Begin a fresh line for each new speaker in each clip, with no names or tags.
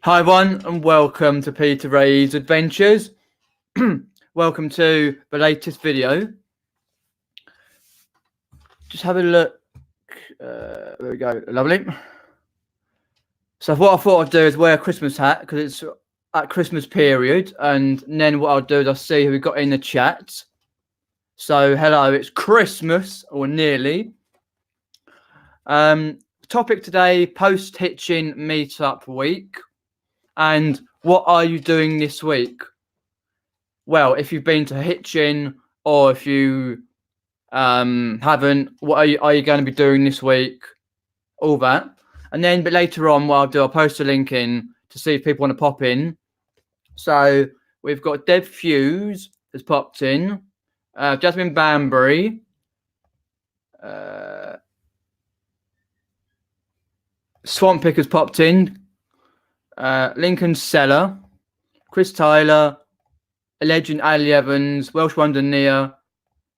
Hi everyone and welcome to Peterwraysadventures. Welcome to the latest video. Just have a look. There we go, lovely. So what I thought I'd do is wear a Christmas hat because it's at Christmas period, and then what I'll do is I'll see who we got in the chat. So hello, it's Christmas or nearly. Topic today, post Hitchin meetup week. And what are you doing this week? Well, if you've been to Hitchin or if you haven't, what are you going to be doing this week? All that. And then, but later on, what I'll do, I'll post a link in to see if people want to pop in. So we've got Deb Fuse has popped in, Jasmine Banbury, Swamp Pick has popped in, Lincoln Seller, Chris Tyler, Legend Ali Evans, Welsh Wonder Nia.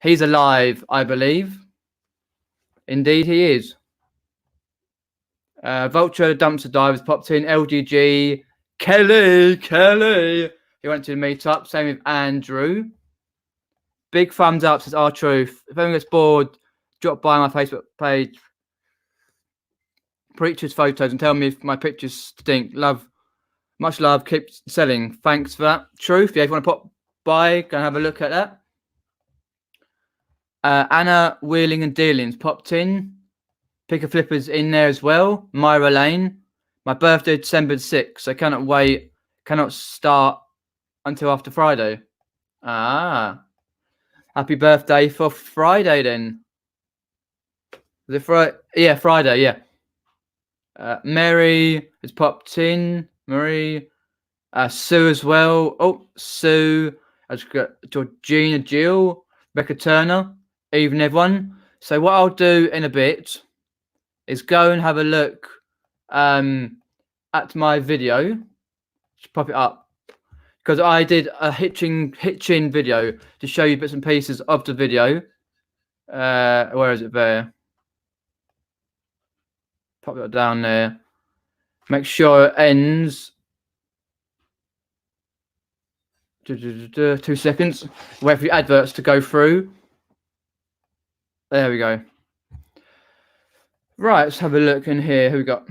He's alive, I believe. Indeed, he is. Vulture the Dumpster Divers popped in. LGG, Kelly. He went to the meetup. Same with Andrew. Big thumbs up, says R Truth. If anyone gets bored, drop by my Facebook page. Preacher's photos and tell me if my pictures stink. Much love. Keep selling. Thanks for that. Truth. Yeah, if you want to pop by, go and have a look at that. Anna Wheeling and Dealings popped in. Picker Flippers in there as well. Myra Lane. My birthday, December 6th. I cannot wait. Cannot start until after Friday. Happy birthday for Friday then. Is it Friday? Yeah, Friday, yeah. Mary has popped in. Marie. Sue as well. Oh, Sue. I've got Georgina Jill. Rebecca Turner. Evening, everyone. So what I'll do in a bit is go and have a look at my video. Just pop it up. Because I did a Hitchin video to show you bits and pieces of the video. Where is it there? Pop that down there. Make sure it ends. 2 seconds. Wait for the adverts to go through. There we go. Right, let's have a look in here. Who we got?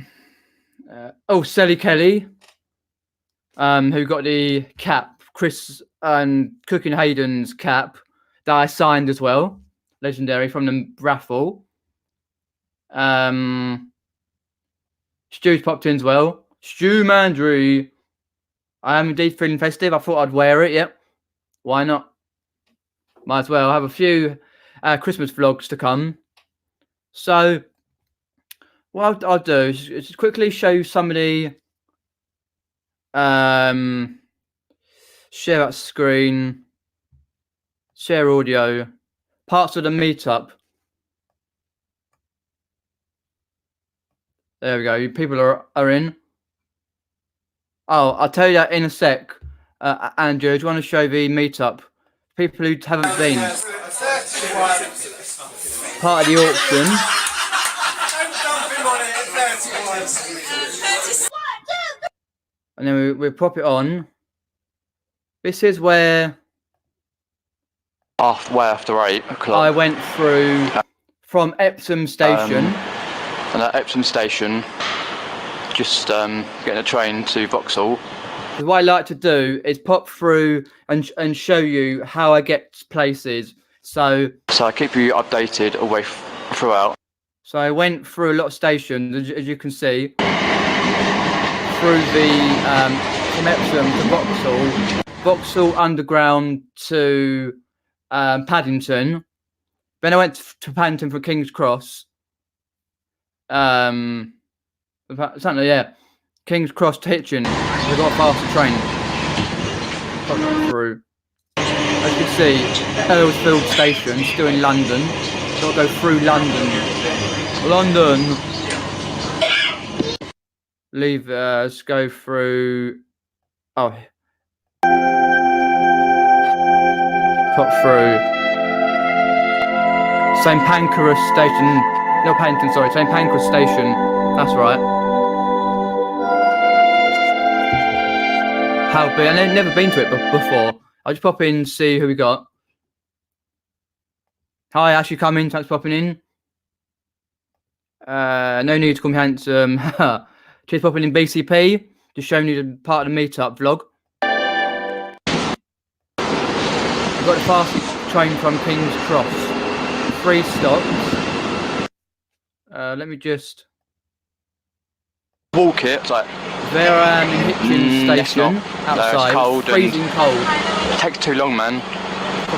Sally Kelly. Who got the cap? Chris and Cooking Hayden's cap that I signed as well. Legendary from the raffle. Stu's popped in as well. Stu Mandry. I am indeed feeling festive. I thought I'd wear it. Yep. Why not? Might as well. I have a few Christmas vlogs to come. So what I'll do is just quickly show you some of the share that screen, share audio, parts of the meetup. There we go. People are in. Oh, I'll tell you that in a sec. Andrew, do you want to show the meetup? People who haven't been. Part of the auction. And then we pop it on. This is where
way after 8 o'clock.
I went through from Epsom Station.
And at Epsom Station, just getting a train to Vauxhall.
What I like to do is pop through and show you how I get places. So
I keep you updated all the way throughout.
So I went through a lot of stations, as you can see, through the from Epsom to Vauxhall Underground to Paddington. Then I went to Paddington from King's Cross. Something, yeah. King's Cross to Hitchin. We've got a faster train. Through. As you can see, Earlsfield Station, still in London. Got to go through London. Leave us go through. Oh. Pop through. St Pancras Station. No, Paddington, sorry. St Pancras Station. That's right. how big. And I've never been to it before. I'll just pop in, see who we got. Hi, Ash, you coming? Thanks for popping in. No need to call me handsome. Cheers for popping in, BCP. Just showing you the part of the meetup vlog. I've got the fastest train from King's Cross. 3 stops. Let me just
walk it. It's like
there I am in Hitchin station outside.
It's cold,
freezing cold.
It takes too long, man.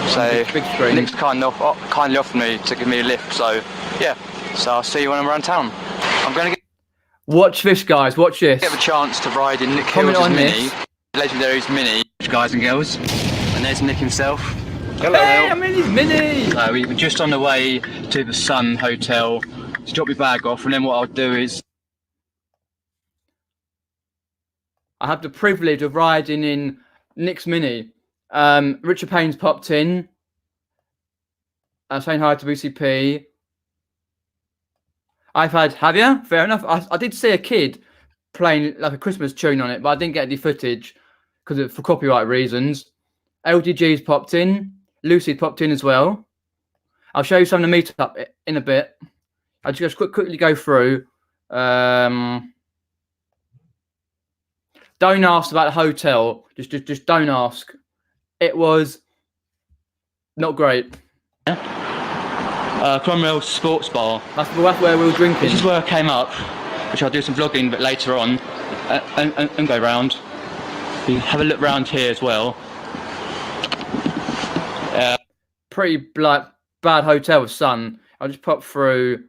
So
big screen.
Nick's kindly offered me to give me a lift. So yeah. So I'll see you when I'm around town. I'm gonna
watch this, guys. Watch this.
Get a chance to ride in Nick Hills' Mini, Legendary's Mini, guys and girls. And there's Nick himself.
Hello. Hey, I'm in his Mini.
So we were just on the way to the Sun Hotel to drop your bag off, and then what I'll do is
I have the privilege of riding in Nick's Mini. Richard Payne's popped in. Saying hi to BCP. Have you? Fair enough. I did see a kid playing like a Christmas tune on it, but I didn't get any footage for copyright reasons. LDG's popped in. Lucy popped in as well. I'll show you some of the meetup in a bit. I'll just quickly go through. Don't ask about the hotel. Just don't ask. It was not great.
Cromwell Sports Bar.
That's where we were drinking.
This is where I came up, which I'll do some vlogging a bit later on, and go round. You have a look round here as well.
Pretty bad hotel with sun. I'll just pop through.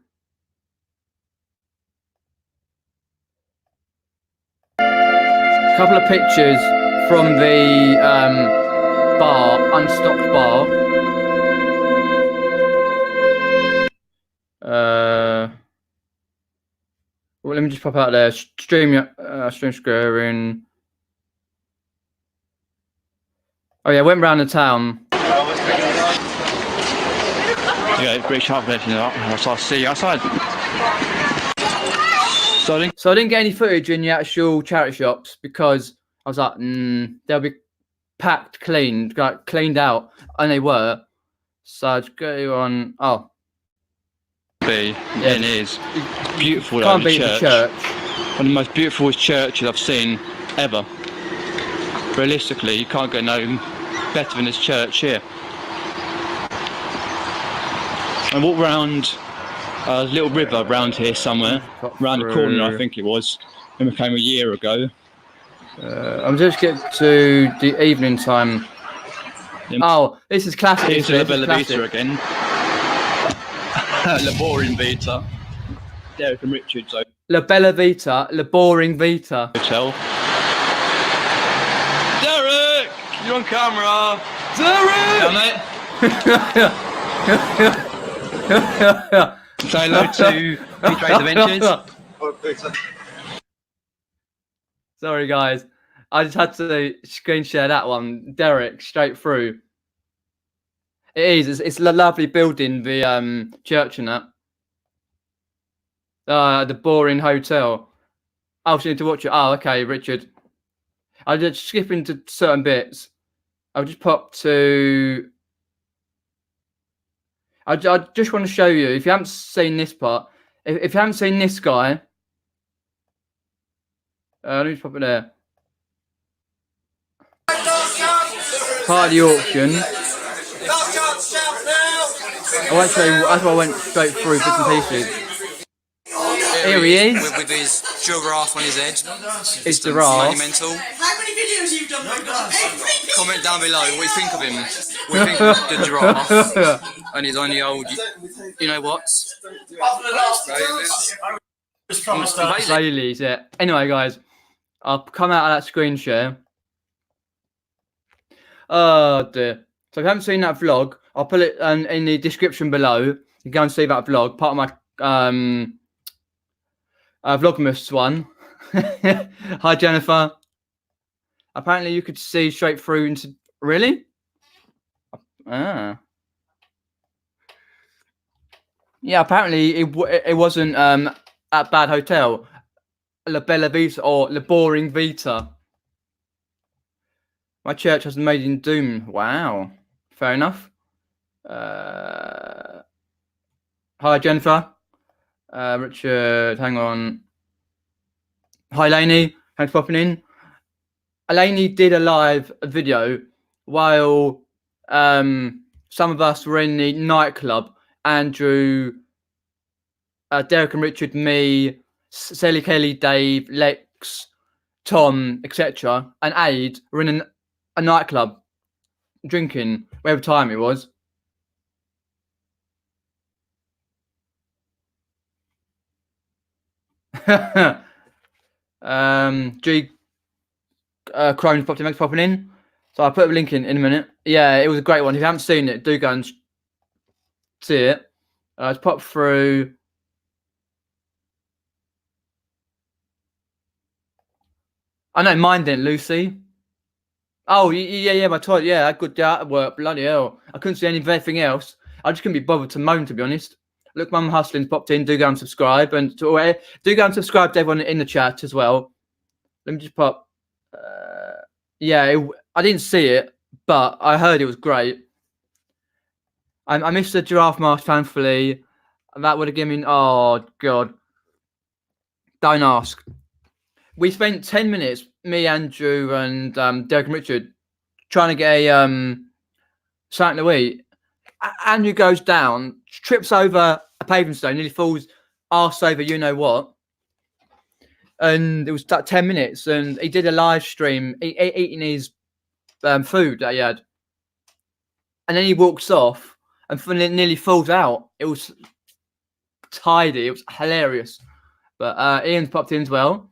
A couple of pictures from the bar, unstocked bar. Well, let me just pop out there. Stream sharing. Oh yeah, went round the town.
Okay, British Sharp Legend up. So I'll see you outside. So
I didn't get any footage in the actual charity shops because I was like, they'll be packed, cleaned out, and they were. So I'd go on. Oh,
yeah, it is beautiful.
Can't beat the church.
One of the most beautiful churches I've seen ever. Realistically, you can't get no better than this church here. I walked round a little river around here somewhere, round the corner I think it was, when we came a year ago.
I'm just getting to the evening time. Oh, this is classic.
Here's La Bella Vita again. La Boring Vita. Derek and Richard. So.
La Bella Vita, La Boring Vita.
Hotel. Derek! You're on camera!
Derek!
Yeah, mate. Say hello to Peterwraysadventures.
Sorry guys, I just had to screen share that one. Derek, straight through. It is. It's a lovely building. The church and that. The boring hotel. Oh, so you need to watch it. Oh, okay, Richard. I'll just skip into certain bits. I'll just pop to. I just want to show you, if you haven't seen this part, if you haven't seen this guy, let me just pop it there. Part of the auction. I won't show you, that's why I went straight through bits and pieces. Here he is.
With his giraffe on his head.
It's giraffe.
Monumental. How many videos you've done? Comment down below what you think of him. What you think of the giraffe and his only old, you know what?
Baileys, yeah. Anyway, guys, I'll come out of that screen share. Oh dear. So if you haven't seen that vlog, I'll put it in the description below. You can go and see that vlog, part of my Vlogmas one. Hi Jennifer. Apparently you could see straight through into. Really? Ah. Yeah, apparently it wasn't at Bad Hotel, La Bella Vita or La Boring Vita. My church has made in Doom. Wow. Fair enough. Hi, Jennifer. Richard, hang on. Hi, Lainey. Thanks for popping in. Lainey did a live video while some of us were in the nightclub. Andrew, Derek and Richard, me, Sally Kelly, Dave, Lex, Tom, etc. and Aid were in a nightclub drinking, whatever time it was. G Crone's popped in, thanks for popping in. So I'll put a link in a minute. Yeah, it was a great one. If you haven't seen it, do go and see it. Let's pop through. I know mine didn't, Lucy. Oh, yeah, my toilet. Yeah, good day at work. Bloody hell. I couldn't see anything else. I just couldn't be bothered to moan, to be honest. Look, Mum Hustling's popped in. Do go and subscribe. And do go and subscribe to everyone in the chat as well. Let me just pop. Yeah, I didn't see it, but I heard it was great. I missed the Giraffe March, thankfully. That would have given me... Oh, God. Don't ask. We spent 10 minutes, me, Andrew, and Derek and Richard, trying to get a something to eat. Andrew goes down, trips over a paving stone, nearly falls arse over you know what. And it was like 10 minutes, and he did a live stream eating his food that he had. And then he walks off and nearly falls out. It was tidy. It was hilarious. But Ian's popped in as well.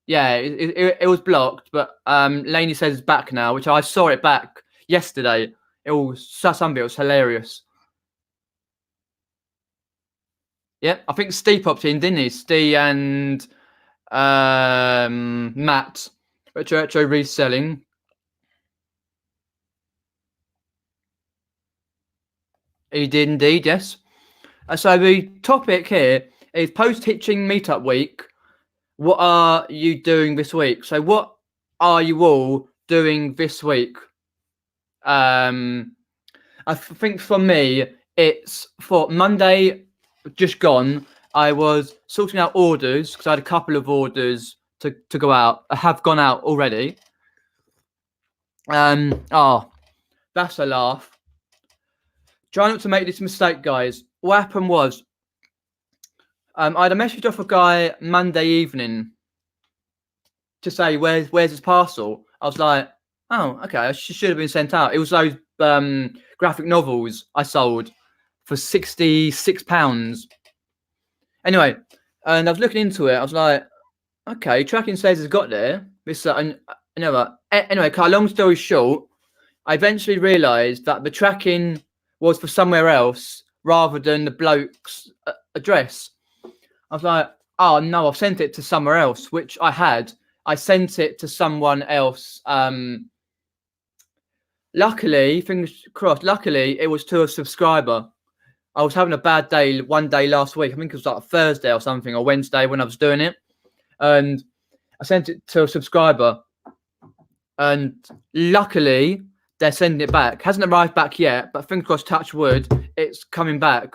Yeah, it was blocked, but Lainey says it's back now, which I saw it back yesterday. It was hilarious. Yeah, I think Steve popped in, didn't he? Steve and Matt, Retro Reselling. He did indeed, yes. So the topic here is post-Hitchin Meetup week. What are you doing this week? So what are you all doing this week? I think for me, it's for Monday, just gone. I was sorting out orders because I had a couple of orders to go out. I have gone out already. Oh, that's a laugh. Try not to make this mistake, guys. What happened was, I had a message off a guy Monday evening to say, where's his parcel? I was like, oh, okay, it should have been sent out. It was those graphic novels I sold for £66. Anyway, and I was looking into it. I was like, okay, tracking says it's got there. This, anyway, long story short, I eventually realised that the tracking was for somewhere else rather than the bloke's address. I was like, oh no, I've sent it to somewhere else, which I had. I sent it to someone else. Luckily, fingers crossed, luckily it was to a subscriber. I was having a bad day one day last week. I think it was like Thursday or something, or Wednesday when I was doing it. And I sent it to a subscriber. And luckily, they're sending it back. Hasn't arrived back yet, but fingers crossed, touch wood, it's coming back.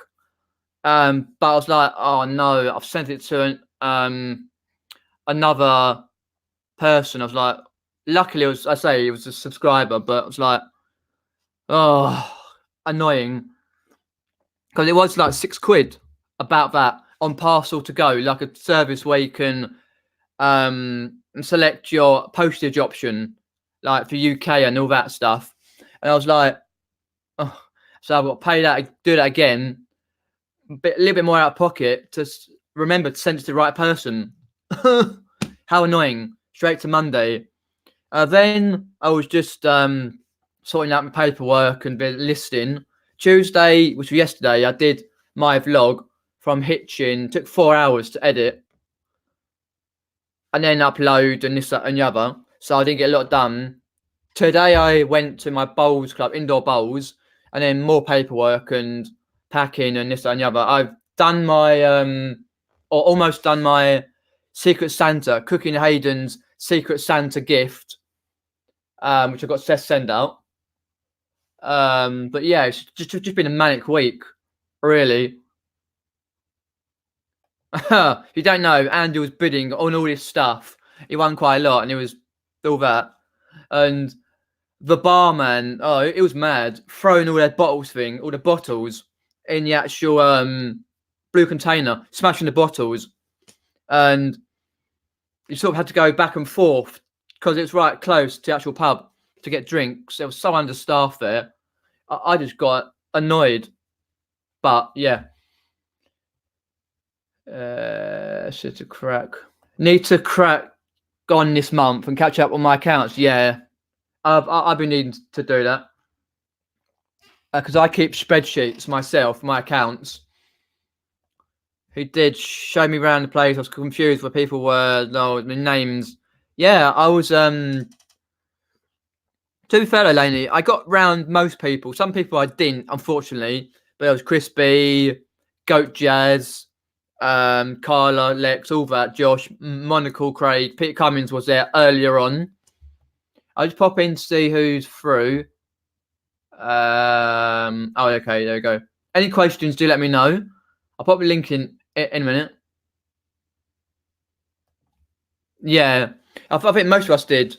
But I was like, oh no, I've sent it to another person. I was like, luckily it was a subscriber, but I was like, oh, annoying. Because it was like £6 about that on Parcel to Go, like a service where you can select your postage option, like for UK and all that stuff. And I was like, oh, so I've got to pay that, do that again. A little bit more out of pocket to remember to send it to the right person. How annoying. Straight to Monday. Then I was just sorting out my paperwork and the listing. Tuesday, which was yesterday, I did my vlog from Hitchin. Took 4 hours to edit. And then upload and this, that, and the other. So I didn't get a lot done. Today I went to my bowls club, indoor bowls, and then more paperwork and packing and this, that, and the other. I've done my, or almost done my Secret Santa, Cooking Hayden's Secret Santa gift. which I got to send out. But yeah, it's just been a manic week, really. You don't know, Andy was bidding on all this stuff. He won quite a lot, and it was all that. And the barman, oh, it was mad, throwing all the bottles in the actual blue container, smashing the bottles, and you sort of had to go back and forth because it was right close to the actual pub to get drinks. There was so understaffed there. I just got annoyed, but yeah. Shit to crack. Need to crack on this month and catch up on my accounts. Yeah, I've been needing to do that because I keep spreadsheets myself, my accounts. He did show me around the place. I was confused where people were. No, the names. Yeah, I was. To be fair, Laney, I got round most people. Some people I didn't, unfortunately. But there was Crispy, Goat Jazz, Carla, Lex, all that, Josh, Monocle, Craig, Peter Cummins was there earlier on. I'll just pop in to see who's through. Oh, okay, there we go. Any questions, do let me know. I'll pop the link in a minute. Yeah, I think most of us did.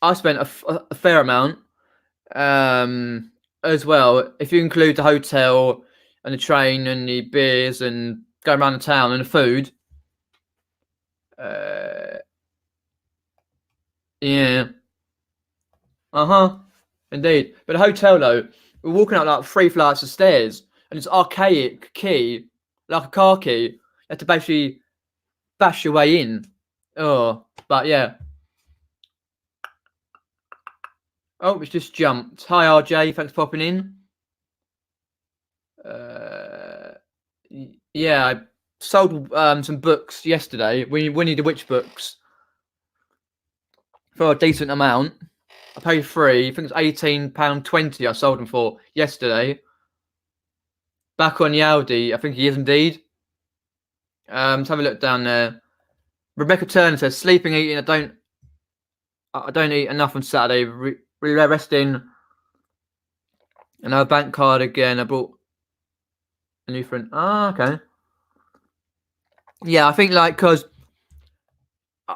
I spent a fair amount as well. If you include the hotel and the train and the beers and going around the town and the food. Yeah. Indeed. But the hotel, though, we're walking up like 3 flights of stairs and it's archaic key, like a car key. You have to basically bash your way in. Oh, but yeah. Oh, it's just jumped. Hi, RJ. Thanks for popping in. Yeah, I sold some books yesterday. Winnie the Witch books for a decent amount. I paid $3. I think it's £18.20 I sold them for yesterday. Back on the Aldi. I think he is indeed. Let's have a look down there. Rebecca Turner says, sleeping, eating. I don't eat enough on Saturday. Resting. Another bank card again. I bought a new friend. Okay. Yeah, I think like because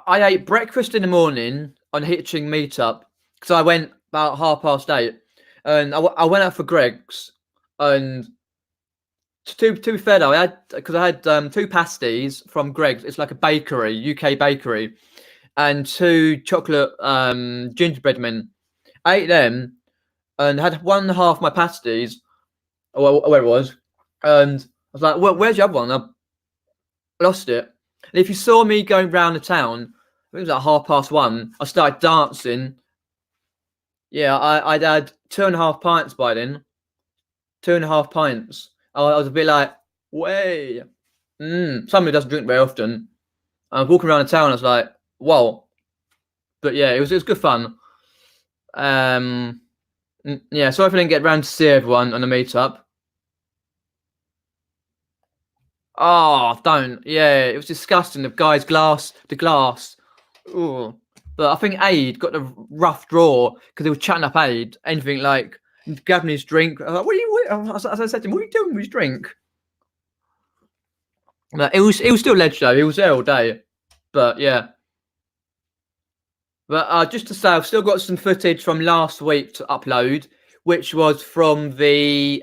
I ate breakfast in the morning on Hitchin Meetup because I went about 8:30, and I went out for Greg's. And to be fair though, I had 2 pasties from Greg's. It's like a bakery, UK bakery, and 2 chocolate gingerbread men. I ate them and had 1.5 my pasties, or where it was, and I was like, well, where's the other one? I lost it. And if you saw me going round the town, it was like 1:30. I started dancing. Yeah, I'd had 2.5 pints by then. 2.5 pints. I was a bit like, way. Somebody doesn't drink very often. I was walking around the town. I was like, whoa. But yeah, it was good fun. Yeah, sorry if I didn't get round to see everyone on the meetup. Oh, don't. Yeah, it was disgusting. The guy's glass. Ooh. But I think Aid got the rough draw because he was chatting up Aid. Anything like grabbing his drink. I was like, as I said to him, what are you doing with his drink? But it was still ledge though. He was there all day. But yeah. But just to say, I've still got some footage from last week to upload, which was from the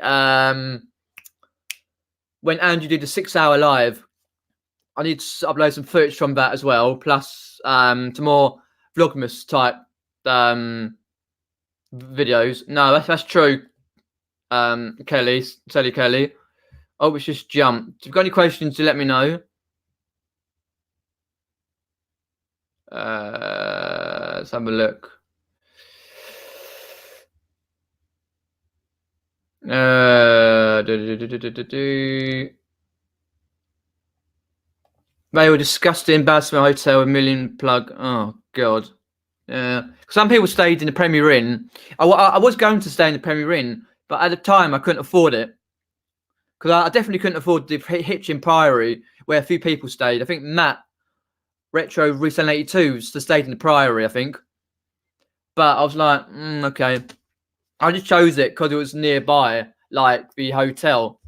when Andrew did the 6-hour live. I need to upload some footage from that as well, plus some more Vlogmas type videos. No, that's true. Kelly. Oh, it's just jumped. If you've got any questions, to let me know. Let's have a look. They were disgusting. Bad smell hotel, a million plug. Oh god. Yeah. Some people stayed in the Premier Inn. I was going to stay in the Premier Inn, but at the time I couldn't afford it because I definitely couldn't afford the Hitchin Priory where a few people stayed. I think Matt Retro Reselling 82 stayed in the Priory. I think. But I was like, okay. I just chose it because it was nearby, like the hotel.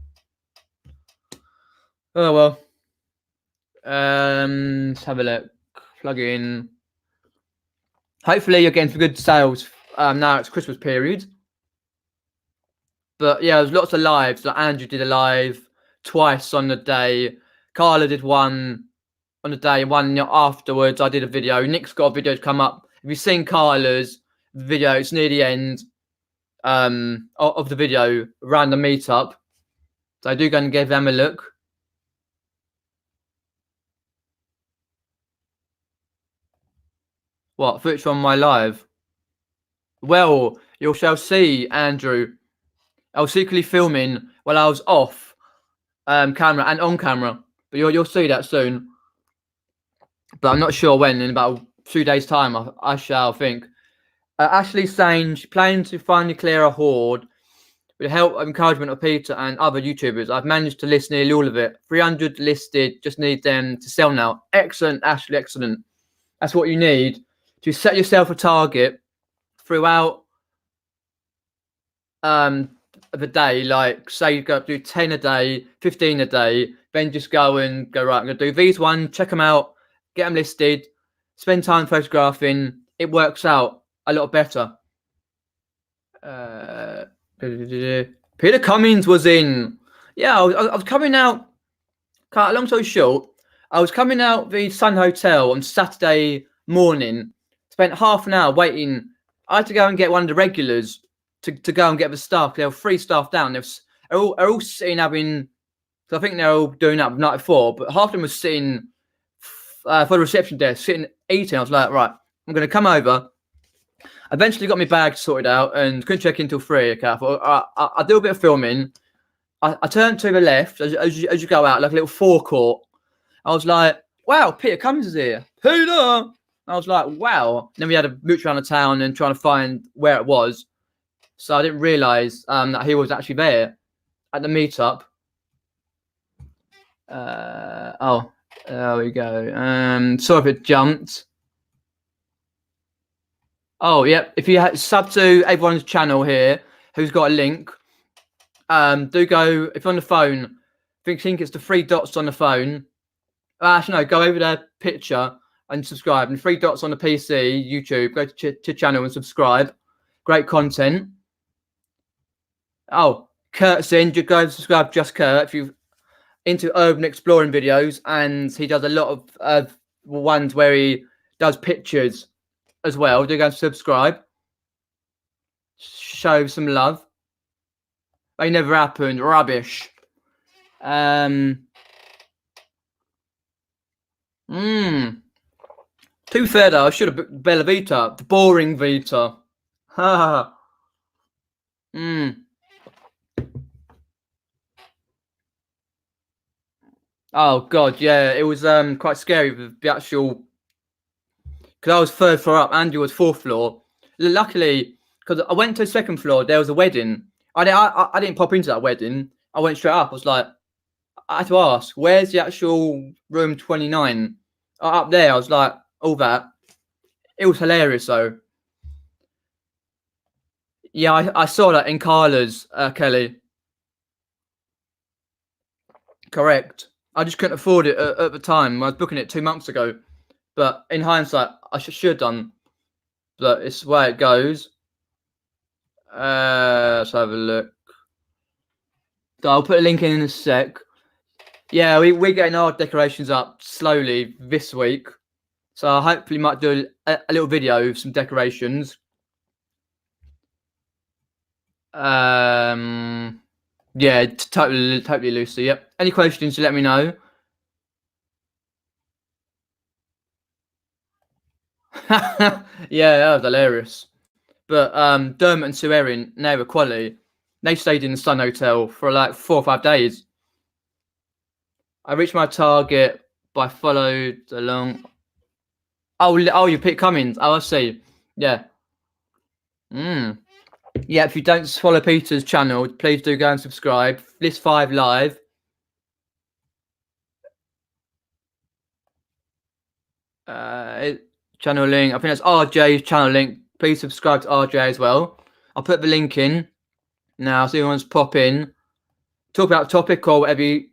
Oh well. Let's have a look. Plug in. Hopefully you're getting some good sales. Now it's Christmas period. But yeah, there's lots of lives. Like Andrew did a live twice on the day. Carla did one on the day, one afterwards. I did a video. Nick's got a video to come up. If you've seen Carla's video, it's near the end of the video around the meetup. So I do go and give them a look. What? Which on my live? Well, you shall see, Andrew. I was secretly filming while I was off camera and on camera. But you'll see that soon. But I'm not sure when. In about 2 days' time, I shall think. Ashley saying she plans to finally clear a hoard with the help and encouragement of Peter and other YouTubers. I've managed to list nearly all of it. 300 listed. Just need them to sell now. Excellent, Ashley. Excellent. That's what you need to set yourself a target throughout the day. Like say you go do 10 a day, 15 a day. Then just go right. I'm gonna do these one. Check them out. Get them listed. Spend time photographing. It works out a lot better. Peter Cummings was in. Yeah, I was coming out. Long story short, I was coming out the Sun Hotel on Saturday morning. Spent half an hour waiting. I had to go and get one of the regulars to go and get the staff. There were 3 staff down. They're all sitting having. So I think they're all doing up night 4, but half of them was sitting for the reception desk, sitting eating. I was like, right, I'm going to come over. Eventually got my bag sorted out and couldn't check in till 3. Okay, I thought, I'll do a bit of filming. I turned to the left as you go out, like a little forecourt. I was like, wow, Peter Cummings is here. Peter! I was like, wow. Then we had a mooch around the town and trying to find where it was. So I didn't realise that he was actually there at the meetup. There we go. Sorry if it jumped. Oh, yeah. If you sub to everyone's channel here who's got a link, do go, if you're on the phone, I think it's the 3 dots on the phone. Actually, no, go over their picture and subscribe. And 3 dots on the PC, YouTube, go to channel and subscribe. Great content. Oh, Kurt's in. Just go and subscribe, just Kurt, if you're into urban exploring videos. And he does a lot of ones where he does pictures as well. Do go and subscribe. Show some love. They never happened. Rubbish. Too fair though. I should have booked Bella Vita. The boring Vita. Ha. Oh god, yeah. It was quite scary with the actual. Because I was 3rd floor up. Andrew was 4th floor. Luckily, because I went to the 2nd floor, there was a wedding. I didn't pop into that wedding. I went straight up. I was like, I had to ask, where's the actual room 29? Up there. I was like, all that. It was hilarious though. Yeah, I saw that in Carla's, Kelly. Correct. I just couldn't afford it at the time. I was booking it 2 months ago. But in hindsight, I should have done. But it's the way it goes. Let's have a look. So I'll put a link in a sec. Yeah, we're getting our decorations up slowly this week. So I hopefully might do a little video of some decorations. Yeah, totally Lucy. Yep. Any questions, let me know. Yeah, that was hilarious. But Dermot and Sue Erin, they were quality. They stayed in the Sun Hotel for like 4 or 5 days. I reached my target by followed along. Oh, you picked Cummings. Oh, I see. Yeah. Yeah, if you don't follow Peter's channel, please do go and subscribe. List 5 live. Channel link. I think that's RJ's channel link please subscribe to RJ as well. I'll put the link in now, so you want to pop in, talk about a topic or whatever you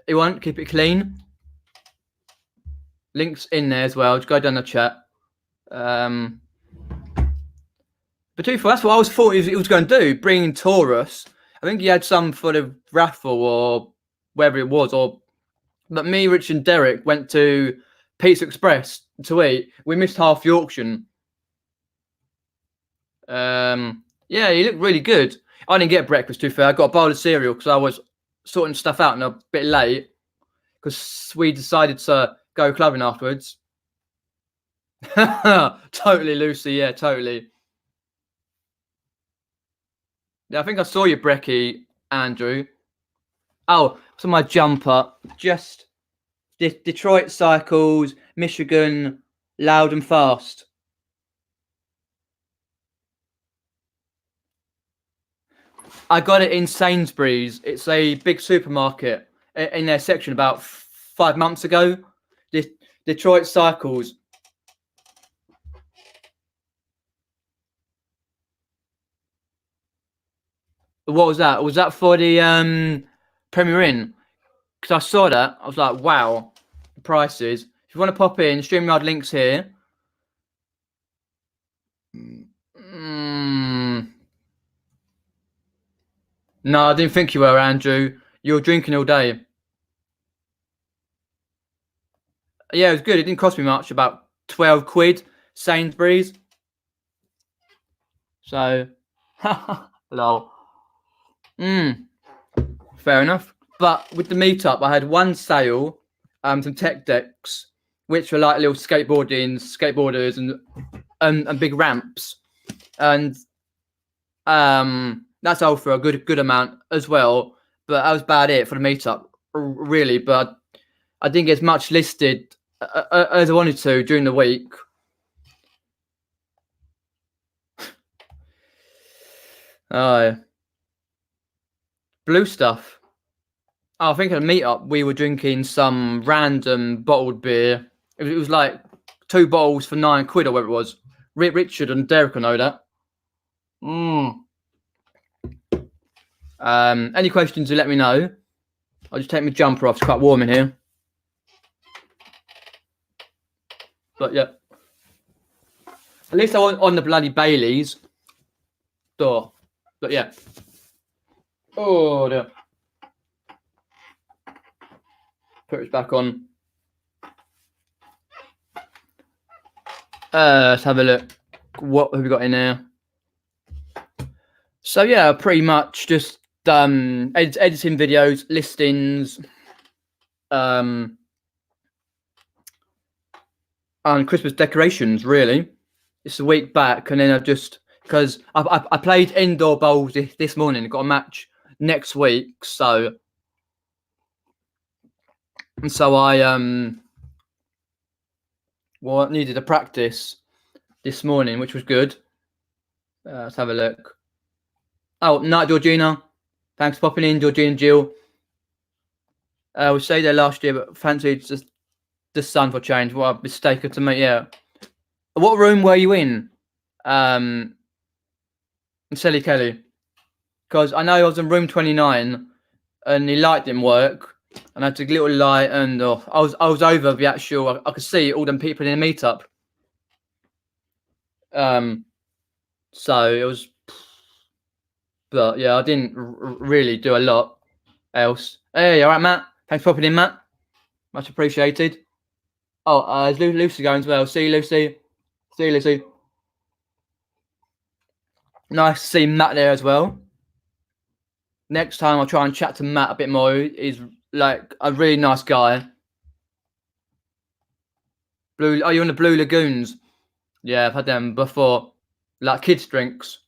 want. Keep it clean. Links in there as well. Just go down the chat. But that's what I thought he was going to do. Bring in Taurus. I think he had some for the raffle or wherever it was. But me, Rich, and Derek went to Pizza Express to eat. We missed half the auction. Yeah, he looked really good. I didn't get breakfast, to be fair. I got a bowl of cereal because I was sorting stuff out and a bit late because we decided to go clubbing afterwards. Totally, Lucy. Yeah, totally. Yeah, I think I saw you, Brecky, Andrew. Oh, so my jumper. Just Detroit Cycles, Michigan, loud and fast. I got it in Sainsbury's. It's a big supermarket in their section about 5 months ago. Detroit Cycles. What was that? Was that for the Premier Inn? Because I saw that. I was like, wow, the prices. If you want to pop in, StreamYard links here. No, I didn't think you were, Andrew. You were drinking all day. Yeah, it was good. It didn't cost me much, about 12 quid, Sainsbury's. So, lol. Fair enough. But with the meetup, I had one sale, some tech decks, which were like little skateboarders and big ramps. And that's all for a good amount as well. But that was about it for the meetup, really. But I didn't get as much listed as I wanted to during the week. Blue stuff. Oh, I think at a meetup we were drinking some random bottled beer. It was like 2 bottles for 9 quid or whatever it was. Richard and Derek will know that. Any questions, you let me know. I'll just take my jumper off. It's quite warm in here. But yeah. At least I wasn't on the bloody Baileys. But yeah. Oh dear. Put it back on. Let's have a look. What have we got in there? So yeah, pretty much just editing videos, listings, and Christmas decorations. Really, it's a week back, and then I've just because I played indoor bowls this morning. Got a match next week, so I needed to practice this morning, which was good. Let's have a look. Oh, night, Georgina. Thanks for popping in, Georgina and Jill. We stayed there last year, but fancied just the sun for change. What a mistake to make. Yeah. What room were you in? Sally Kelly. Because I know I was in room 29 and the light didn't work. And I had a little light and I was over the actual, I could see all them people in the meetup. So it was, but yeah, I didn't really do a lot else. Hey, all right, Matt. Thanks for popping in, Matt. Much appreciated. Oh, is Lucy going as well? See you, Lucy. See you, Lucy. Nice to see Matt there as well. Next time I'll try and chat to Matt a bit more. He's like a really nice guy. Are you on the Blue Lagoons? Yeah, I've had them before. Like kids' drinks.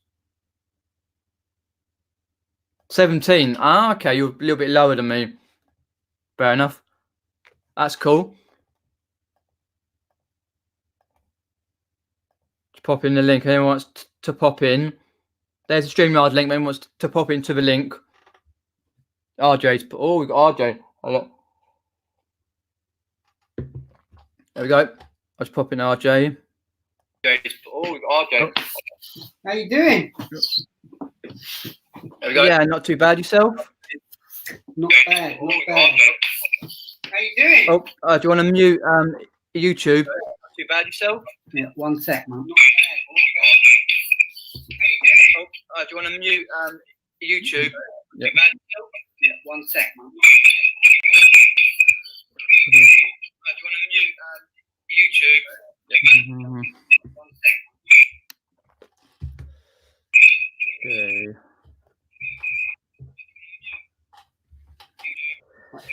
17. Ah, okay, you're a little bit lower than me. Fair enough. That's cool. Just pop in the link. Anyone wants to pop in? There's a StreamYard link. Anyone wants to pop into the link? RJ's. Oh, we got RJ. Oh, look. There we go. Let's pop in RJ. Oh, we got
RJ.
How you doing?
There we go.
Yeah, not too bad. Yourself?
Not bad, not bad. How you doing?
Oh, do you want to mute YouTube?
Not too bad yourself.
Yeah, 1 sec, man.
Do you want to mute YouTube?
Yeah.
Yeah, 1 sec, man.
Do you want to mute YouTube?
Mhm.
1 sec.
Okay.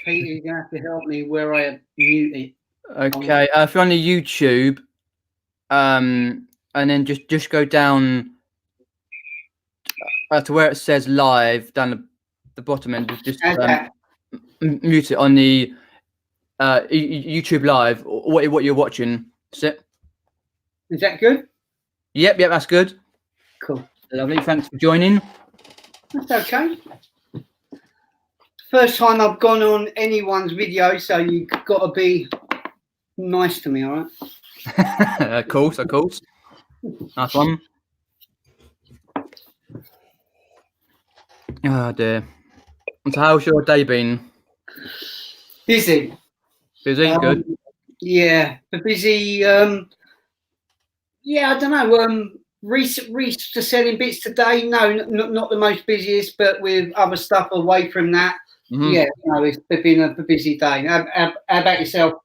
Peter, you're gonna have to help me where I mute it.
Okay. If you're on the YouTube, and then just go down to where it says live down the bottom end. Just mute it on the YouTube live. What you're watching. That's it.
Is that good?
Yep, that's good.
Cool.
Lovely. Thanks for joining.
That's okay. First time I've gone on anyone's video, so you've got to be nice to me, all right?
Of course. Nice one. Oh dear. So how's your day been?
Busy.
Busy? Good.
Yeah, but busy. Yeah, I don't know. Selling bits today. No, not the most busiest, but with other stuff away from that.
Mm-hmm.
Yeah, no, it's been a busy day. How about yourself?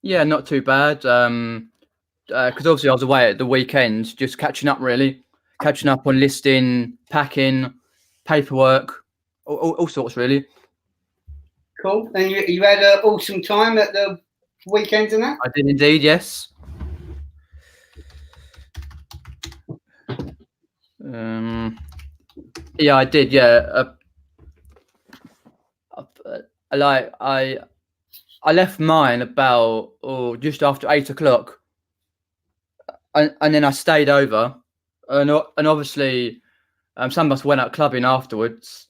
Yeah, not too bad. Because obviously I was away at the weekend, just catching up on listing, packing, paperwork, all sorts really.
Cool. And you had an awesome time at the weekend and that?
I did indeed, yes. Yeah, I did. Yeah, I left mine about just after 8 o'clock, and then I stayed over, and obviously, some of us went out clubbing afterwards.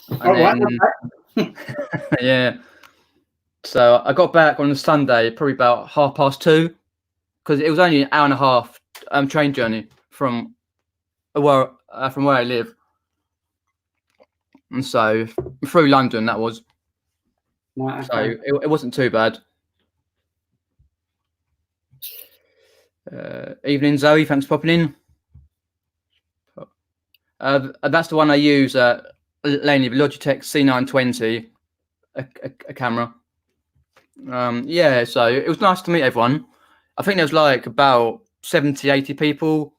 And then, yeah. So I got back on a Sunday, probably about 2:30, because it was only an hour and a half train journey from where I live, and so through London that was.
Right,
So
okay.
it wasn't too bad. Evening, Zoe. Thanks for popping in. That's the one I use. Laney, the Logitech C920, a camera. Yeah, so it was nice to meet everyone. I think there was like about 70, 80 people.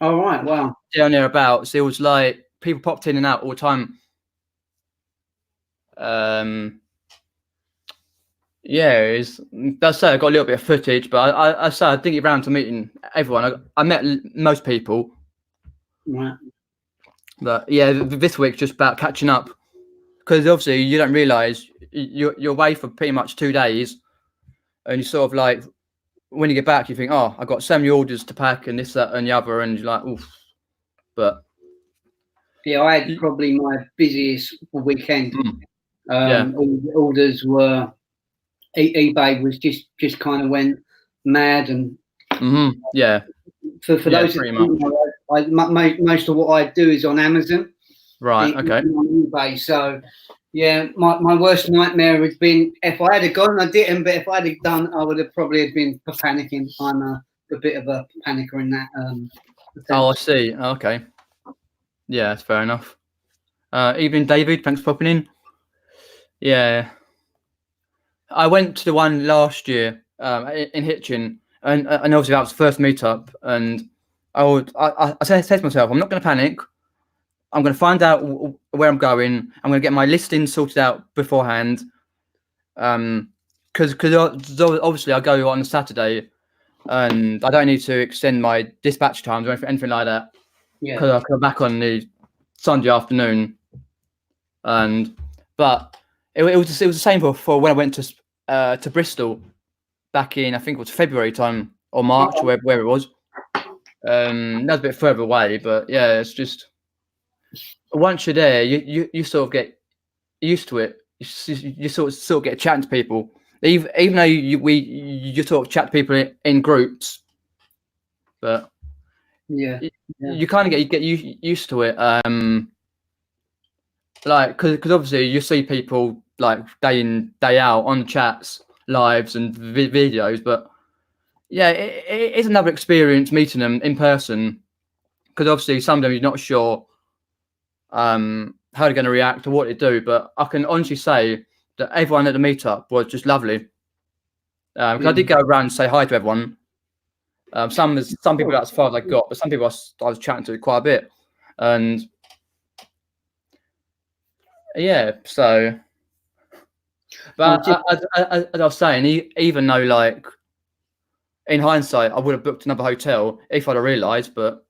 All right, wow.
Down thereabouts. It was like people popped in and out all the time. Yeah, that's say I got a little bit of footage, but I say I didn't get around to meeting everyone. I met most people.
Right.
But yeah, this week's just about catching up, because obviously you don't realise you're away for pretty much 2 days, and you sort of like when you get back, you think, oh, I got so many orders to pack and this, that, and the other, and you're like, oof. But
yeah, I had probably my busiest weekend.
Yeah.
All the orders were eBay was just kind of went mad, and
yeah.
For those
pretty
much. Most of what I do is on Amazon.
Right. Okay.
On eBay. So yeah, my worst nightmare has been if I had gone, I didn't, but if I'd have done, I would have probably been panicking. I'm a bit of a panicker in that.
Oh, I see. Okay. Yeah, that's fair enough. Evening, David. Thanks for popping in. Yeah. I went to the one last year in Hitchin, and obviously that was the first meetup. And I said to myself, I'm not going to panic. I'm going to find out where I'm going. I'm going to get my listing sorted out beforehand. Because obviously I go on a Saturday, and I don't need to extend my dispatch times or anything like that.
Yeah.
Because I come back on the Sunday afternoon. But it was the same for when I went to Bristol back in, I think it was February time or March, where it was. That's a bit further away, but yeah, it's just once you're there, you sort of get used to it. You sort of get chatting to people, even though you sort of chat to people in groups. But
Yeah.
You kind of get used to it. Like, because obviously you see people like day in day out on chats, lives, and videos, but yeah, it is another experience meeting them in person. Because obviously some of them you're not sure how they're going to react or what they do, but I can honestly say that everyone at the meetup was just lovely. Because I did go around and say hi to everyone. Some people that's as far as I got, but some people I was chatting to quite a bit, and yeah. So, but as I was saying, even though like in hindsight, I would have booked another hotel if I'd have realised, but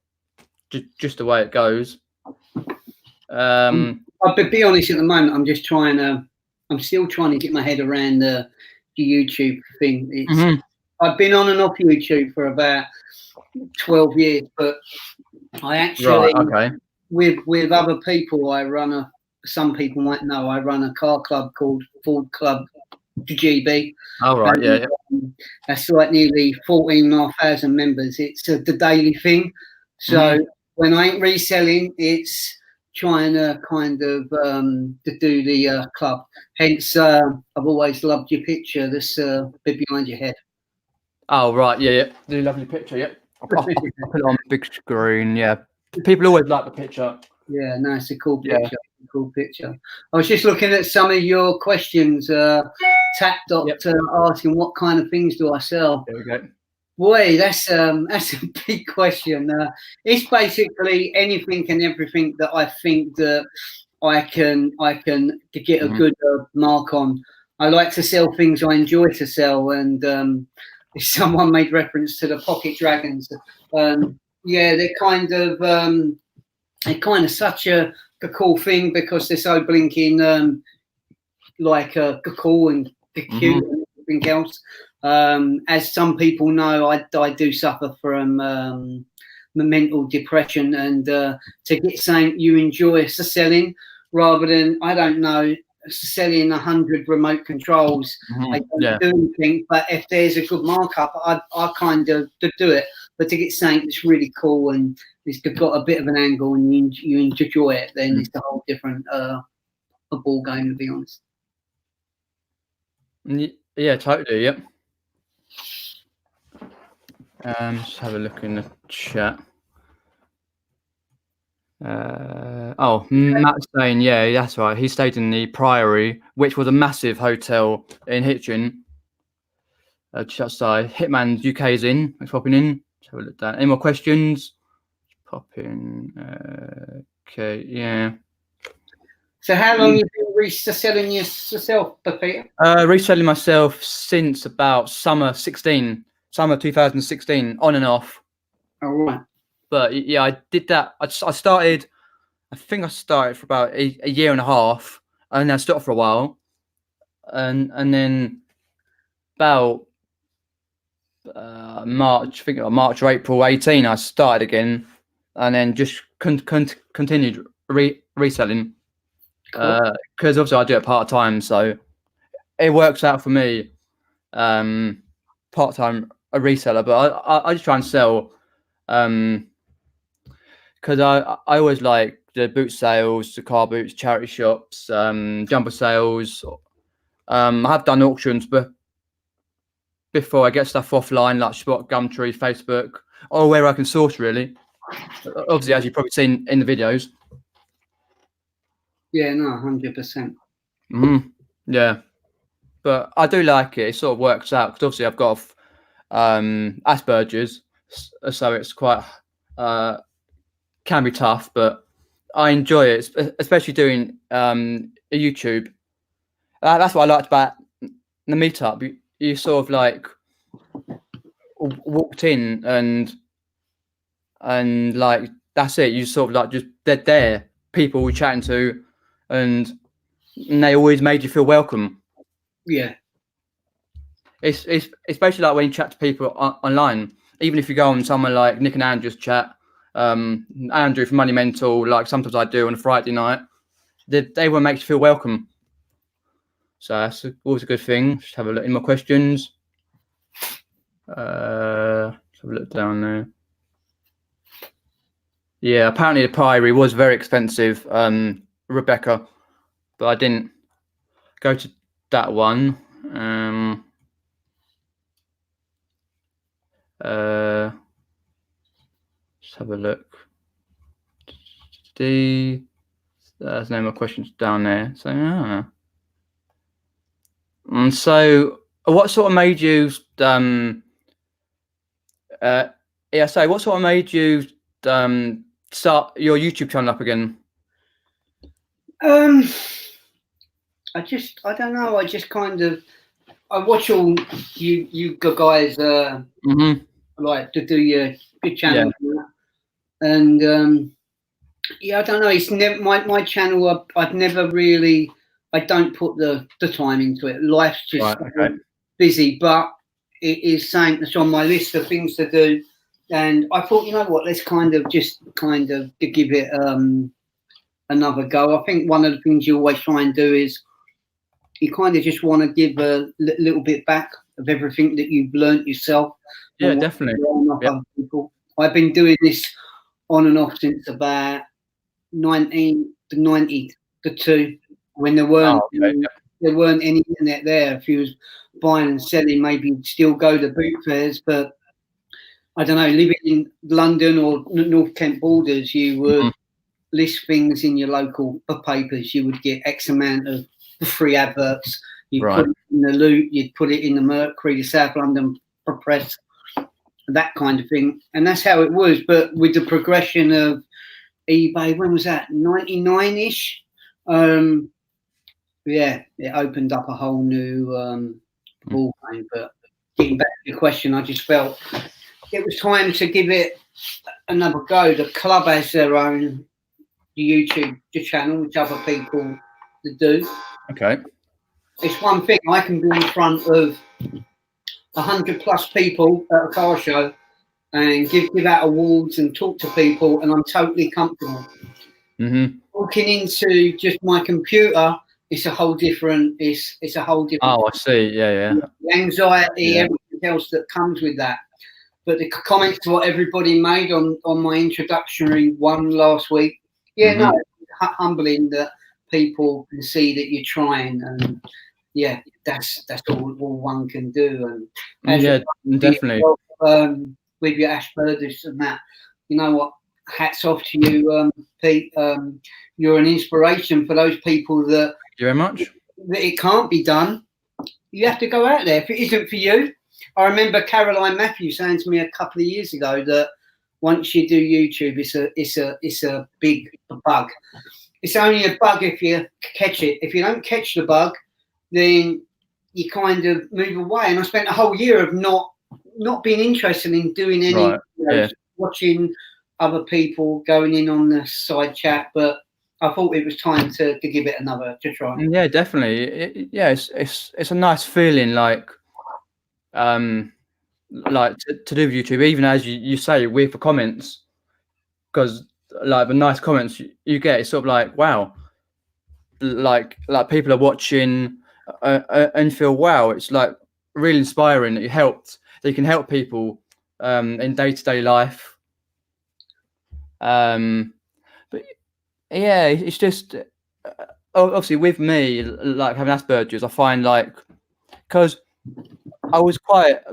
just the way it goes.
I'll be honest. At the moment, I'm still trying to get my head around the YouTube thing. It's I've been on and off YouTube for about 12 years, but I actually, with other people, some people might know, I run a car club called Ford Club GB.
Oh, right, yeah.
That's like nearly 14,500 members. It's the daily thing. So when I ain't reselling, it's trying to kind of to do the club. Hence, I've always loved your picture, this bit behind your head.
Oh, right, yeah. The lovely picture, yeah. I'll put it on big screen, yeah. People always like the picture.
Yeah, no, it's a cool picture. Yeah. Cool picture. I was just looking at some of your questions. Tap Doctor asking, what kind of things do I sell?
There we go.
Boy, that's a big question. It's basically anything and everything that I think that I can to get a good mark on. I like to sell things I enjoy to sell, and if someone made reference to the pocket dragons, yeah, they're kind of such a cool thing because they're so blinking like cool and cute and everything else. As some people know, I do suffer from mental depression, and to get something you enjoy selling rather than, I don't know, selling 100 remote controls. I don't do anything, but if there's a good markup, I kind of do it. But to get something that's really cool and it's got a bit of an angle and you enjoy it, then it's a whole different a ball game, to be honest.
Yeah, totally. Yep. Just have a look in the chat. Matt's saying, yeah, that's right. He stayed in the Priory, which was a massive hotel in Hitchin. Just outside. Hitman UK is in. Thanks for popping in. Let's have a look at that. Any more questions? Pop in. Okay, yeah.
So how long have you been reselling yourself, Peter?
Reselling myself since about summer 2016, on and off.
All right.
But yeah, I did that. I started for about a year and a half, and then I stopped for a while, and then about March or April 18, I started again, and then just continued reselling. Because obviously I do it part time, so it works out for me. Part time a reseller, but I just try and sell. Because I always like the boot sales, the car boots, charity shops, jumper sales. I have done auctions, but before I get stuff offline like Spot, Gumtree, Facebook, or where I can source really. Obviously, as you've probably seen in the videos.
Yeah, no, 100%.
Yeah, but I do like it. It sort of works out because obviously I've got Asperger's, so it's quite can be tough, but I enjoy it, especially doing YouTube. That's what I liked about the meetup. You sort of like walked in and like that's it. You sort of like just they're there, people we're chatting to, and they always made you feel welcome.
Yeah,
it's especially like when you chat to people online. Even if you go on someone like Nick and Andrew's chat, Andrew from Money Mental, like sometimes I do on a Friday night, they will make you feel welcome. So that's always a good thing. Just have a look. Any more questions? Let's have a look down there. Yeah, apparently the Priory was very expensive, Rebecca, but I didn't go to that one. Let's have a look. There's no more questions down there. So, yeah. And so, what sort of made you what sort of made you start your YouTube channel up again?
I don't know. I just kind of I watch all you guys like to do your good channel, and I don't know. It's never my channel. I've never really. I don't put the time into it. Life's just busy, but it is something that's on my list of things to do. And I thought, you know what? Let's kind of to give it another go. I think one of the things you always try and do is you kind of just want to give a little bit back of everything that you've learnt yourself.
Yeah, definitely.
People. I've been doing this on and off since about 1992, when there weren't any internet there. If you was buying and selling, maybe you'd still go to boot fairs, but I don't know, living in London or North Kent borders, you would list things in your local papers. You would get X amount of free adverts. You'd put it in the Loot, you'd put it in the Mercury, the South London Press, that kind of thing. And that's how it was. But with the progression of eBay, when was that? 99-ish? Yeah, it opened up a whole new ball game. But getting back to your question, I just felt it was time to give it another go. The club has their own YouTube channel, which other people do.
Okay.
It's one thing. I can be in front of 100+ people at a car show and give out awards and talk to people, and I'm totally comfortable. Walking into just my computer, it's a whole different. It's a whole different.
Oh, I see. Yeah.
The anxiety, everything else that comes with that. But the comments to what everybody made on my introductory one last week, no, humbling that people can see that you're trying, and that's all one can do. And
definitely.
With your Asperger's and that, you know what? Hats off to you, Pete. You're an inspiration for those people that.
Thank you very much.
That it can't be done. You have to go out there. If it isn't for you, I remember Caroline Matthews saying to me a couple of years ago that once you do YouTube, it's a big bug. It's only a bug if you catch it. If you don't catch the bug, then you kind of move away. And I spent a whole year of not being interested in doing any watching other people going in on the side chat, but I thought it was time to give it another try.
Yeah, definitely. It's a nice feeling, like to do YouTube, even as you say with the comments, because like the nice comments you get, it's sort of like, wow, like people are watching and feel, wow, it's like really inspiring that you can help people in day-to-day life. But yeah, it's just obviously with me, like having Asperger's, I find like, because I was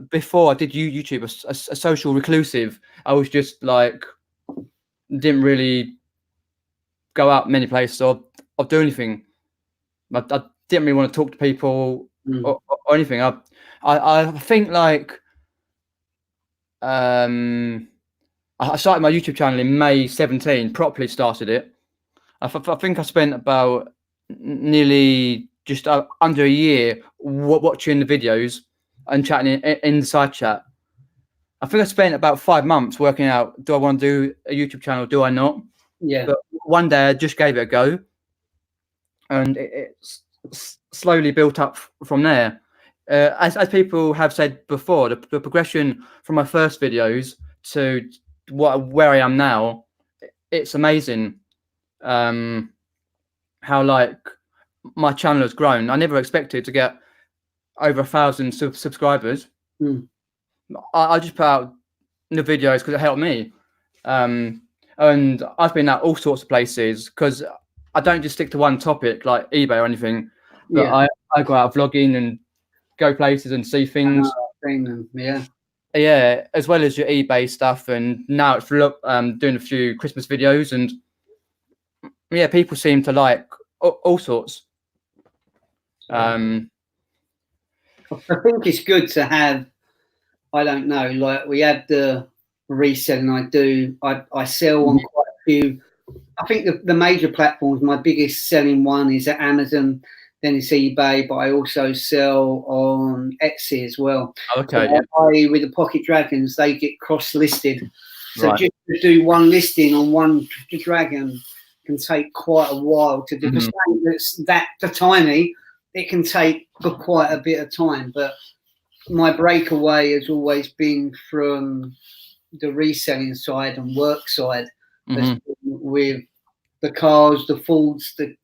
before I did YouTube, a social reclusive. I was just like, didn't really go out many places or do anything. I didn't really want to talk to people or anything. I think like I started my YouTube channel in May 17, properly started it. I think I spent about nearly just under a year watching the videos and chatting in the side chat. I think I spent about 5 months working out, do I want to do a YouTube channel? Do I not?
Yeah.
But one day I just gave it a go, and it slowly built up from there. As people have said before, the progression from my first videos to where I am now, it's amazing. How like my channel has grown. I never expected to get over 1,000 subscribers. I just put out the videos because it helped me. and I've been at all sorts of places because I don't just stick to one topic like eBay or anything, but
Yeah.
I go out vlogging and go places and see things.
Yeah.
As well as your eBay stuff, and now it's doing a few Christmas videos, and yeah, people seem to like all sorts.
I think it's good to have, I don't know, like we have the reselling. I sell on quite a few. I think the major platforms, my biggest selling one is at Amazon, then it's eBay, but I also sell on Etsy as well.
Okay.
With the Pocket Dragons, they get cross-listed. So just to do one listing on one dragon can take quite a while to do. The tiny, it can take for quite a bit of time. But my breakaway has always been from the reselling side and work side, with the cars, the Fords, the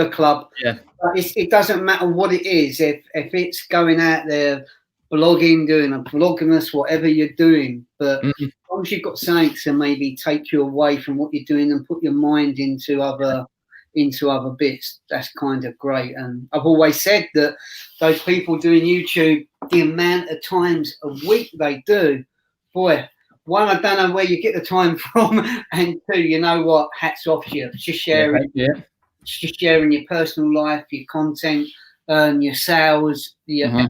club.
Yeah.
It doesn't matter what it is. If it's going out there, blogging, doing a vlogmas, whatever you're doing, but as long as you've got something to maybe take you away from what you're doing and put your mind into other bits, that's kind of great. And I've always said that those people doing YouTube, the amount of times a week they do, boy, one, I don't know where you get the time from, and two, you know what, hats off to you. Just sharing, just sharing your personal life, your content, your sales. I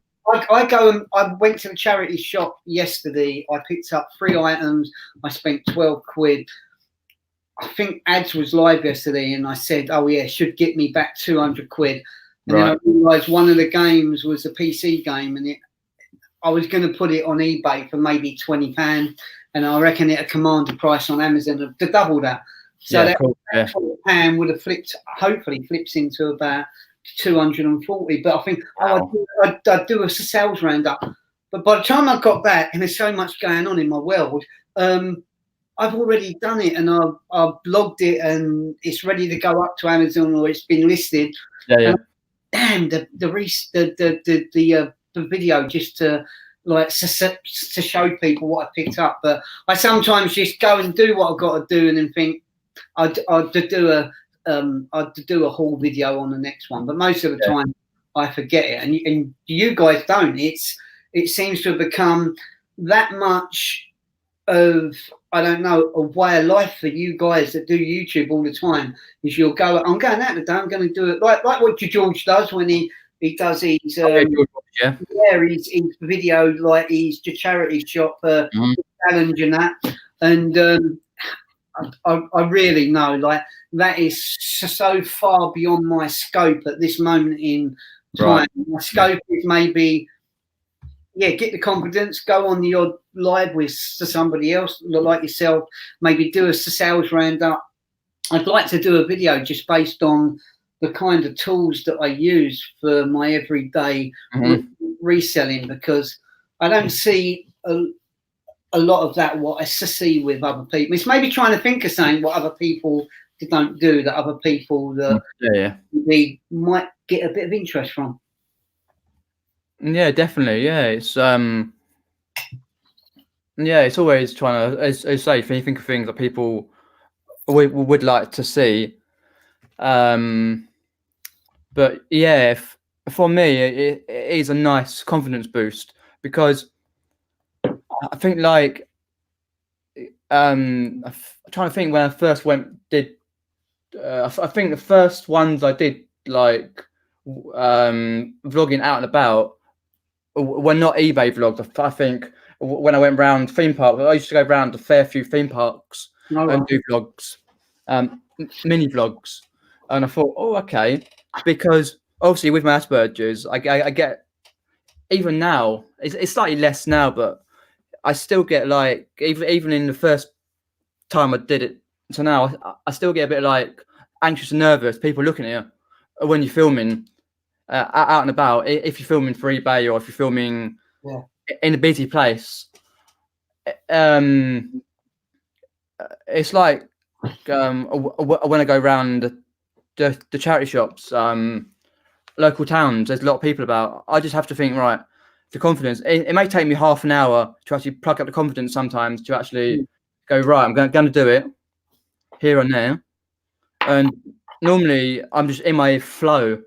went to the charity shop yesterday. I picked up 3 items. I spent 12 quid. I think ads was live yesterday, and I said, "Oh yeah, should get me back 200 quid." And then I realised one of the games was a PC game, and I was going to put it on eBay for maybe £20, and I reckon it a commanded price on Amazon of double that. So that £20 would have hopefully flips into about 240. But I think I'd do a sales roundup. But by the time I got back, and there's so much going on in my world, I've already done it, and I've blogged it, and it's ready to go up to Amazon, or it's been listed. Damn, the video just to show people what I picked up. But I sometimes just go and do what I've got to do, and then think I'd do a whole video on the next one. But most of the time I forget it, and you guys don't. It seems to have become that much of, I don't know, a way of life for you guys that do YouTube all the time. Is you'll go, I'm going out today, I'm going to do it like what George does when he does his his video, like his charity shop challenge and that. And I really know, like, that is so far beyond my scope at this moment in time. My scope is maybe, get the confidence, go on the odd live with somebody else like yourself, maybe do a sales roundup. I'd like to do a video just based on the kind of tools that I use for my everyday reselling, because I don't see a lot of that what I see with other people. It's maybe trying to think of something what other people don't do, that other people that they might get a bit of interest from.
Yeah, definitely. It's it's always trying to, as I say, if you think of things that people would like to see. But for me, it is a nice confidence boost, because I think, like, I'm trying to think when I first I think the first ones I did, like, vlogging out and about, were not eBay vlogs. I think when I went round theme parks, I used to go round a fair few theme parks and do vlogs, mini vlogs. And I thought, okay, because obviously with my Asperger's, I get, even now, it's slightly less now, but I still get, like, even in the first time I did it to now, I still get a bit, like, anxious and nervous, people looking at you when you're filming out and about. If you're filming for eBay, or if you're filming in a busy place, it's like when I go around the charity shops, local towns, there's a lot of people about. I just have to think, right, the confidence. It may take me half an hour to actually plug up the confidence sometimes to actually go, right, I'm going to do it. here and there, and normally I'm just in my flow.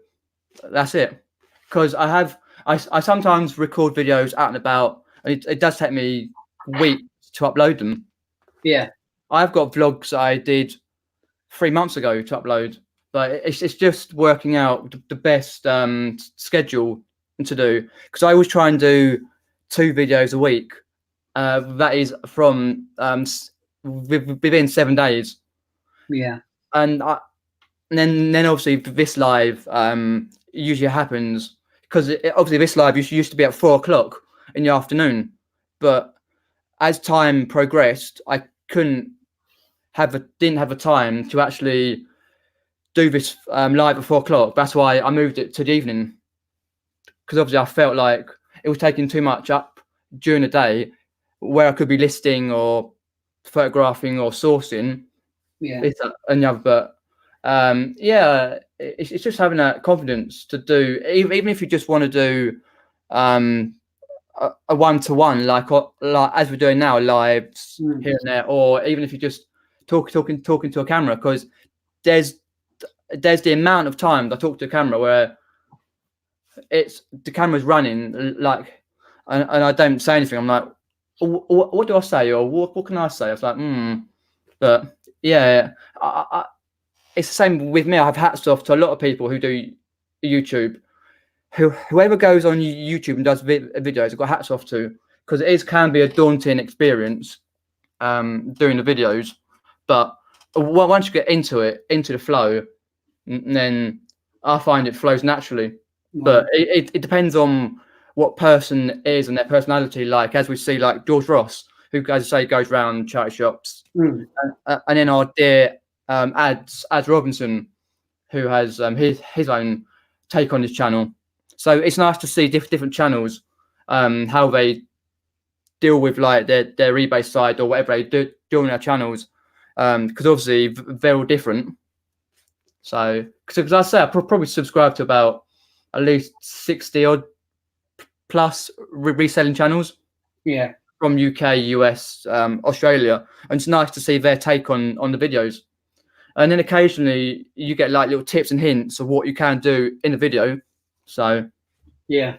That's it. Because I sometimes record videos out and about, and it does take me weeks to upload them.
Yeah.
I've got vlogs I did 3 months ago to upload, but it's just working out the best schedule to do, because I always try and do 2 videos a week. That is from within 7 days.
Yeah.
And then obviously this live usually happens, because obviously this live used to be at 4 o'clock in the afternoon, but as time progressed, I didn't have the time to actually do this live at 4 o'clock. That's why I moved it to the evening, because obviously I felt like it was taking too much up during the day, where I could be listing or photographing or sourcing.
Yeah.
This and the other, but yeah, it's just having that confidence to do, even if you just want to do a one-to-one, like as we're doing now, lives here and there, or even if you just talking to a camera, because there's the amount of times I talk to a camera where the camera's running, like, and I don't say anything. I'm like, what do I say, or what can I say? I was like, but yeah, it's the same with me. I have hats off to a lot of people who do YouTube. Whoever goes on YouTube and does videos, I've got hats off to, because it can be a daunting experience doing the videos. But once you get into the flow, then I find it flows naturally. But it depends on what person is and their personality. Like, as we see, like George Ross, who, as I say, goes around charity shops, and then our dear Ads Robinson, who has his own take on his channel. So it's nice to see different channels, how they deal with like their eBay side or whatever they do on their channels, because obviously they're all different. So because I say I probably subscribe to about at least 60 odd plus reselling channels.
Yeah.
From UK, US, Australia, and it's nice to see their take on the videos. And then occasionally you get like little tips and hints of what you can do in the video. So yeah.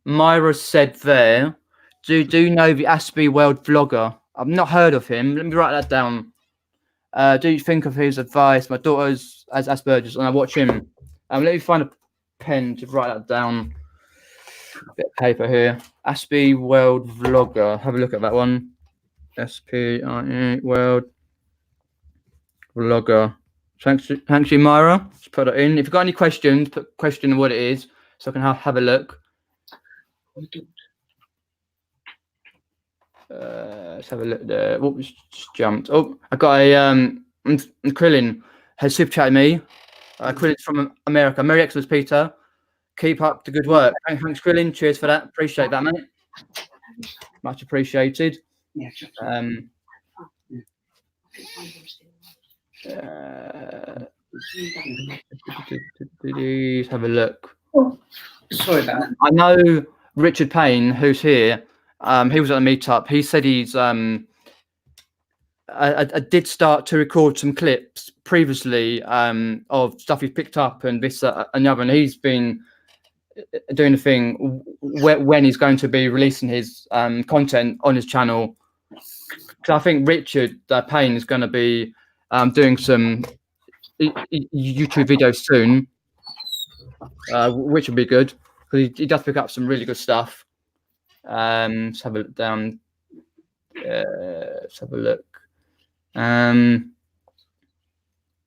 Myra said there, do you know the Aspie World vlogger? I've not heard of him. Let me write that down. Do you think of his advice? My daughter's has Asperger's and I watch him. Let me find a pen to write that down. A bit of paper here. Aspie World vlogger. Have a look at that one. Aspie World vlogger. Thanks you, Myra. Let's put it in. If you've got any questions, put question what it is so I can have a look. Let's have a look there. What was just jumped? Oh, I got a Krillin has super chatted me. Krillin's from America. Merry Xmas, Peter. Keep up the good work. Thanks, Krillin. Cheers for that. Appreciate that, mate. Much appreciated.
Yeah.
Let's have a look.
Sorry about that.
I know Richard Payne, who's here. He was at a meetup. He said he's I did start to record some clips previously of stuff he's picked up and this and the other, and he's been doing the thing when he's going to be releasing his content on his channel. Because I think Richard Payne is going to be doing some YouTube videos soon, which will be good because he does pick up some really good stuff. Let's have a look down. Let's have a look.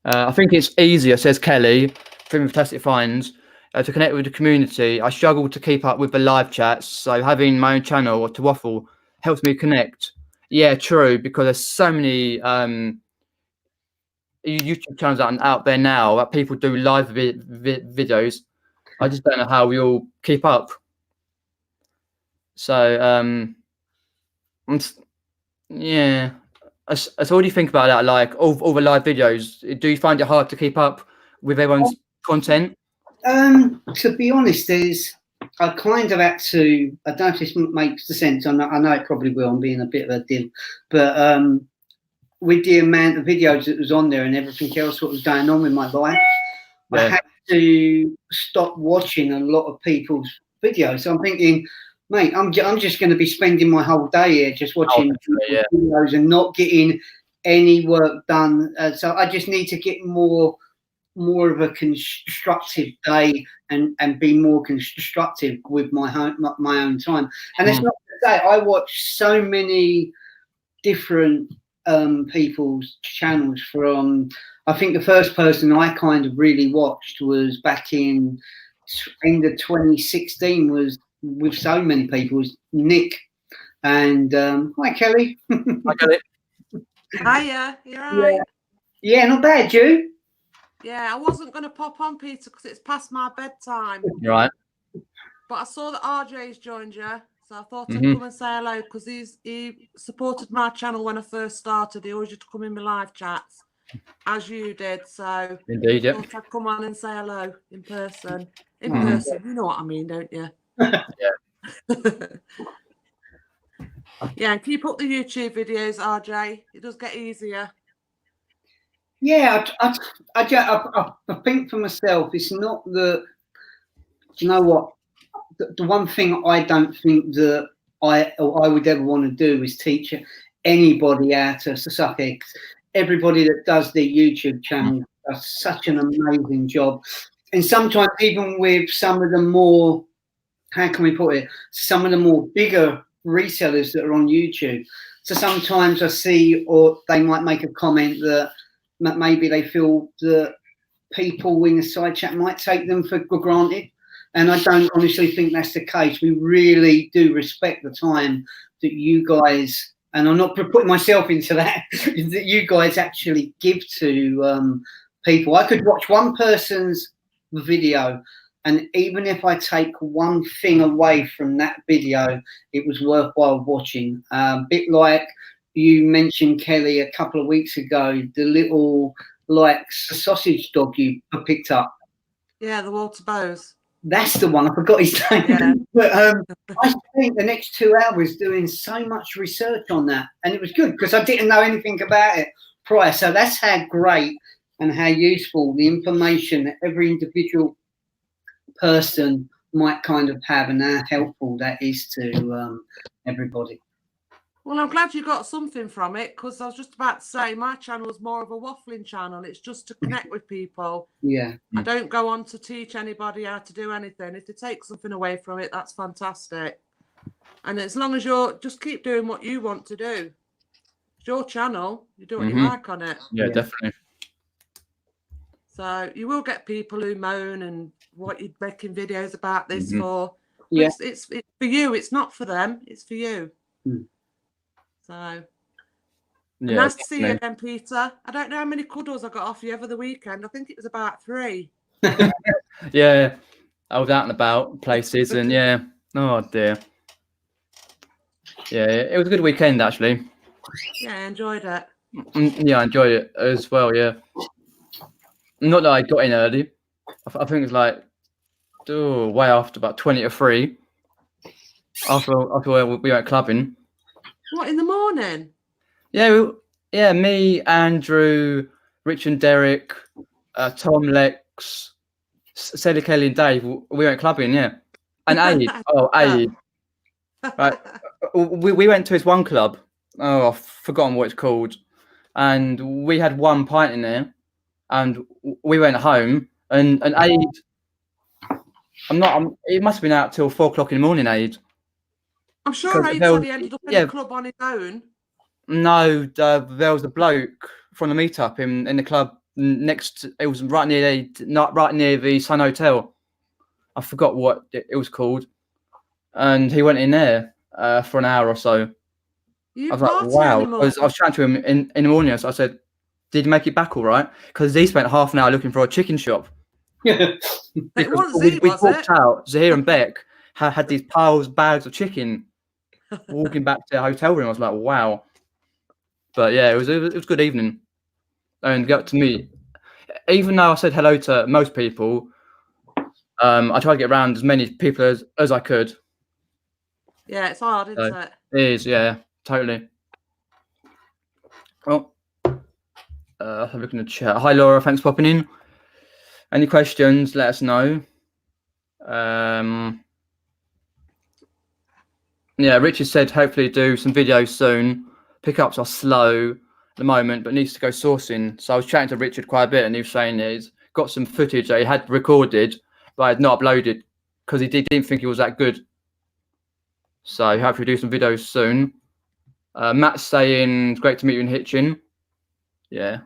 I think it's easier, says Kelly from Fantastic Finds, to connect with the community. I struggle to keep up with the live chats, so having my own channel or to waffle helps me connect. Yeah, true, because there's so many YouTube channels out there now that people do live videos. I just don't know how we all keep up. So yeah. So what do you think about that? Like all the live videos, do you find it hard to keep up with everyone's content?
To be honest, I kind of had to. I don't know if this makes sense. I know it probably will. I'm being a bit of a div, but with the amount of videos that was on there and everything else what was going on with my life, I had to stop watching a lot of people's videos. So I'm thinking, mate, I'm just going to be spending my whole day here just watching videos and not getting any work done. So I just need to get more of a constructive day and be more constructive with my own time. And it's not to say I watch so many different people's channels. From I think the first person I kind of really watched was back in end of 2016, was with so many people, was Nick. And hi Kelly.
Hi Kelly.
Hiya, you're right.
Yeah, not bad, you.
Yeah, I wasn't going to pop on, Peter, because it's past my bedtime.
You're right.
But I saw that RJ's joined you, so I thought I'd come and say hello, because he supported my channel when I first started. He always used to come in my live chats, as you did. So
indeed,
I thought I'd come on and say hello in person. In person, you know what I mean, don't you? Yeah, and keep up the YouTube videos, RJ. It does get easier.
Yeah, I think for myself, it's not the. Do you know what? The one thing I don't think that I would ever want to do is teach anybody how to suck eggs. Everybody that does their YouTube channel does such an amazing job, and sometimes even with some of the more, how can we put it? Some of the more bigger resellers that are on YouTube. So sometimes I see, or they might make a comment that maybe they feel that people in the side chat might take them for granted. And I don't honestly think that's the case. We really do respect the time that you guys, and I'm not putting myself into that, that you guys actually give to people. I could watch one person's video, and even if I take one thing away from that video, it was worthwhile watching. Bit like you mentioned, Kelly, a couple of weeks ago, the little sausage dog you picked up.
Yeah, the Walter Bowes.
That's the one. I forgot his name.
Yeah.
But I spent the next 2 hours doing so much research on that, and it was good because I didn't know anything about it prior. So that's how great and how useful the information that every individual person might kind of have, and how helpful that is to everybody.
Well, I'm glad you got something from it, because I was just about to say my channel is more of a waffling channel. It's just to connect with people.
Yeah.
I don't go on to teach anybody how to do anything. If they take something away from it, that's fantastic. And as long as you're just keep doing what you want to do. It's your channel. You do what you like on it.
Yeah, definitely.
So you will get people who moan and what you're making videos about this for.
Yeah.
It's for you. It's not for them. It's for you. So nice to see you again, Peter. I don't know how many cuddles I got off you over the weekend. I think it was about 3.
Yeah, I was out and about places, and oh dear. Yeah, it was a good weekend actually.
Yeah, I enjoyed it.
Yeah, I enjoyed it as well. Yeah, not that I got in early. I think it was like way after, about 20 to 3. After we went clubbing.
What, in the morning?
Yeah, me, Andrew, Rich and Derek, Tom, Lex, Sally, Kelly and Dave, we went clubbing, and Aid. Aid. Right. We went to his one club. Oh, I've forgotten what it's called. And we had one pint in there, and we went home, and Aid, it must have been out till 4 o'clock in the morning, Aid.
I'm sure Aid said he ended up in the club on his own.
No, there was a bloke from the Meetup in the club next. It was right near the Sun Hotel. I forgot what it was called, and he went in there for an hour or so. I was like, wow. I was chatting to him in the morning, so I said, "Did you make it back all right?" Because he spent half an hour looking for a chicken shop.
It wasn't
we walked out. Zahir and Beck had these bags of chicken. Walking back to the hotel room, I was like, wow. But yeah, it was a good evening, and got to meet. Even though I said hello to most people, I tried to get around as many people as I could.
Yeah, it's hard, isn't it?
It is, yeah, totally. Well, have a look in the chat. Hi Laura, thanks for popping in. Any questions? Let us know. Yeah, Richard said hopefully do some videos soon. Pickups are slow at the moment, but needs to go sourcing. So I was chatting to Richard quite a bit, and he was saying he's got some footage that he had recorded, but had not uploaded because he didn't think it was that good. So hopefully do some videos soon. Matt's saying, great to meet you in Hitchin. Yeah.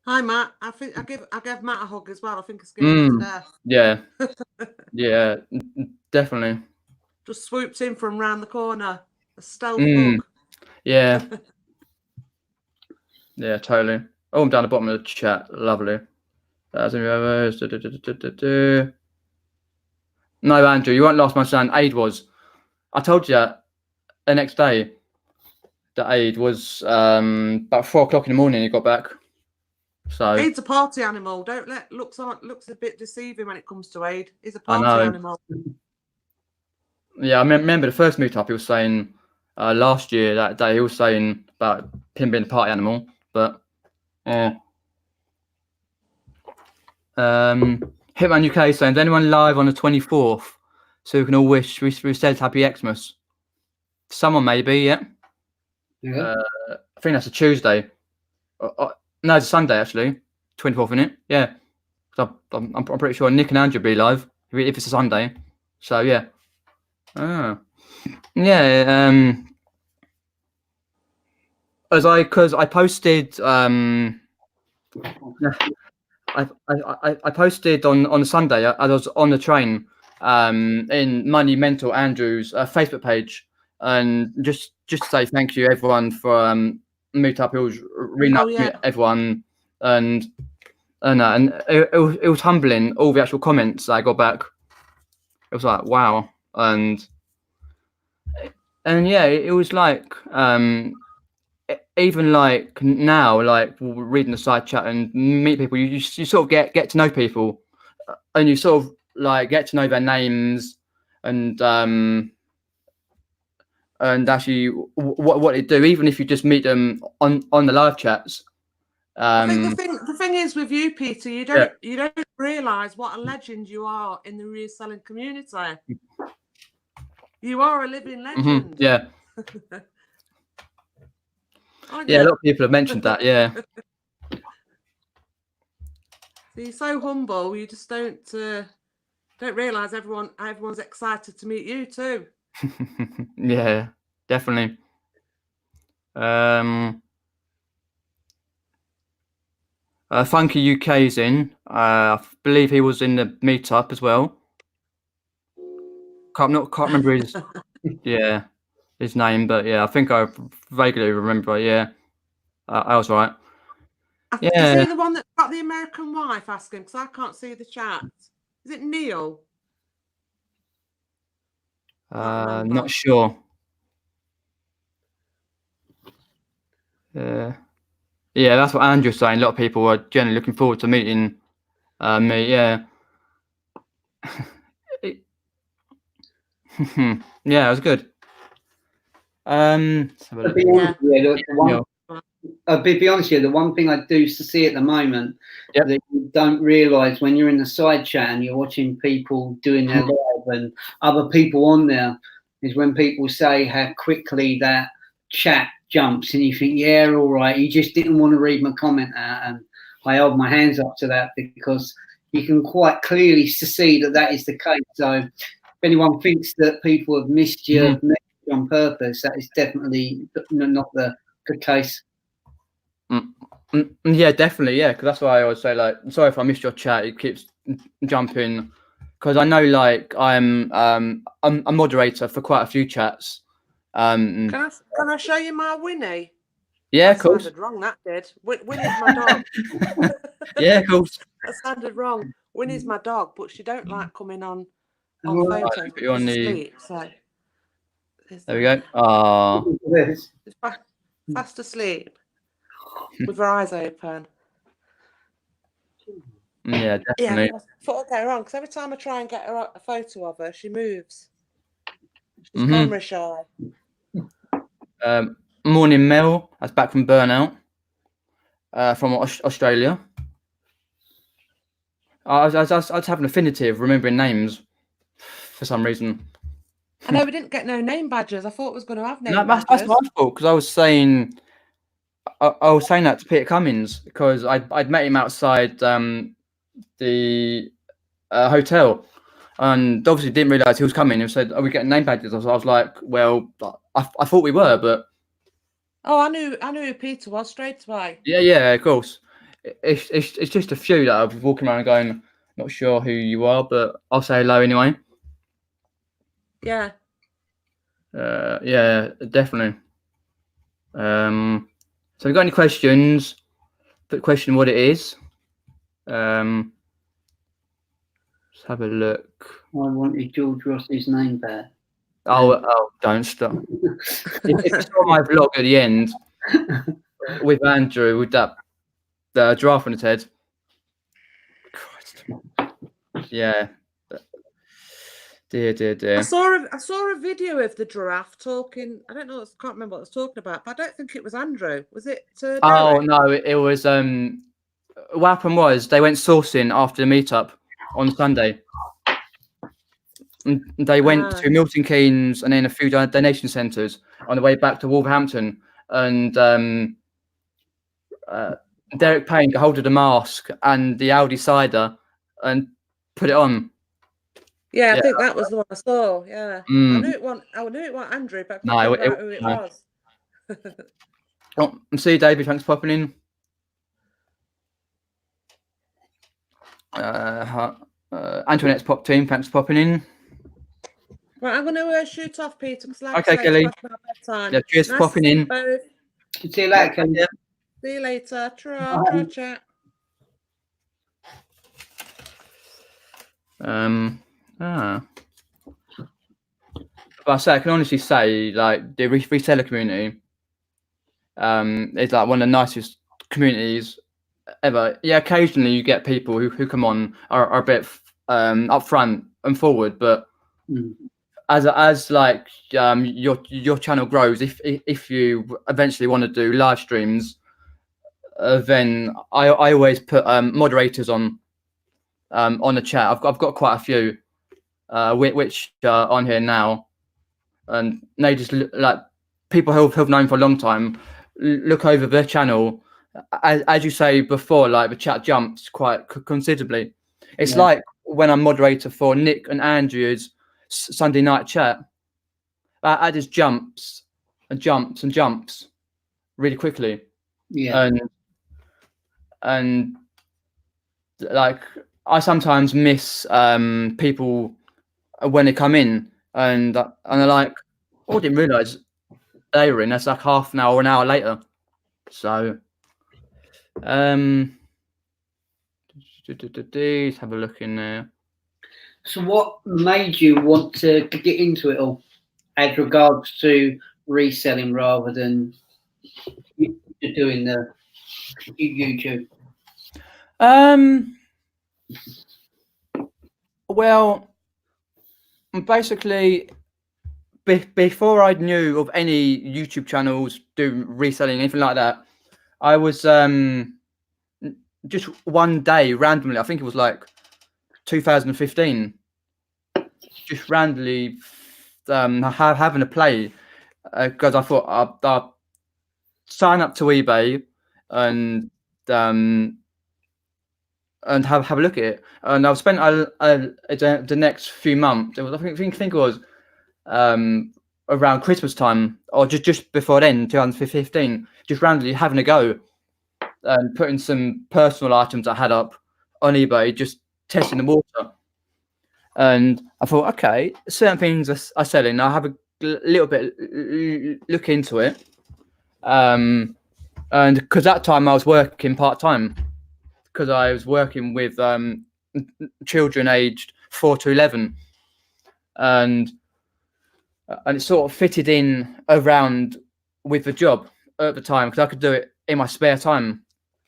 Hi Matt. I gave Matt a hug as well. I think I scared him to death.
Yeah. Yeah, definitely.
Just swooped in from round the corner. A stealth hug.
Yeah. Yeah, totally. Oh, I'm down the bottom of the chat. Lovely. No, Andrew, you won't last my son. Aid was. I told you the next day that Aid was about 4 o'clock in the morning. He got back. So
Aid's a party animal. Don't let looks a bit deceiving when it comes to Aid. He's a party animal.
Yeah, I remember the first meetup. He was saying last year that day. He was saying about him being a party animal, but Hitman UK saying, is anyone live on the 24th? So we can all wish we said happy Xmas. Someone maybe, yeah.
Yeah.
I think that's a Tuesday. No, it's a Sunday actually. 24th, isn't it? Yeah. So I'm pretty sure Nick and Andrew will be live if it's a Sunday. So yeah. Yeah. Because I posted I posted on Sunday. I was on the train in Monumental Andrew's Facebook page, and just to say thank you everyone for Meetup. It was really nice to meet everyone, and it was humbling. All the actual comments that I got back, it was like wow, and yeah, it was like even like now, like reading the side chat and meet people, you sort of get to know people, and you sort of like get to know their names and actually what they do, even if you just meet them on the live chats.
I think the thing is with you, Peter, you don't realise what a legend you are in the reselling community. You are a living legend.
Yeah. Yeah, a lot of people have mentioned that. Yeah.
So you're so humble. You just don't realise everyone's excited to meet you too.
Yeah, definitely. Funky UK's in. I believe he was in the meetup as well. Can't remember his his name, but yeah, I think I vaguely remember. Yeah, I was right.
Is he the one that got the American wife asking? Because I can't see the chat. Is it Neil?
Not sure. Yeah, that's what Andrew's saying. A lot of people are generally looking forward to meeting me. Yeah. Yeah, it was good.
I'll be honest with you, the one thing I do see at the moment that you don't realise when you're in the side chat and you're watching people doing their live and other people on there is when people say how quickly that chat jumps and you think, yeah, all right, you just didn't want to read my comment out, and I hold my hands up to that because you can quite clearly see that is the case. So if anyone thinks that people have missed your message on purpose, that is definitely not the case.
Yeah, definitely. Yeah, because that's why I always say, like, sorry if I missed your chat. It keeps jumping because I know, like, I'm a moderator for quite a few chats.
Can I show you my Winnie?
Yeah,
that sounded wrong. That did. Winnie's my dog.
Yeah, of course.
That sounded wrong. Winnie's my dog, but she don't like coming on photos.
Put you on the...
Sleep, so
there we go. Oh,
it's fast asleep with her eyes open.
Yeah, definitely.
Yeah, I thought I'd get her on because every time I try and get her a photo of her, she moves. She's camera shy.
Morning, Mel. That's back from burnout. from Australia. I was having an affinity of remembering names for some reason.
I know we didn't get no name badges. I thought we was going to have name
No,
badges.
that's my fault, because I was saying that to Peter Cummins, because I'd met him outside the hotel, and obviously didn't realise he was coming. And said, "Are we getting name badges?" I was like, "Well, I thought we were, but."
Oh, I knew who Peter was straight away.
Yeah, of course. It's just a few that I've been walking around going, not sure who you are, but I'll say hello anyway.
Yeah.
Yeah, definitely. So if you've got any questions, put question what it is. Let's have a look.
I wanted George Ross's name back.
Oh, don't stop. If you saw my vlog at the end with Andrew with that the giraffe on his head. Christ. Yeah. Dear.
I saw a video of the giraffe talking. I don't know. I can't remember what I was talking about, but I don't think it was Andrew. Was it?
Oh
Derek?
no, it was. What happened was they went sourcing after the meetup on Sunday. And they went to Milton Keynes and then a few donation centres on the way back to Wolverhampton. And Derek Payne got hold of the mask and the Audi cider and put it on.
Yeah, I think that was the one I saw. Yeah, I knew it wasn't Andrew, but I couldn't figure out who it was.
Oh, and see you, David. Thanks for popping in. Antoinette's popped in. Thanks for popping in.
Right, I'm going to shoot off, Peter.
Okay, Kelly. Yeah, cheers for popping in.
See you later, Kelly.
See you later. Try chat.
But I can honestly say, like, the reseller community is like one of the nicest communities ever. Yeah, occasionally you get people who come on are a bit upfront and forward, but as like your channel grows, if you eventually want to do live streams, then I always put moderators on the chat. I've got quite a few which are on here now, and they just like people who've known for a long time look over their channel. As you say before, like the chat jumps quite considerably. It's like when I'm moderator for Nick and Andrew's Sunday night chat, that just jumps and jumps and jumps really quickly.
Yeah.
And like I sometimes miss people when they come in and they're like, "Oh, I didn't realise they were in." That's like half an hour or an hour later. So let's have a look in there.
So what made you want to get into it all as regards to reselling rather than doing the YouTube?
Well, basically, before I knew of any YouTube channels doing reselling, anything like that, I was just one day randomly, I think it was like 2015, just randomly having a play because I thought I'd sign up to eBay and have a look at it. And I've spent the next few months. It was, I think it was around Christmas time or just before then, 2015, just randomly having a go and putting some personal items I had up on eBay, just testing the water. And I thought, okay, certain things are selling. I'll have a little bit look into it. And because that time I was working part-time, because I was working with children aged 4 to 11, and it sort of fitted in around with the job at the time because I could do it in my spare time.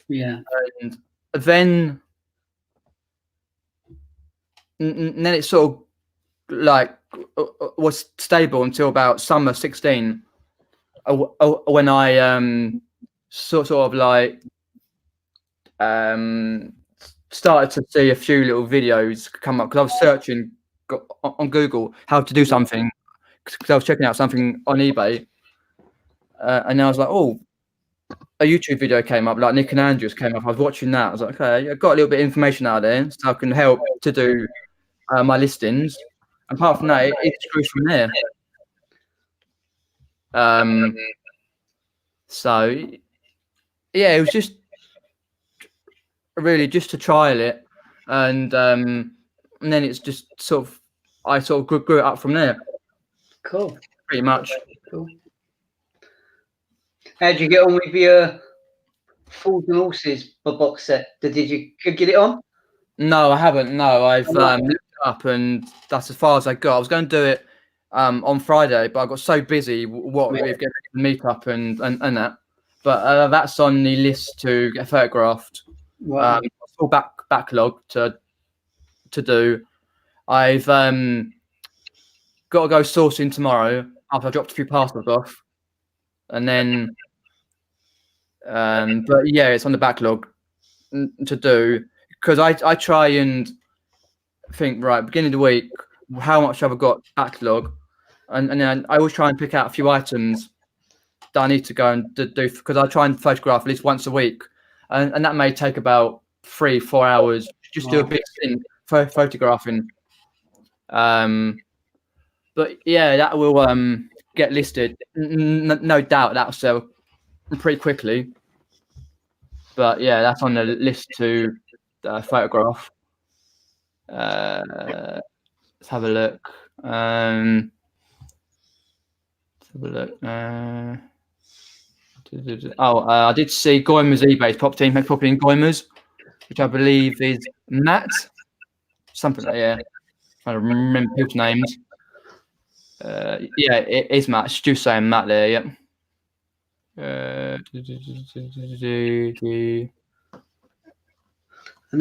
Yeah.
And then it sort of like was stable until about summer 16, when I sort of like started to see a few little videos come up because I was searching on Google how to do something because I was checking out something on eBay, and I was like, oh, a YouTube video came up, like Nick and Andrews came up. I was watching that. I was like, okay, I got a little bit of information out there, so I can help to do my listings. And apart from that, it just goes from there. So yeah, it was just really just to trial it, and then it's just I sort of grew it up from there.
Cool.
Pretty much.
Cool. How'd you get on with your Fools and Horses box set? Did you get it on?
No, I haven't. No, I've looked it up, and that's as far as I got. I was going to do it on Friday, but I got so busy with getting the meetup and that. But that's on the list to get photographed.
Wow.
Full backlog to do. I've got to go sourcing tomorrow after I dropped a few parcels off, and then. But yeah, it's on the backlog to do because I try and think, right, beginning of the week, how much have I got backlog, and then I always try and pick out a few items that I need to go and do because I try and photograph at least once a week, and that may take about 3-4 hours just do a big thing for photographing. But yeah, that will get listed. No doubt that'll sell pretty quickly. But yeah, that's on the list to photograph. Let's have a look. I did see Goimer's eBay property in Goimer's, which I believe is Matt. Something like that, yeah. I don't remember people's names. Yeah, it is Matt. It's just saying Matt there, yeah.
And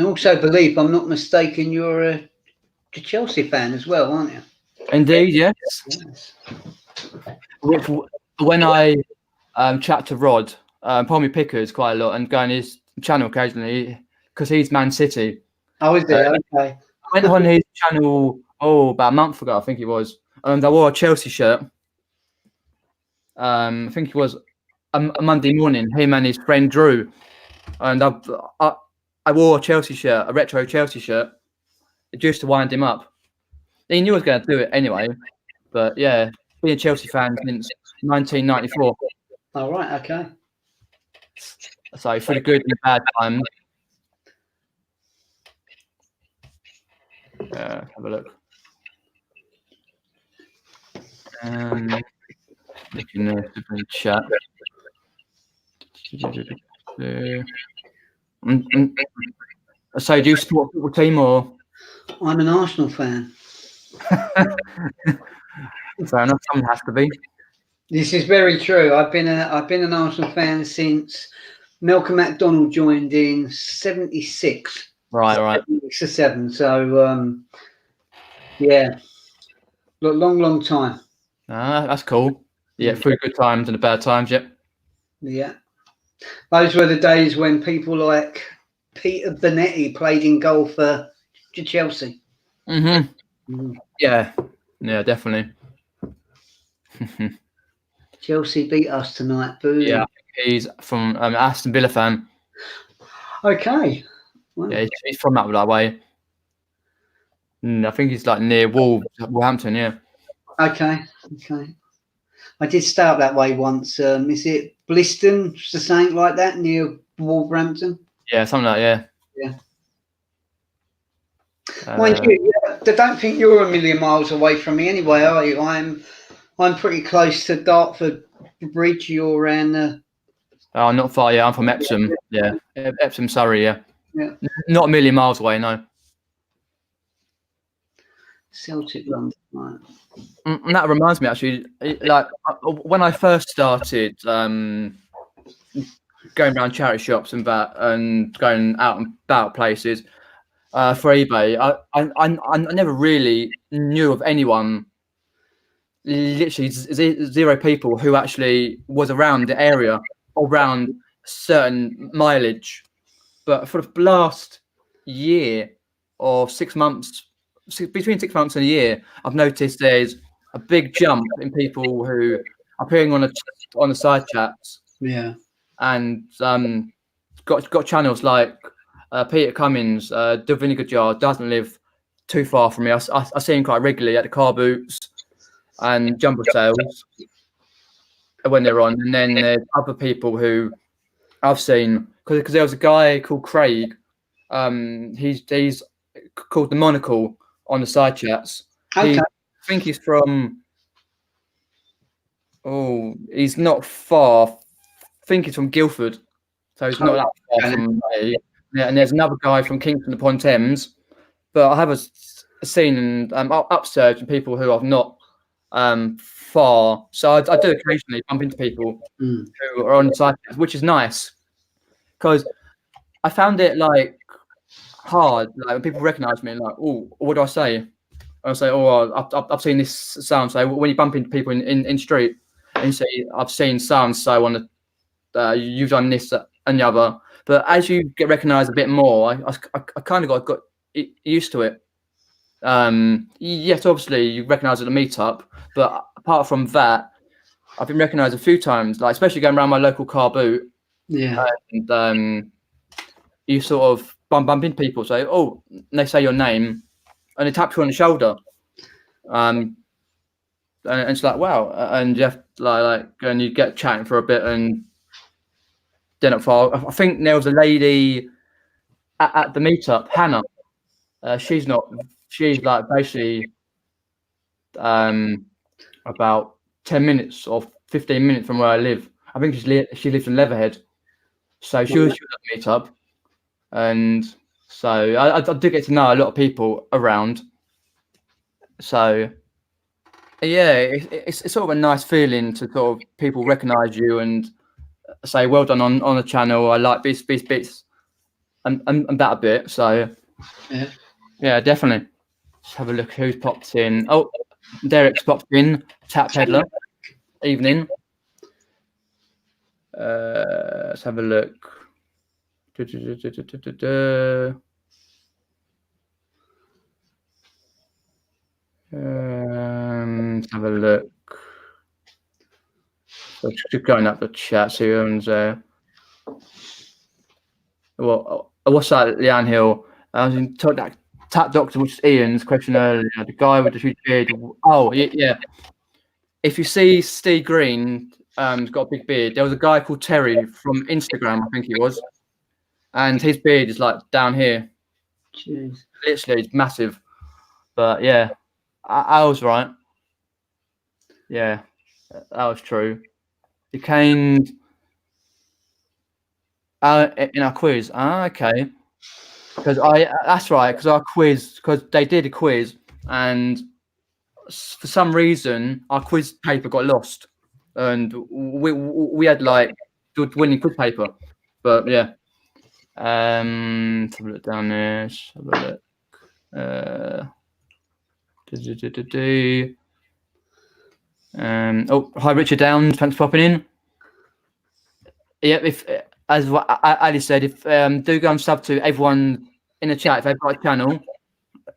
I also believe, I'm not mistaken, you're a Chelsea fan as well, aren't you?
Indeed, yes. When I chat to Rod, Pommy Pickers quite a lot and go on his channel occasionally because he's Man City.
Oh, is he? Okay.
I went on his channel about a month ago, I think it was, and I wore a Chelsea shirt. I think it was a Monday morning, him and his friend Drew, and I wore a Chelsea shirt, a retro Chelsea shirt, just to wind him up. He knew I was going to do it anyway, but yeah, being a Chelsea fan since 1994.
All right, okay.
So for the good and the bad times. Have a look. Looking at the chat. So do you support a football team or?
I'm an Arsenal fan.
Fair enough, someone has to be.
This is very true. I've been an Arsenal fan since Malcolm McDonald joined in '76.
Right.
6 or 7. So yeah, long time.
That's cool. Yeah, through good times and the bad times. Yep.
Yeah, those were the days when people like Peter Bonetti played in goal for Chelsea.
Yeah, definitely.
Chelsea beat us tonight. Boo.
Yeah, he's from Aston Villa fan.
Okay. Wow.
Yeah, he's from that way. I think he's like near Wolverhampton. Yeah.
Okay. I did stay up that way once. Is it Bliston, something like that, near Wolverhampton?
Yeah, something like that.
Yeah. Mind you, I don't think you're a million miles away from me anyway, are you? I'm pretty close to Dartford Bridge. You're around.
Oh, not far. Yeah, I'm from Epsom. Yeah, Epsom, Surrey. Yeah. Not a million miles away. No.
Celtic London. Right.
And that reminds me, actually, like when I first started going around charity shops and that, and going out and about places for eBay, I never really knew of anyone. Literally zero people who actually was around the area, around certain mileage. but for the last year or 6 months, between 6 months and a year, I've noticed there's a big jump in people who are appearing on the side chats.
Yeah.
And got channels like Peter Cummins, the Vinegar Jar, doesn't live too far from me. I see him quite regularly at the car boots and jumper sales when they're on. And then there's other people who I've seen, because there was a guy called Craig. He's called the Monocle on the side chats.
Okay.
I think he's from. He's not far. I think he's from Guildford, so he's not that far from me. Yeah, and there's another guy from Kingston upon Thames, but I have seen upsurge in people who are not far. So I do occasionally bump into people who are on the side, which is nice, because I found it like hard, like when people recognise me, like, oh, what do I say? I say, I've seen this sound. So when you bump into people in street and you say, I've seen so on the you've done this and the other. But as you get recognised a bit more, I kind of got used to it. Yes, obviously you recognise at the meetup, but apart from that, I've been recognised a few times, like especially going around my local car boot.
Yeah.
And you sort of bump into people, say, oh, and they say your name, and they tap you on the shoulder. And it's like, wow, and you have like and you get chatting for a bit, and then not far. I think there was a lady at the meetup, Hannah. She's like basically about 10 minutes or 15 minutes from where I live. I think she lives in Leatherhead, so she was at the meetup, and so I do get to know a lot of people around. So yeah, it's sort of a nice feeling to sort of people recognise you and say well done on the channel. I like these bits and that a bit. So yeah, definitely. Let's have a look who's popped in. Oh, Derek's popped in. Tap Peddler. Evening. Let's have a look. Let's have a look. So just going up the chat, see who's there. Well, what's that, Leanne Hill? I was in that Tap Doctor, which is Ian's question earlier. The guy with the huge beard. Oh, yeah. If you see Steve Green, he's got a big beard. There was a guy called Terry from Instagram, I think he was, and his beard is like down here.
Jeez.
Literally, it's massive. But yeah, I was right. Yeah, that was true. He came in our quiz. Okay. Because that's right. Because they did a quiz, and for some reason our quiz paper got lost, and we had like the winning quiz paper. But yeah, let's have a look down there. Let's have a look. Oh, hi Richard Downs, thanks for popping in. Yeah, if as Ali said, if do go and sub to everyone in the chat if they've got a channel,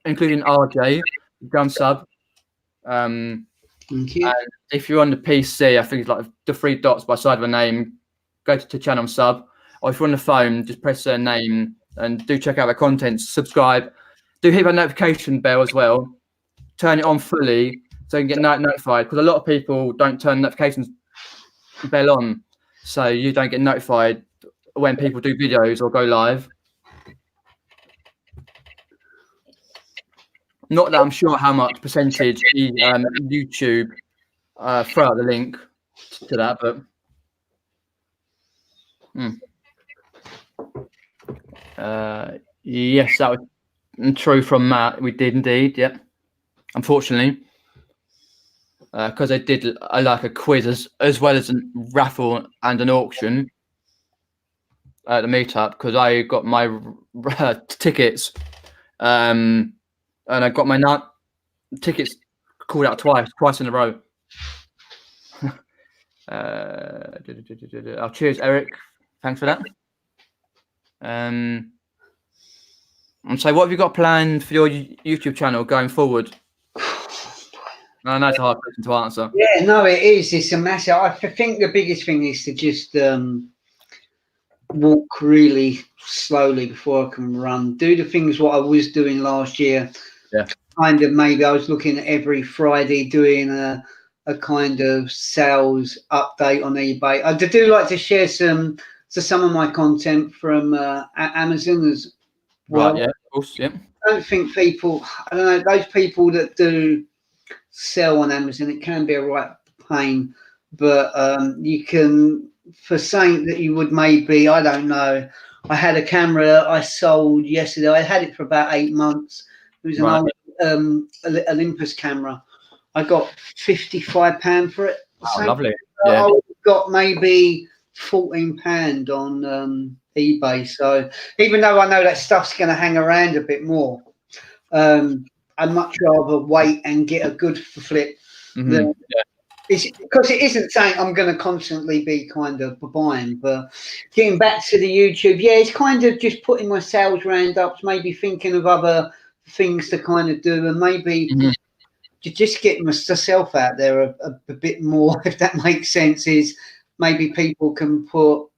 including RJ, go and sub. Thank you. And if you're on the PC, I think it's like the 3 dots by side of a name. Go to channel and sub, or if you're on the phone, just press their name and do check out their content. Subscribe. Do hit that notification bell as well. Turn it on fully so you can get notified, because a lot of people don't turn the notifications bell on, so you don't get notified when people do videos or go live. Not that I'm sure how much percentage YouTube throw out the link to that, but yes, that was true from Matt. We did indeed, yeah. Unfortunately, because I did like a quiz as well as a raffle and an auction at the meetup, because I got my tickets, and I got my tickets called out twice in a row. Oh, cheers, Eric. Thanks for that. And so, what have you got planned for your YouTube channel going forward? I know it's a hard question to answer.
Yeah, no, it is. It's a massive. I think the biggest thing is to just walk really slowly before I can run. Do the things what I was doing last year.
Yeah.
Kind of maybe I was looking at every Friday doing a kind of sales update on eBay. I do like to share some of my content from Amazon as well.
Right, yeah, of course, yeah.
I don't think people, I don't know, those people that do sell on Amazon, it can be a right pain, but you can, for saying that you would maybe, I don't know, I had a camera I sold yesterday. I had it for about 8 months. It was an old Olympus camera. I got £55 for it.
Oh, lovely.
I got maybe £14 on eBay. So even though I know that stuff's going to hang around a bit more, I'd much rather wait and get a good flip than because it isn't saying I'm going to constantly be kind of buying, but getting back to the YouTube, yeah, it's kind of just putting my sales roundups, maybe thinking of other things to kind of do, and maybe just getting myself out there a bit more, if that makes sense. Is maybe people can put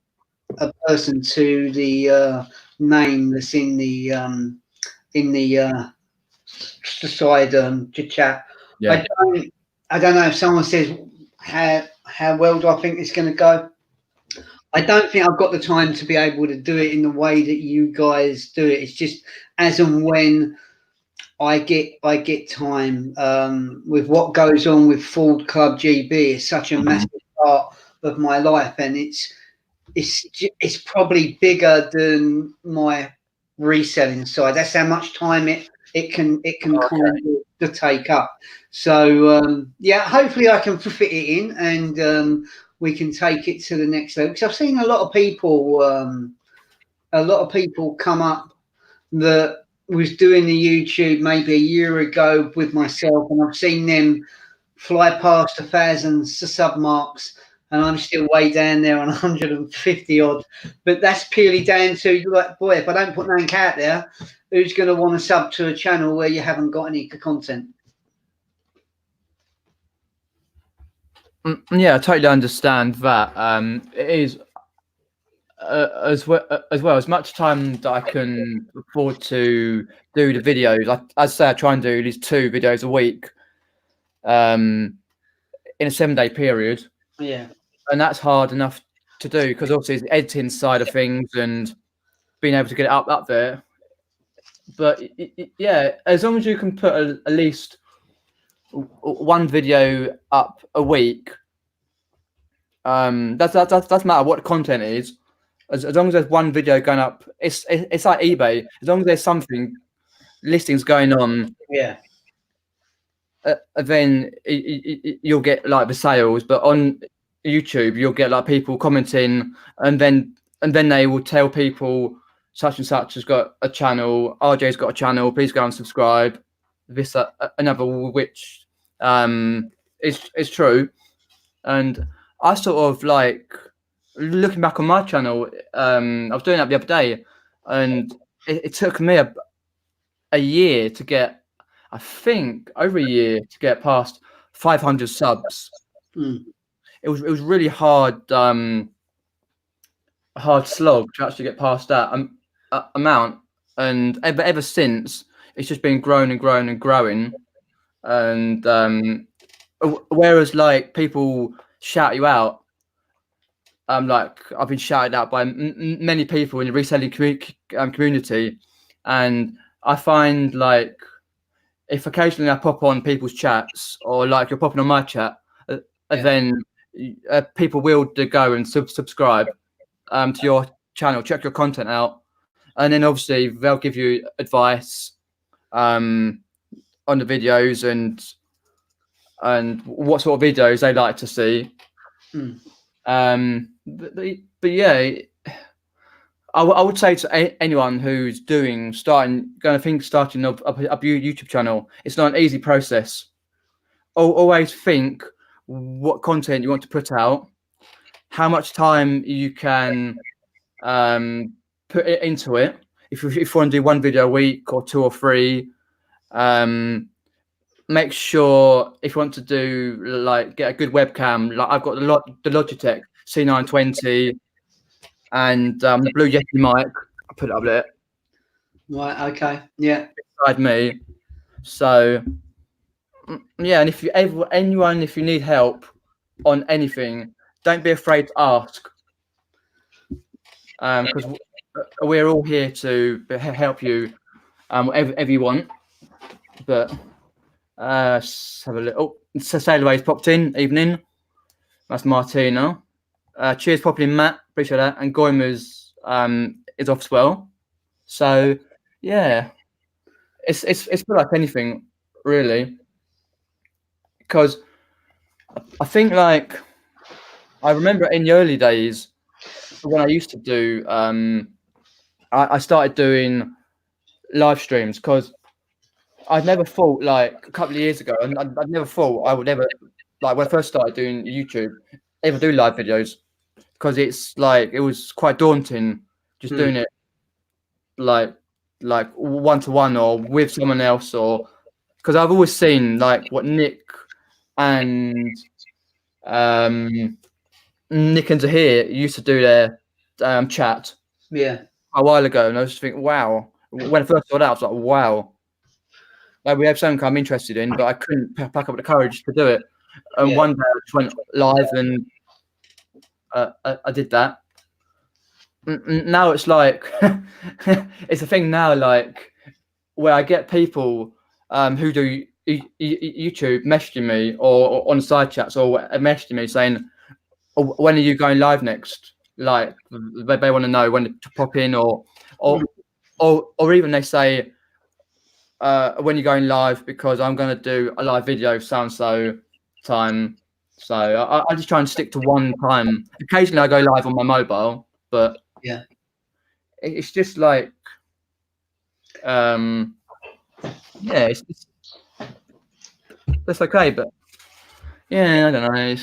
a person to the name that's in the side to chat.
Yeah.
I don't know if someone says how well do I think it's going to go. I don't think I've got the time to be able to do it in the way that you guys do it. It's just as and when I get time. With what goes on with Ford Club GB, it's such a massive part of my life, and it's probably bigger than my reselling side. That's how much time it can kind of take up. So yeah, hopefully I can fit it in, and we can take it to the next level. Because I've seen a lot of people come up that was doing the YouTube maybe a year ago with myself, and I've seen them fly past 1,000 sub marks, and I'm still way down there on 150 odd. But that's purely down to, like, boy, if I don't put no cat there, who's going to want to sub to a channel where you haven't got any content?
Yeah, I totally understand that. It is as well as much time that I can afford to do the videos. I'd say I try and do these 2 videos a week, in a 7-day period.
Yeah,
and that's hard enough to do because obviously it's the editing side of things and being able to get it up there. But yeah, as long as you can put at least 1 video up a week, doesn't matter what the content is. As long as there's 1 video going up, it's like eBay. As long as there's something listings going on,
yeah,
then you'll get like the sales. But on YouTube, you'll get like people commenting, and then they will tell people such and such has got a channel, RJ's got a channel, please go and subscribe. This another, which is true. And I sort of like looking back on my channel. I was doing that the other day, and it took me a year to get, I think over a year to get past 500 subs. It was really hard slog to actually get past that amount, and ever since it's just been growing and growing and growing. And whereas like people shout you out, like I've been shouted out by many people in the reselling community, and I find like if occasionally I pop on people's chats, or like you're popping on my chat, then people will go and subscribe to your channel, check your content out, and then obviously they'll give you advice on the videos and what sort of videos they like to see. But yeah, I would say to anyone who's starting a YouTube channel, it's not an easy process. Always think what content you want to put out, how much time you can put put it into it. If you want to do 1 video a week or 2 or 3, make sure if you want to do like get a good webcam. Like I've got the Logitech C920 and the Blue Yeti mic. I put it up there.
Right. Okay. Yeah.
Beside me. So yeah, and if you if you need help on anything, don't be afraid to ask. Because we're all here to help you, whatever you want. But let's have a little. So Sailor Way's popped in. Evening. That's Martina. Cheers, popping in, Matt. Appreciate that. And Goimer's is off as well. So yeah, it's like anything really. Because I think like I remember in the early days when I used to do I started doing live streams because I'd never thought like a couple of years ago and I'd never thought I would ever like when I first started doing YouTube ever do live videos because it's like it was quite daunting just doing it like 1-to-1 or with someone else or because I've always seen like what Nick and Zahir used to do their chat a while ago, and I was just thinking, wow. When I first saw that, I was like, wow. Like we have something I'm interested in, but I couldn't pack up the courage to do it. And one day I just went live, and I did that. Now it's like it's a thing now, like where I get people who do YouTube messaging me or on side chats or messaging me saying, when are you going live next? Like they want to know when to pop in or even they say when you're going live because I'm going to do a live video so time. So I just try and stick to one time. Occasionally I go live on my mobile, but it's just like it's that's okay. But yeah, I don't know.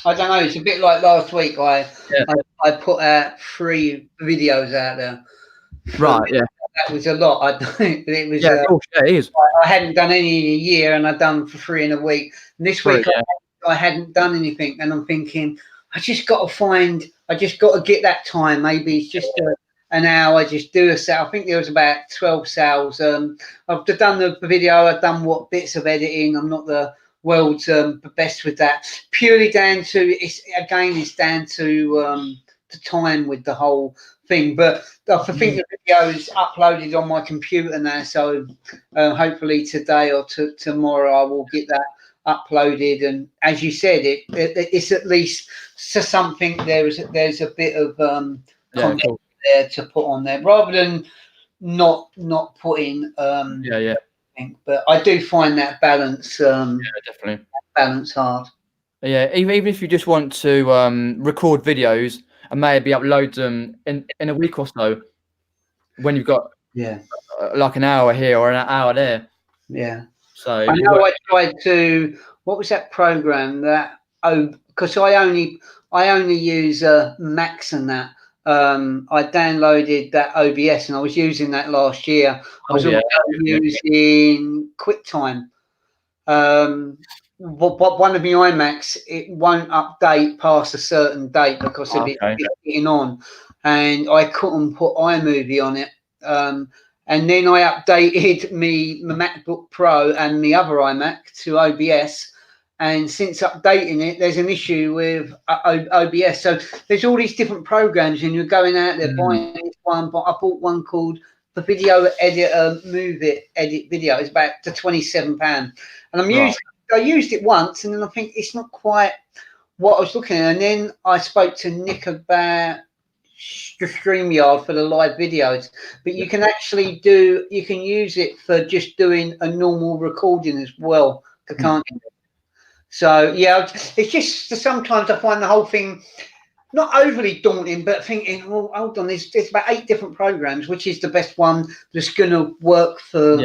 It's a bit like last week. I put out 3 videos out there.
Right. Yeah.
That was a lot. It was.
It is.
I hadn't done any in a year, and I'd done for 3 in a week. And this week I hadn't done anything, and I'm thinking I just got to get that time. Maybe it's just an hour. I just do a sale. I think there was about 12 sales. I've done the video. I've done what bits of editing. I'm not the world's best with that. Purely down to it's down to the time with the whole thing. But I think the video is uploaded on my computer now, so hopefully today or tomorrow I will get that uploaded. And as you said, it's at least something. There's a bit of content there to put on there, rather than not putting But I do find that balance
definitely
balance hard.
Yeah, even if you just want to record videos and maybe upload them in a week or so, when you've got like an hour here or an hour there.
Yeah.
So
I know I tried to. What was that program that? Because I only use Macs and that. I downloaded that OBS and I was using that last year. I was also using QuickTime. But one of my iMacs, it won't update past a certain date because of it getting on, and I couldn't put iMovie on it. And then I updated my MacBook Pro and the other iMac to OBS. And since updating it, there's an issue with OBS. So there's all these different programs, and you're going out there buying this one. But I bought one called the Video Editor Edit Video. It's about £27, and I used it once, and then I think it's not quite what I was looking at. And then I spoke to Nick about StreamYard for the live videos, but you can actually use it for just doing a normal recording as well, can't you? So yeah, it's just sometimes I find the whole thing not overly daunting, but thinking, well, hold on, there's about 8 different programs, which is the best one that's going to work for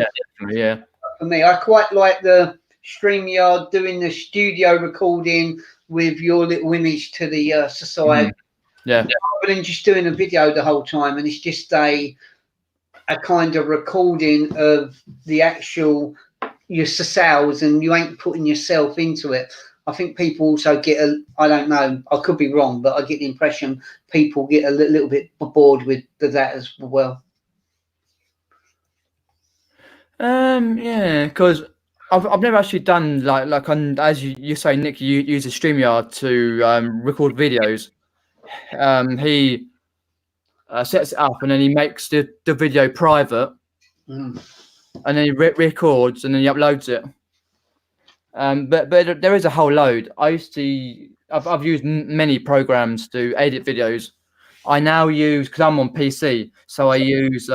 me. I quite like the StreamYard, doing the studio recording with your little image to the society.
Yeah.
Rather than just doing a video the whole time, and it's just a kind of recording of the actual your sales, and you ain't putting yourself into it. I think people also get I don't know, I could be wrong, but I get the impression people get a little bit bored with that as well.
Yeah, because I've never actually done like on, as you say, Nick, you use a StreamYard to record videos. He sets it up and then he makes the video private, and then he records and then he uploads it. But there is a whole load. I've used many programs to edit videos. I now use, because I'm on PC, so I use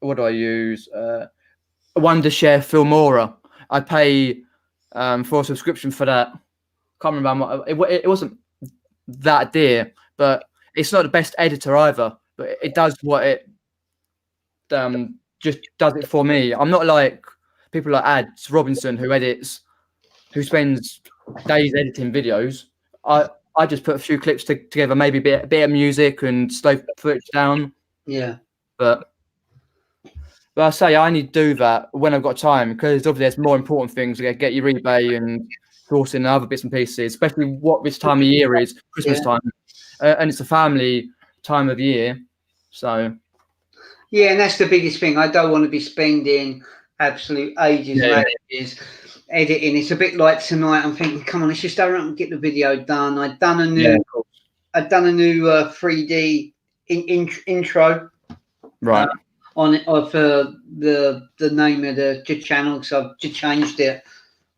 what do I use? Wondershare Filmora. I pay for a subscription for that. Can't remember. It wasn't that dear, but it's not the best editor either. But it does what it just does it for me. I'm not like people like Ads Robinson who spends days editing videos. I just put a few clips together, maybe a bit of music and slow footage down.
Yeah.
But I say I only do that when I've got time, because obviously there's more important things to get your eBay and sourcing and other bits and pieces, especially what this time of year is, Christmas time. And it's a family time of year. So.
Yeah, and that's the biggest thing. I don't want to be spending absolute ages and ages editing. It's a bit like tonight. I'm thinking, come on, let's just hurry up and get the video done. I've done a new 3D intro.
Right.
On it of the name of the channel, because I've just changed it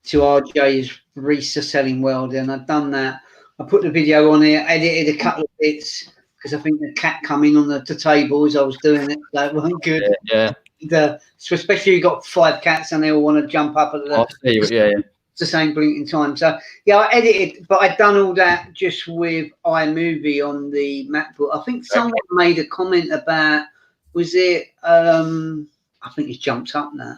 to RJ's Reselling World, and I've done that. I put the video on it, edited a couple of bits because I think the cat come in on the table as I was doing it. That wasn't good.
Yeah.
So especially you got 5 cats and they all want to jump up at the same blinking time. So yeah, I edited, but I'd done all that just with iMovie on the MacBook. I think someone made a comment about, was it? I think it's jumped up now.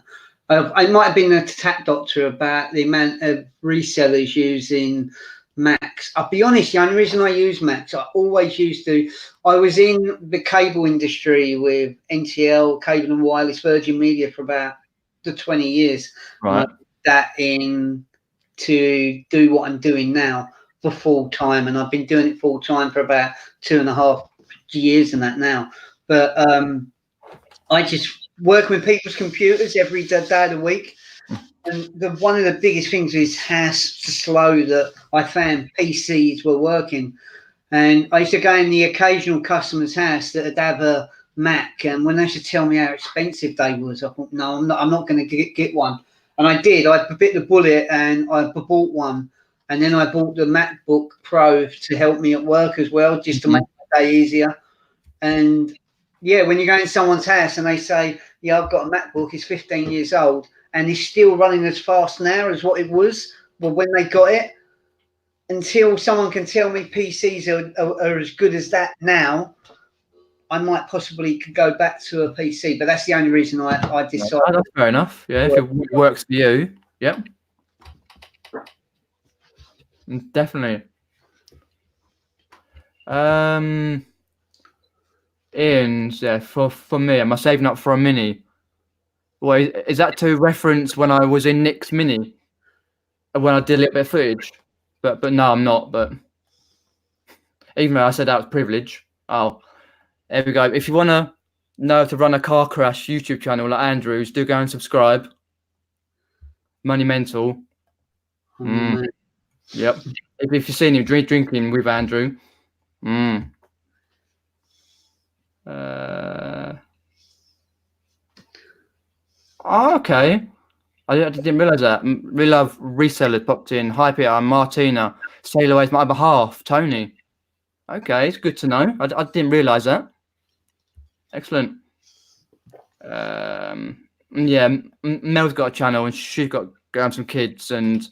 I might have been a tap doctor about the amount of resellers using Macs. I'll be honest, the only reason I use Macs, I always used to. I was in the cable industry with NTL, Cable and Wireless, Virgin Media for about 20 years.
Right.
That in to do what I'm doing now for full time, and I've been doing it full time for about 2.5 years and that now. But I just work with people's computers every day of the week. And one of the biggest things is how slow that I found PCs were working. And I used to go in the occasional customer's house that would have a Mac, and when they used to tell me how expensive they was, I thought, no, I'm not going to get one. And I did. I bit the bullet and I bought one. And then I bought the MacBook Pro to help me at work as well, just to make my day easier. And yeah, when you go in someone's house and they say, yeah, I've got a MacBook, it's 15 years old, and it's still running as fast now as what it was when they got it. Until someone can tell me PCs are as good as that now, I might possibly go back to a PC. But that's the only reason I decided.
Oh, that's fair enough. Yeah, if it works for you. Yep. Definitely. Ian, yeah, for me, am I saving up for a mini? Well, is that to reference when I was in Nick's mini? When I did a little bit of footage? But no, I'm not. But even though I said that was privilege. Oh, there we go. If you want to know how to run a car crash YouTube channel like Andrew's, do go and subscribe. Monumental. Yep. If you've seen him drinking with Andrew. Okay. I didn't realise that. Really love resellers popped in. Hi Peter, Martina. Sail away's my other half, Tony. Okay, it's good to know. I didn't realise that. Excellent. Yeah, Mel's got a channel and she's got some kids, and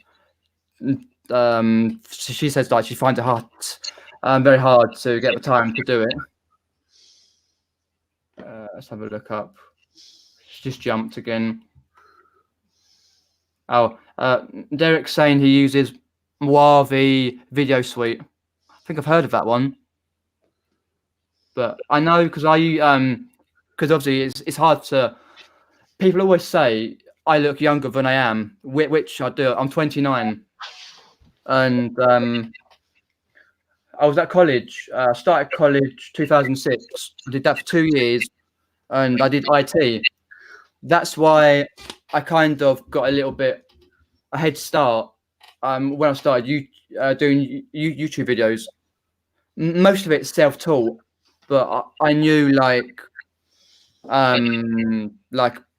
she says like she finds it hard, very hard to get the time to do it. Let's have a look up. She just jumped again. Oh, Derek's saying he uses Wavi Video Suite. think I've heard of that one, but I know because obviously it's hard to. People always say I look younger than I am, which I do. I'm 29, and I was at college. I started college 2006. I did that for 2 years, and I did IT. That's why I kind of got a little bit a head start when I started doing YouTube videos. Most of it's self-taught, but I knew like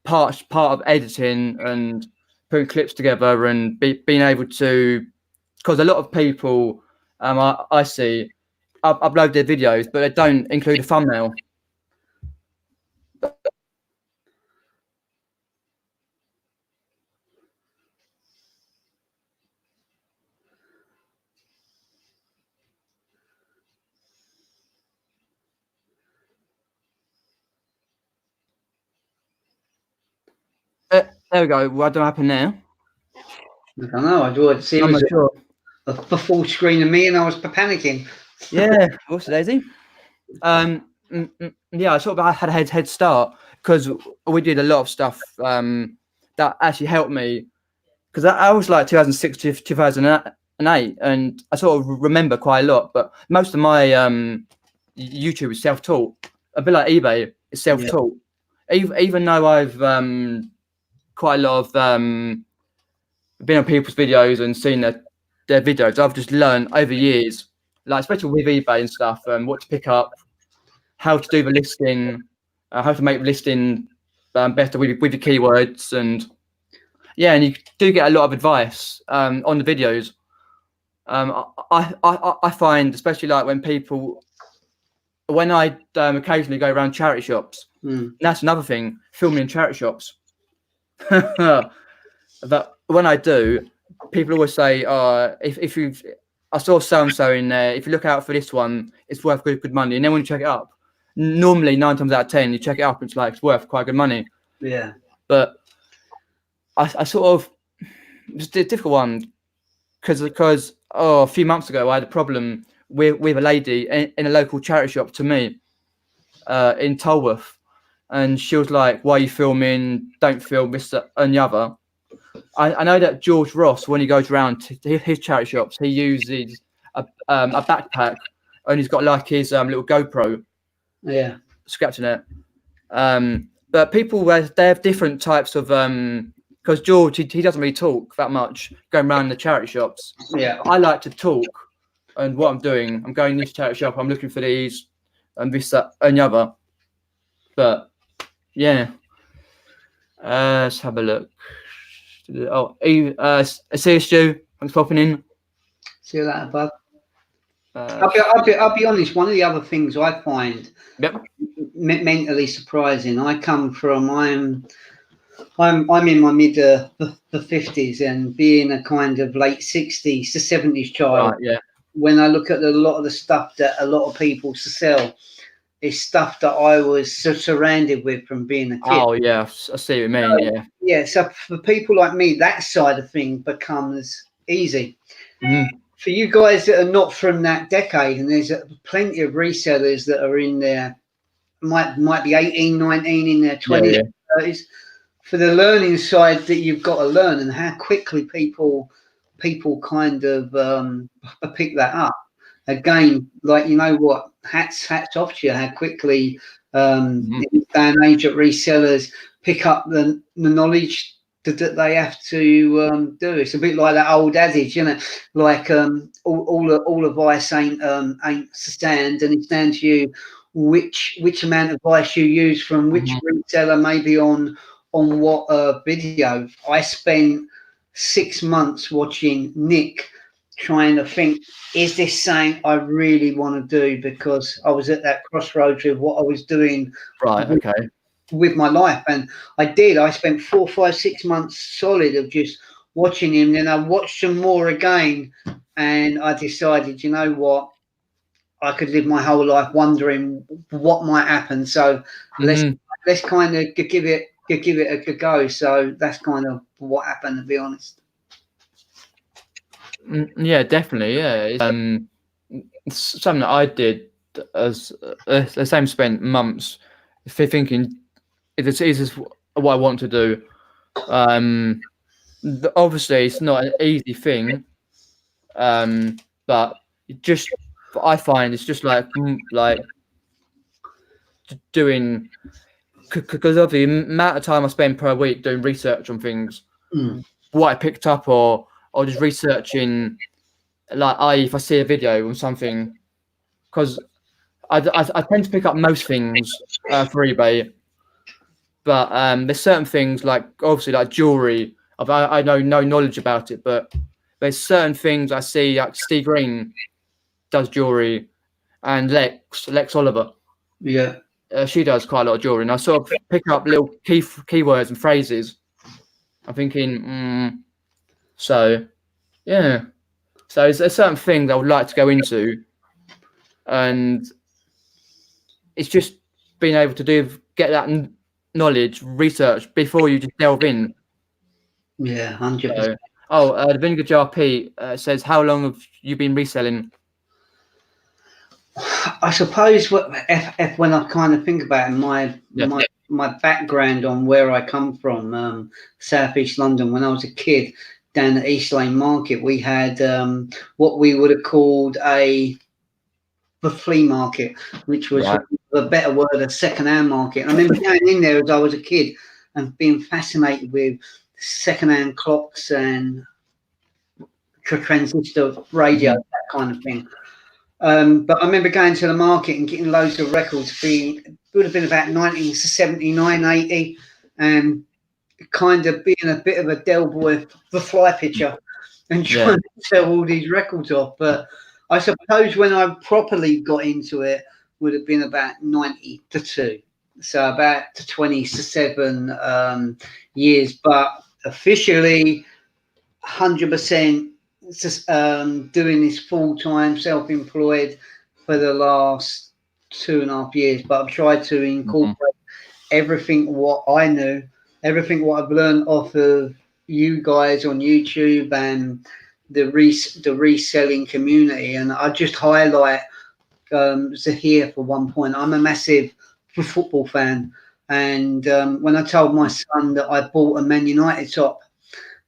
part of editing and putting clips together and being able to, because a lot of people I see upload their videos, but they don't include a thumbnail. There we go. What don't happen now?
I don't know. I would see it
I'm
was
not sure.
a full screen of me, and I was panicking.
Yeah, what's Daisy? Yeah, I sort of had a head start because we did a lot of stuff that actually helped me, because I was like 2006 to 2008, and I sort of remember quite a lot. But most of my YouTube is self-taught. A bit like eBay, it's self-taught. Yeah. Even though I've quite a lot of been on people's videos and seen their videos, I've just learned over years, like especially with eBay and stuff, what to pick up, how to do the listing, how to make the listing better with your keywords, and yeah, and you do get a lot of advice on the videos. I find, especially like when I occasionally go around charity shops, that's another thing, filming in charity shops. But when I do, people always say, if you, I saw so-and-so in there, if you look out for this one, it's worth good money. And then when you check it up, normally 9 times out of 10, you check it up, it's like, it's worth quite good money.
Yeah.
But I sort of, it's a difficult one, because a few months ago, I had a problem with a lady in a local charity shop to me in Tolworth. And she was like, why are you filming? Don't film this and the other. I know that George Ross, when he goes around to his charity shops, he uses a backpack, and he's got like his little GoPro strapped in it. But people, they have different types of, because George, he doesn't really talk that much going around the charity shops.
Yeah.
I like to talk, and what I'm doing, I'm going to this charity shop, I'm looking for these and this, that, and the other. But yeah, let's have a look. Oh, see you, Stu. Thanks for popping in.
See you later, bud. I'll be honest. One of the other things I find mentally surprising. I come from. I'm in my mid the 50s, and being a kind of late 60s to 70s child.
Right, yeah.
When I look at a lot of the stuff that a lot of people sell, it's stuff that I was surrounded with from being a kid.
Oh yeah, I see what you mean. Yeah.
Yeah. So for people like me, that side of thing becomes easy.
Mm-hmm.
For you guys that are not from that decade, and there's plenty of resellers that are in there, might be 18, 19, in their 20s, 30s. For the learning side that you've got to learn, and how quickly people kind of pick that up. Again, like, you know what, hats off to you, how quickly in this day and age that resellers pick up the knowledge that they have to do. It's a bit like that old adage, you know, like all advice ain't stand, and it's down to you which amount of advice you use from which reseller, maybe on what video. I spent 6 months watching Nick, trying to think, is this something I really want to do? Because I was at that crossroads with what I was doing with my life. And I did. I spent 4, 5, 6 months solid of just watching him. Then I watched some more again, and I decided, you know what, I could live my whole life wondering what might happen. So let's kind of give it a go. So that's kind of what happened, to be honest.
Yeah, definitely. Yeah. it's something that I did as the same. Spent months thinking if this is what I want to do. Obviously, it's not an easy thing, but I find it's just like doing, because of the amount of time I spend per week doing research on things, what I picked up, or just researching, like if I see a video on something, because I tend to pick up most things for eBay, but there's certain things, like obviously like jewelry. I know no knowledge about it, but there's certain things I see, like Steve Green does jewelry, and Lex Oliver.
Yeah.
She does quite a lot of jewelry, and I sort of pick up little keywords and phrases. I'm thinking, so yeah. So there's certain things I would like to go into, and it's just being able to get that knowledge, research before you just delve in.
Yeah, 100%.
The Vinegar Jar Pete says, how long have you been reselling?
I suppose if when I kind of think about it, my background on where I come from, Southeast London, when I was a kid down at East Lane Market, we had what we would have called the flea market, which was a better word, a second-hand market. And I remember going in there as I was a kid and being fascinated with second-hand clocks and transistor radio, that kind of thing. But I remember going to the market and getting loads of records. It would have been about 1979, 80, and kind of being a bit of a Del Boy, the fly pitcher, and trying to sell all these records off. But I suppose when I properly got into it would have been about 92, so about 27 years. But officially, 100%. Just doing this full-time, self-employed for the last 2.5 years, but I've tried to incorporate everything what I knew, everything what I've learned off of you guys on YouTube and the reselling community. And I just highlight Zahir for one point. I'm a massive football fan, and when I told my son that I bought a Man United top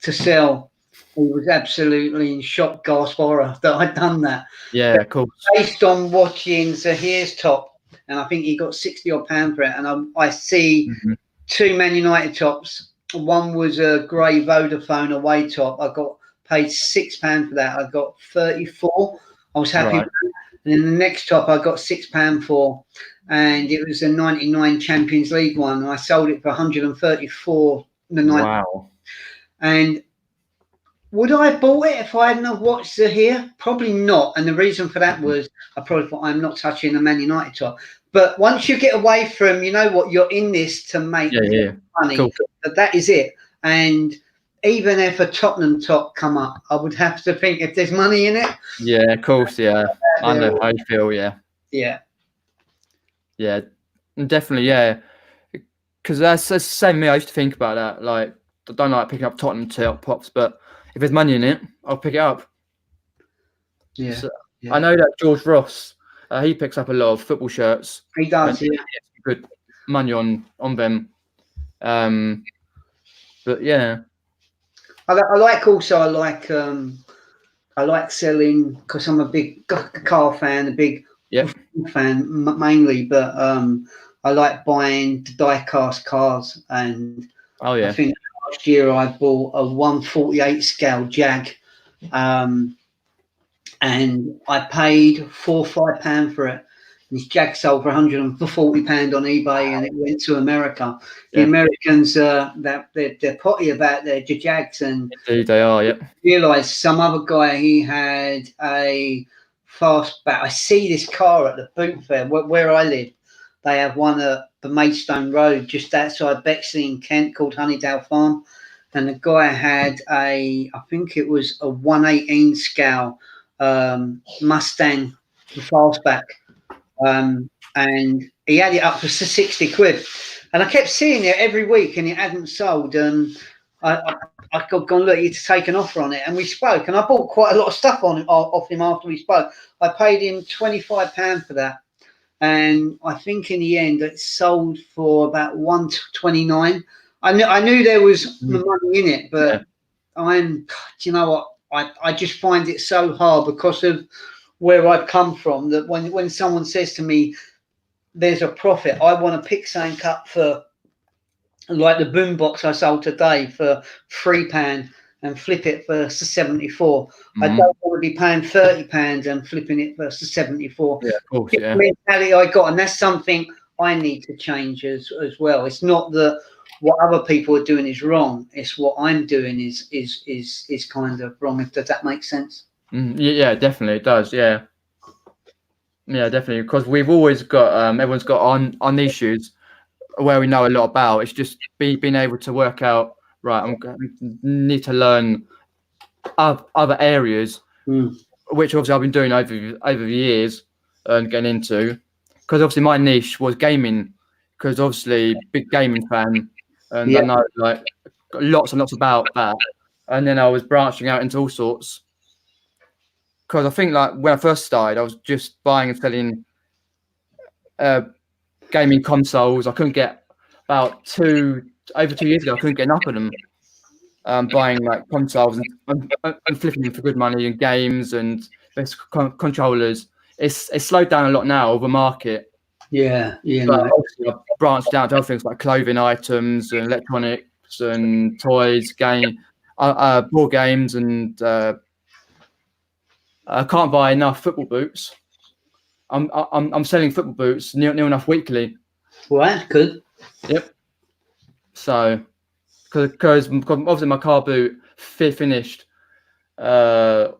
to sell, he was absolutely in shock, gasp, horror that I'd done that.
Yeah, cool.
Based on watching Zahir's top, and I think he got £60 for it. And I see two Man United tops. One was a grey Vodafone away top. I got paid £6 for that. I got 34. I was happy with that. And then the next top I got £6 for, and it was a 99 Champions League one. And I sold it for 134 the night.
Wow.
And would I have bought it if I hadn't have watched Zahir? Probably not. And the reason for that was I probably thought, I'm not touching a Man United top. But once you get away from, you know what, you're in this to make money. Cool. That is it. And even if a Tottenham top come up, I would have to think if there's money in it.
Yeah, of course, yeah. I know how you feel, yeah.
Yeah.
Yeah, definitely, yeah. Because that's the same me. I used to think about that. Like, I don't like picking up Tottenham tops, but if there's money in it, I'll pick it up.
Yeah.
So, I know that George Ross, he picks up a lot of football shirts.
He does, yeah.
Good money on them. But yeah.
I like selling because I'm a big car fan, a big fan mainly, but I like buying die-cast cars. And I think last year I bought a 1/48 scale Jag, and I paid £4 or £5 for it. And this Jag sold for £140 on eBay, and it went to America. The Americans, they're potty about their Jags, and
indeed they are. Yep.
Realised some other guy, he had a fastback. I see this car at the boot fair where I live. They have one at the Maidstone Road, just outside Bexley in Kent, called Honeydale Farm. And the guy had I think it was a 1/18 scale Mustang fastback. And he had it up for 60 quid. And I kept seeing it every week and it hadn't sold. And I I got gone, look, he'd take an offer on it, and we spoke, and I bought quite a lot of stuff off him after we spoke. I paid him £25 for that, and I think in the end it sold for about £129. I knew there was money in it, but do you know what? I just find it so hard because of where I've come from, that when someone says to me there's a profit, I want to pick something up for, like the boombox I sold today for £3 and flip it for 74. I don't want to be paying £30 and flipping it for 74.
Yeah, of course,
It's the mentality I got, and that's something I need to change as well. It's not that what other people are doing is wrong, it's what I'm doing is kind of wrong. Does that make sense?
Yeah, definitely it does. Yeah, definitely, because we've always got everyone's got on issues where we know a lot about. It's just being able to work out, right, I need to learn other areas, which obviously I've been doing over the years and getting into, because obviously my niche was gaming, because obviously big gaming fan, and I know like lots and lots about that, and then I was branching out into all sorts. Because I think like when I first started, I was just buying and selling gaming consoles. I couldn't get over 2 years ago. I couldn't get enough of them. Buying like consoles and flipping them for good money, and games and controllers. It's slowed down a lot now of the market.
Yeah.
But obviously I've branched out to other things like clothing items and electronics and toys, board games, and I can't buy enough football boots. I'm selling football boots near enough weekly.
Well, that's good.
Yep. So, because obviously my car boot finished. I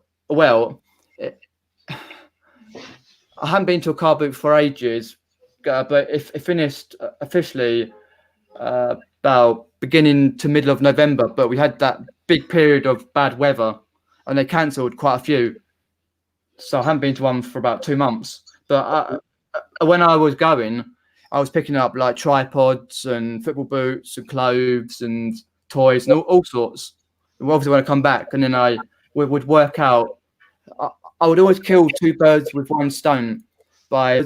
haven't been to a car boot for ages, but it finished officially about beginning to middle of November. But we had that big period of bad weather, and they cancelled quite a few. So I haven't been to one for about 2 months. But when I was going, I was picking up like tripods and football boots and clothes and toys and all sorts. And obviously when I come back, and then I would work out, I would always kill 2 birds with one stone by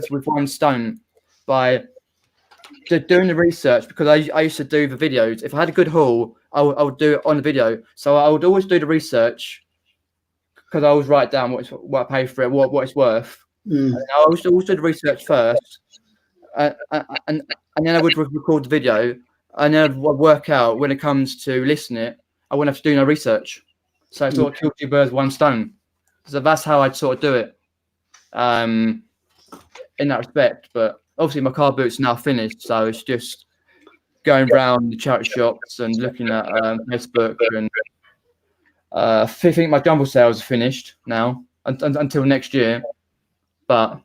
doing the research, because I used to do the videos. If I had a good haul, I would do it on the video. So I would always do the research, because I always write down what I pay for it, what it's worth. And I always do the research first, and then I would record the video, and then I'd work out when it comes to listing it, I wouldn't have to do no research. So I sort of killed 2 birds with one stone. So that's how I'd sort of do it, in that respect. But obviously my car boot's now finished, so it's just going around the charity shops and looking at Facebook, and I think my jumble sales are finished now until next year. But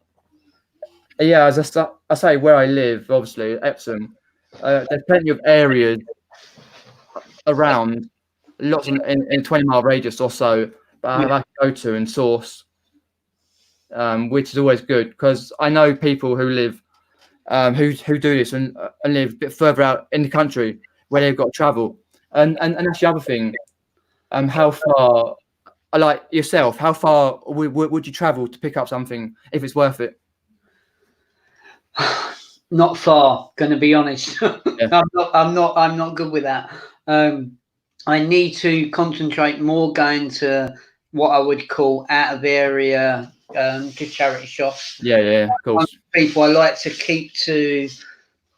yeah, as I say, where I live, obviously Epsom, there's plenty of areas around, lots in a 20-mile radius or so, that I can go to and source, which is always good, because I know people who live, who do this and live a bit further out in the country where they've got to travel, and that's the other thing. How far, like yourself, how far would you travel to pick up something if it's worth it?
Not far, gonna be honest. I'm not good with that. I need to concentrate more going to what I would call out of area, to charity shops.
Yeah, of course.
People, I like to keep to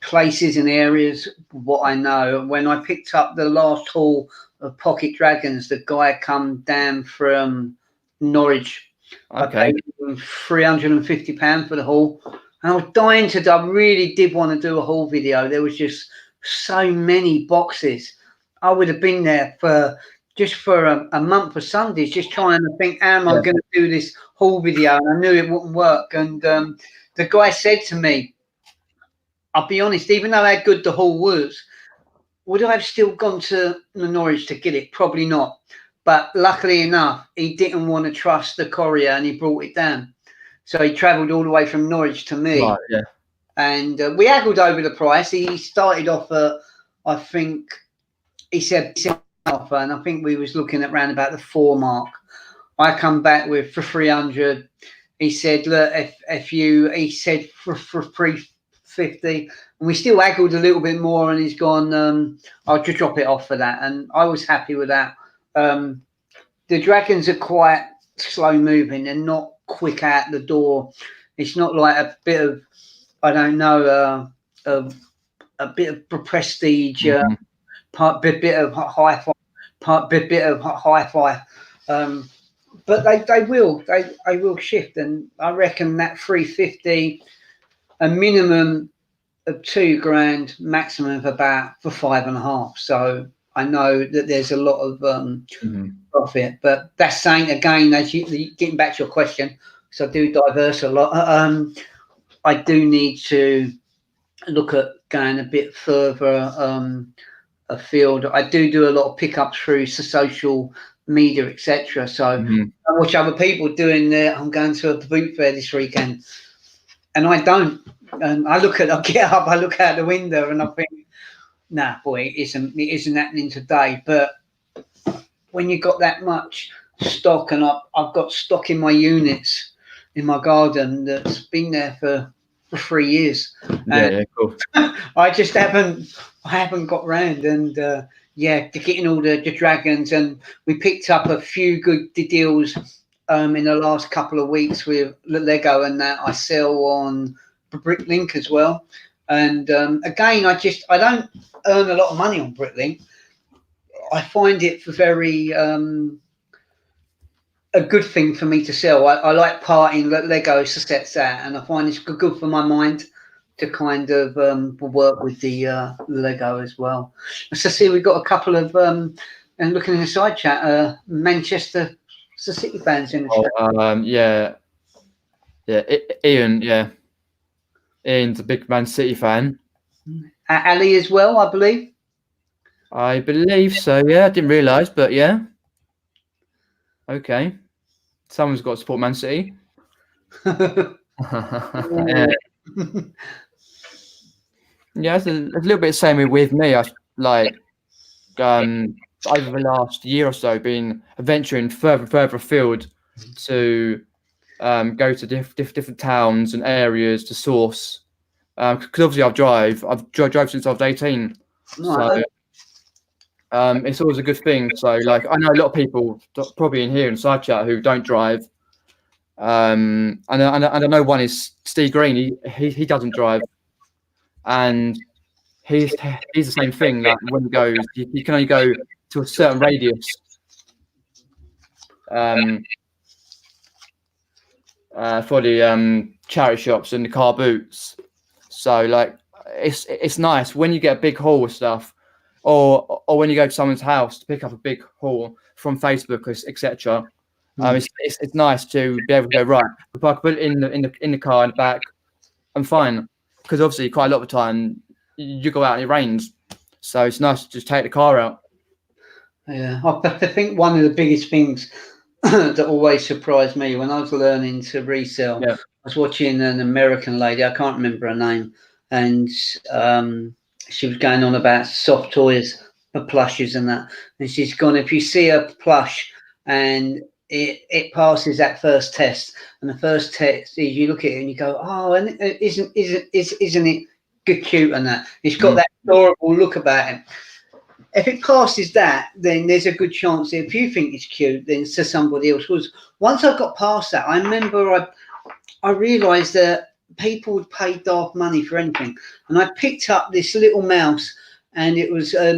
places and areas what I know. When I picked up the last haul of Pocket Dragons, the guy come down from Norwich.
Okay.
I paid him £350 for the haul. And I was dying to. I really did want to do a haul video. There was just so many boxes. I would have been there for a month of Sundays, just trying to think, how am I going to do this haul video? And I knew it wouldn't work. And the guy said to me, I'll be honest, even though how good the haul was, would I have still gone to Norwich to get it? Probably not. But luckily enough, he didn't want to trust the courier, and he brought it down. So he travelled all the way from Norwich to me.
Right, yeah.
And we haggled over the price. He started off at, I think, he said offer, and I think we was looking at around about the 4 mark. I come back with for 300. He said, look, he said for 350, and we still haggled a little bit more, and he's gone, I'll just drop it off for that. And I was happy with that. The dragons are quite slow moving. They're not quick out the door. It's not like a bit of, I don't know, a bit of prestige, bit of hi-fi, bit of hi-fi. But they will shift, and I reckon that 350, a minimum of 2 grand, maximum of about for 5.5. So I know that there's a lot of profit, but that's saying again, as you getting back to your question, because I do diverse a lot. I do need to look at going a bit further afield. I do a lot of pickups through social media, etc. So I watch other people doing I'm going to a boot fair this weekend, and I don't. And I get up, I look out the window, and I think, nah, boy, it isn't happening today. But when you got that much stock, and I've got stock in my units in my garden that's been there for 3 years.
Yeah, cool.
I just haven't got round, and to getting all the dragons, and we picked up a few good deals in the last couple of weeks with Lego and that. I sell on Bricklink as well, and again, I don't earn a lot of money on Bricklink. I find it very a good thing for me to sell. I like parting Lego sets out, and I find it's good for my mind to kind of work with the Lego as well. So see, we've got a couple of and looking in the side chat, Manchester City fans in the chat.
Ian, Ian's a big Man City fan.
Ali as well, I believe.
I believe so. Yeah, I didn't realise, but yeah. Okay, someone's got to support Man City. Yeah, it's a little bit the same with me. I like over the last year or so been adventuring further afield to go to different towns and areas to source. Because obviously I've drove since I was 18, so it's always a good thing. So like I know a lot of people probably in here in side chat who don't drive. And I know one is Steve Green. He doesn't drive, and he's the same thing. Like when he goes, you can only go to a certain radius. For the charity shops and the car boots. So like it's nice when you get a big haul of stuff, or when you go to someone's house to pick up a big haul from Facebook, etc. It's nice to be able to go, right, if I put it in the car in the back, I'm fine. Because obviously quite a lot of the time you go out and it rains, so it's nice to just take the car out.
Yeah, I think one of the biggest things that always surprised me when I was learning to resell, I was watching an American lady, I can't remember her name, and she was going on about soft toys for plushes and that, and she's gone, if you see a plush and it passes that first test, and the first test is you look at it and you go, oh, and isn't it good, cute, and that it's got that adorable look about it. If it passes that, then there's a good chance that if you think it's cute, then to somebody else was. Once I got past that, I remember I realised that people would pay daft money for anything, and I picked up this little mouse, and it was a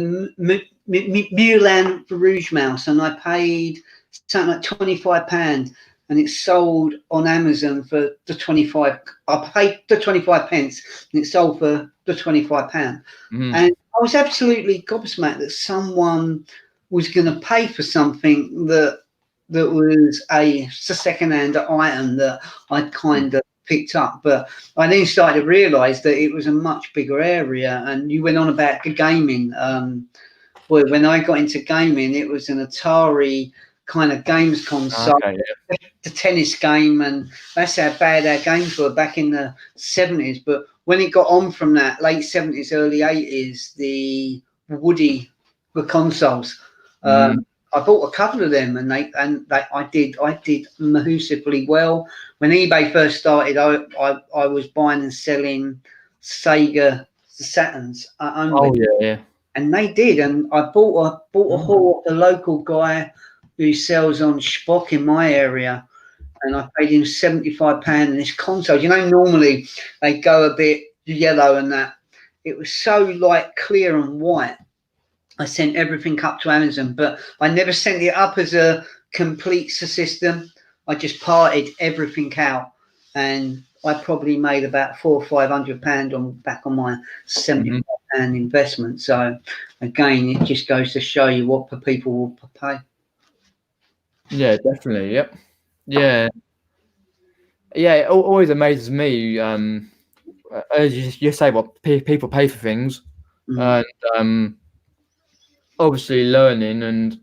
Moulin Rouge mouse, and I paid something like £25, and it sold on Amazon for the 25. I paid the 25 pence, and it sold for the £25. And I was absolutely gobsmacked that someone was going to pay for something that was a second-hand item that I'd kind of picked up. But I then started to realise that it was a much bigger area. And you went on about gaming. Well, when I got into gaming, it was an Atari kind of games console, the tennis game, and that's how bad our games were back in the 70s. But when it got on from that, late 70s, early 80s, the consoles, I bought a couple of them, and I did massively well. When eBay first started, I was buying and selling Sega Saturns only.
Oh yeah.
And they did, and I bought a haul off a local guy who sells on Spock in my area, and I paid him £75. And this console, normally they go a bit yellow and that. It was so like clear and white. I sent everything up to Amazon, but I never sent it up as a complete system. I just parted everything out, and I probably made about £400 or £500 back on my £75 investment. So again, it just goes to show you what people will pay.
Yeah, definitely. Yep. Yeah. Yeah, it always amazes me. As you say, what people pay for things, and obviously learning, and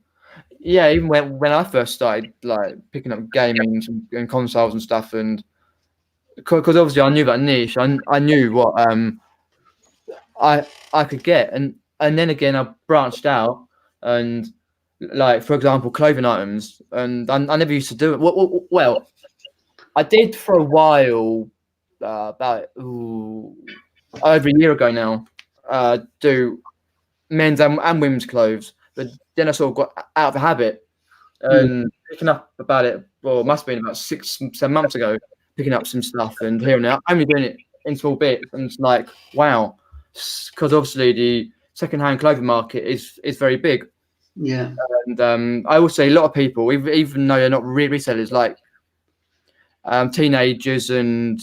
yeah, even when I first started like picking up gaming and consoles and stuff, and because obviously I knew that niche, I knew what I could get, and then again I branched out, and like for example clothing items, and I never used to do it. Well, I did for a while, about over a year ago now, do men's and women's clothes, but then I sort of got out of the habit, and picking up about it, well, it must have been about 6-7 months ago, picking up some stuff and here and there. I'm only doing it in small bits, and it's like, wow, because obviously the second-hand clothing market is very big.
Yeah.
And I will say a lot of people, even though they're not resellers, like teenagers and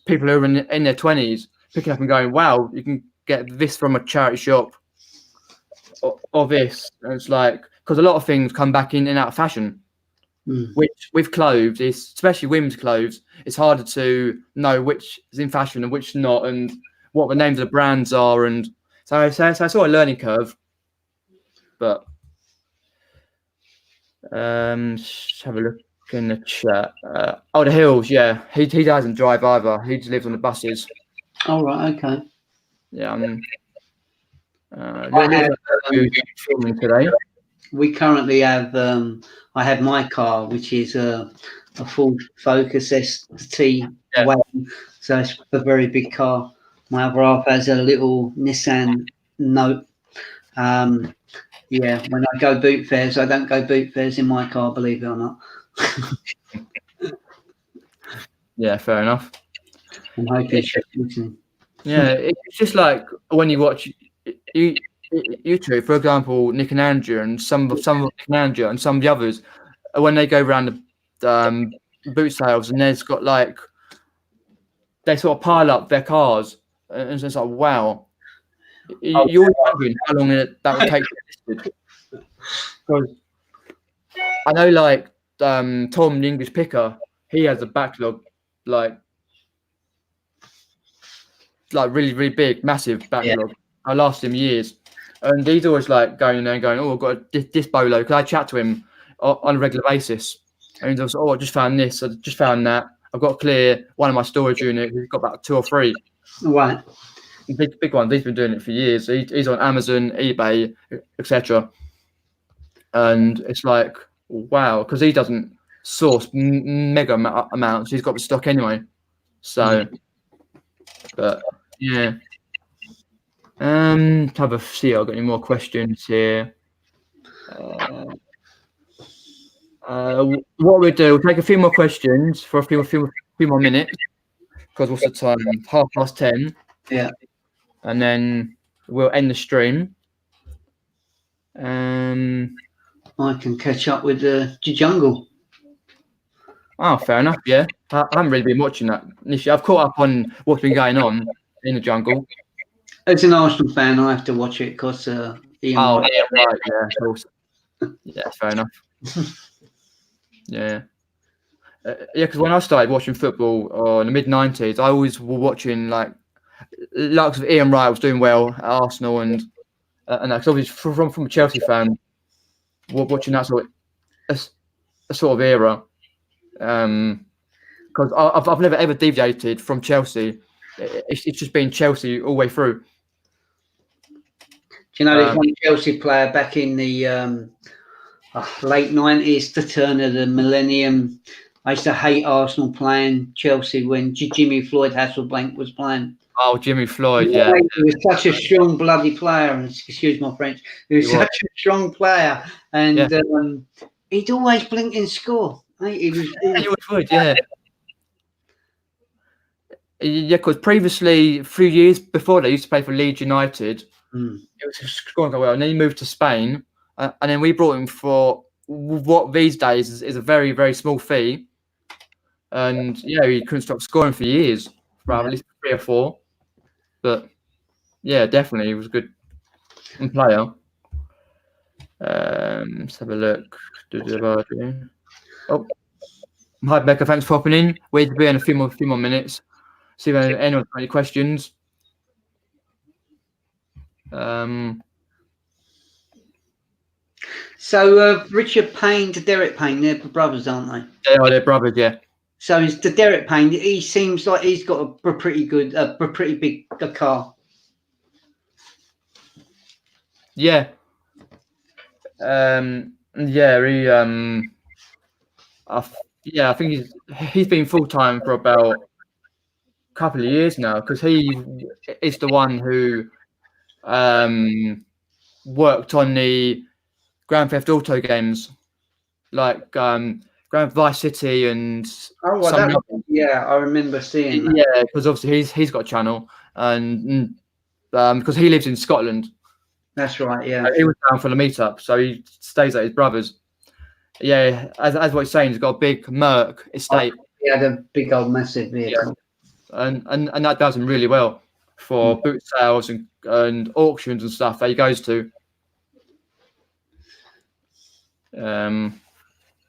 people who are in their 20s, picking up and going, wow, you can get this from a charity shop or this. And it's like, because a lot of things come back in and out of fashion, which with clothes, especially women's clothes, it's harder to know which is in fashion and which not, and what the names of the brands are. And so I saw a learning curve. But let's have a look in the chat. The Hills, yeah, he doesn't drive either. He just lives on the buses.
Oh, right, okay.
Yeah, filming today.
We currently have, I have my car, which is a Ford Focus ST wagon, so it's a very big car. My other half has a little Nissan Note. Yeah, when I go boot fairs, I don't go boot fairs in my car, believe it or not.
Yeah, fair enough.
I'm hoping she's listening.
Yeah, it's just like when you watch YouTube, for example, Nick and Andrew, and some of Nick and Andrew and some of the others, when they go around the boot sales, and there's got like, they sort of pile up their cars, and it's like, wow. You're wondering how long that would take to get listed. Because I know, like Tom, the English picker, he has a backlog, like really, really big, massive backlog. Yeah. I last him years, and he's always like going in there and going, "Oh, I've got this bolo." Because I chat to him on a regular basis, and he's always, "Oh, I just found this. I just found that. I've got to clear one of my storage units. He's got about 2 or 3."
Right.
Big ones. He's been doing it for years. He's on Amazon, eBay, etc. And it's like, wow, because he doesn't source mega amounts. He's got the stock anyway. So, but yeah. Have a see. I've got any more questions here. What we do? We'll take a few more questions for a few more minutes. Because what's the time? 10:30.
Yeah.
And then we'll end the stream.
I can catch up with the jungle.
Oh, fair enough. Yeah, I haven't really been watching that initially. I've caught up on what's been going on in the jungle.
As an Arsenal fan, I have to watch it because Ian.
Oh, Wray. Yeah, right. Yeah, of course. Yeah, fair enough. Yeah. Because when I started watching football in the mid-90s, I always was watching like of Ian Wright was doing well at Arsenal, and that's obviously from a Chelsea fan, watching that sort of era. Because I've never ever deviated from Chelsea. It's just been Chelsea all the way through.
Do you know there's one Chelsea player back in the late 90s, the turn of the millennium. I used to hate Arsenal playing Chelsea when Jimmy Floyd Hasselbank was playing.
Oh, Jimmy Floyd, yeah.
He was such a strong bloody player, and excuse my French. He was such a strong player, and he'd always blink and score. He was.
He would, yeah. Yeah, because previously, a few years before that, he used to play for Leeds United. It was scoring quite well, and then he moved to Spain, and then we brought him for what these days is a very, very small fee. And yeah, he couldn't stop scoring for years, for at least 3 or 4. But yeah, definitely, he was a good player. Let's have a look. Oh, hi Becca, thanks for popping in. Wait to be in a few more minutes. See if anyone's got any questions.
So Richard Payne to Derek Payne, they're brothers, aren't they?
They are, they're brothers, yeah.
So it's the Derek Payne. He seems like he's got a pretty good, a pretty big car.
Yeah. I think he's been full time for about a couple of years now, because he is the one who worked on the Grand Theft Auto games, like Grand Vice City and
I remember seeing that.
Yeah, because obviously he's got a channel, and because he lives in Scotland.
That's right, yeah.
He was down for the meetup, so he stays at his brother's. Yeah, as what he's saying, he's got a big Merc estate.
He had a big old massive vehicle.
Yeah. And that does him really well for boot sales and auctions and stuff that he goes to.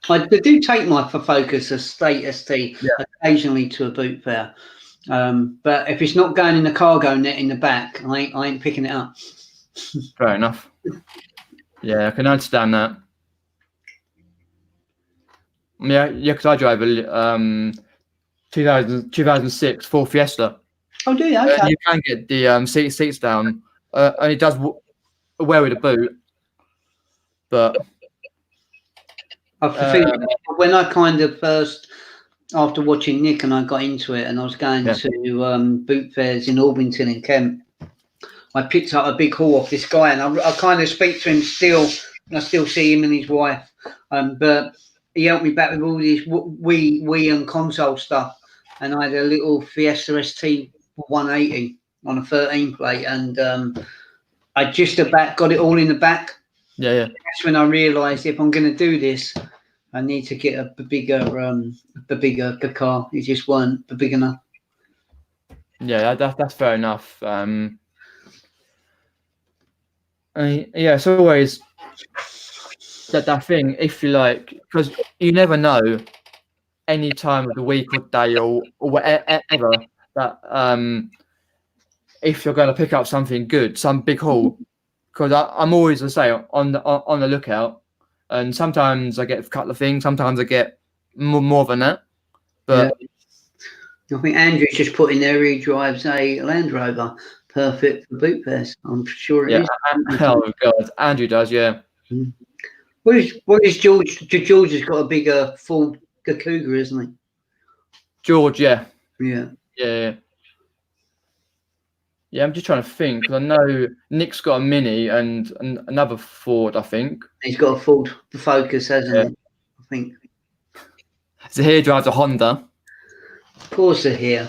I do take my Focus Estate ST occasionally to a boot fair, but if it's not going in the cargo net in the back, I ain't picking it up.
Fair enough. Yeah, I can understand that. Yeah, because I drive a 2006 Ford Fiesta.
Oh, do you? Okay.
You can get the seats down, and it does well with the boot. But
I think when I kind of first, after watching Nick and I got into it, and I was going to boot fairs in Albington in Kent, I picked up a big haul off this guy, and I kind of speak to him still, and I still see him and his wife. But he helped me back with all this Wii and console stuff, and I had a little Fiesta ST 180 on a 13 plate, and I just about got it all in the back.
Yeah.
That's when I realised if I'm going to do this, I need to get a bigger car. It just weren't big enough.
Yeah, that's fair enough. It's always that thing, if you like, because you never know any time of the week or day or whatever that if you're going to pick up something good, some big haul. Because I'm always, I say, on the lookout, and sometimes I get a couple of things, sometimes I get more than that. But
I think Andrew's just put in there he drives a Land Rover, perfect for boot fairs. I'm sure it is.
Oh God, Andrew does, yeah.
What is George? George has got a bigger Ford Cougar, isn't he?
George, yeah.
Yeah.
Yeah, I'm just trying to think, because I know Nick's got a Mini and another Ford, I think. He's
got a Ford Focus, hasn't he? I think.
Zahir drives a Honda.
Of course, Zahir.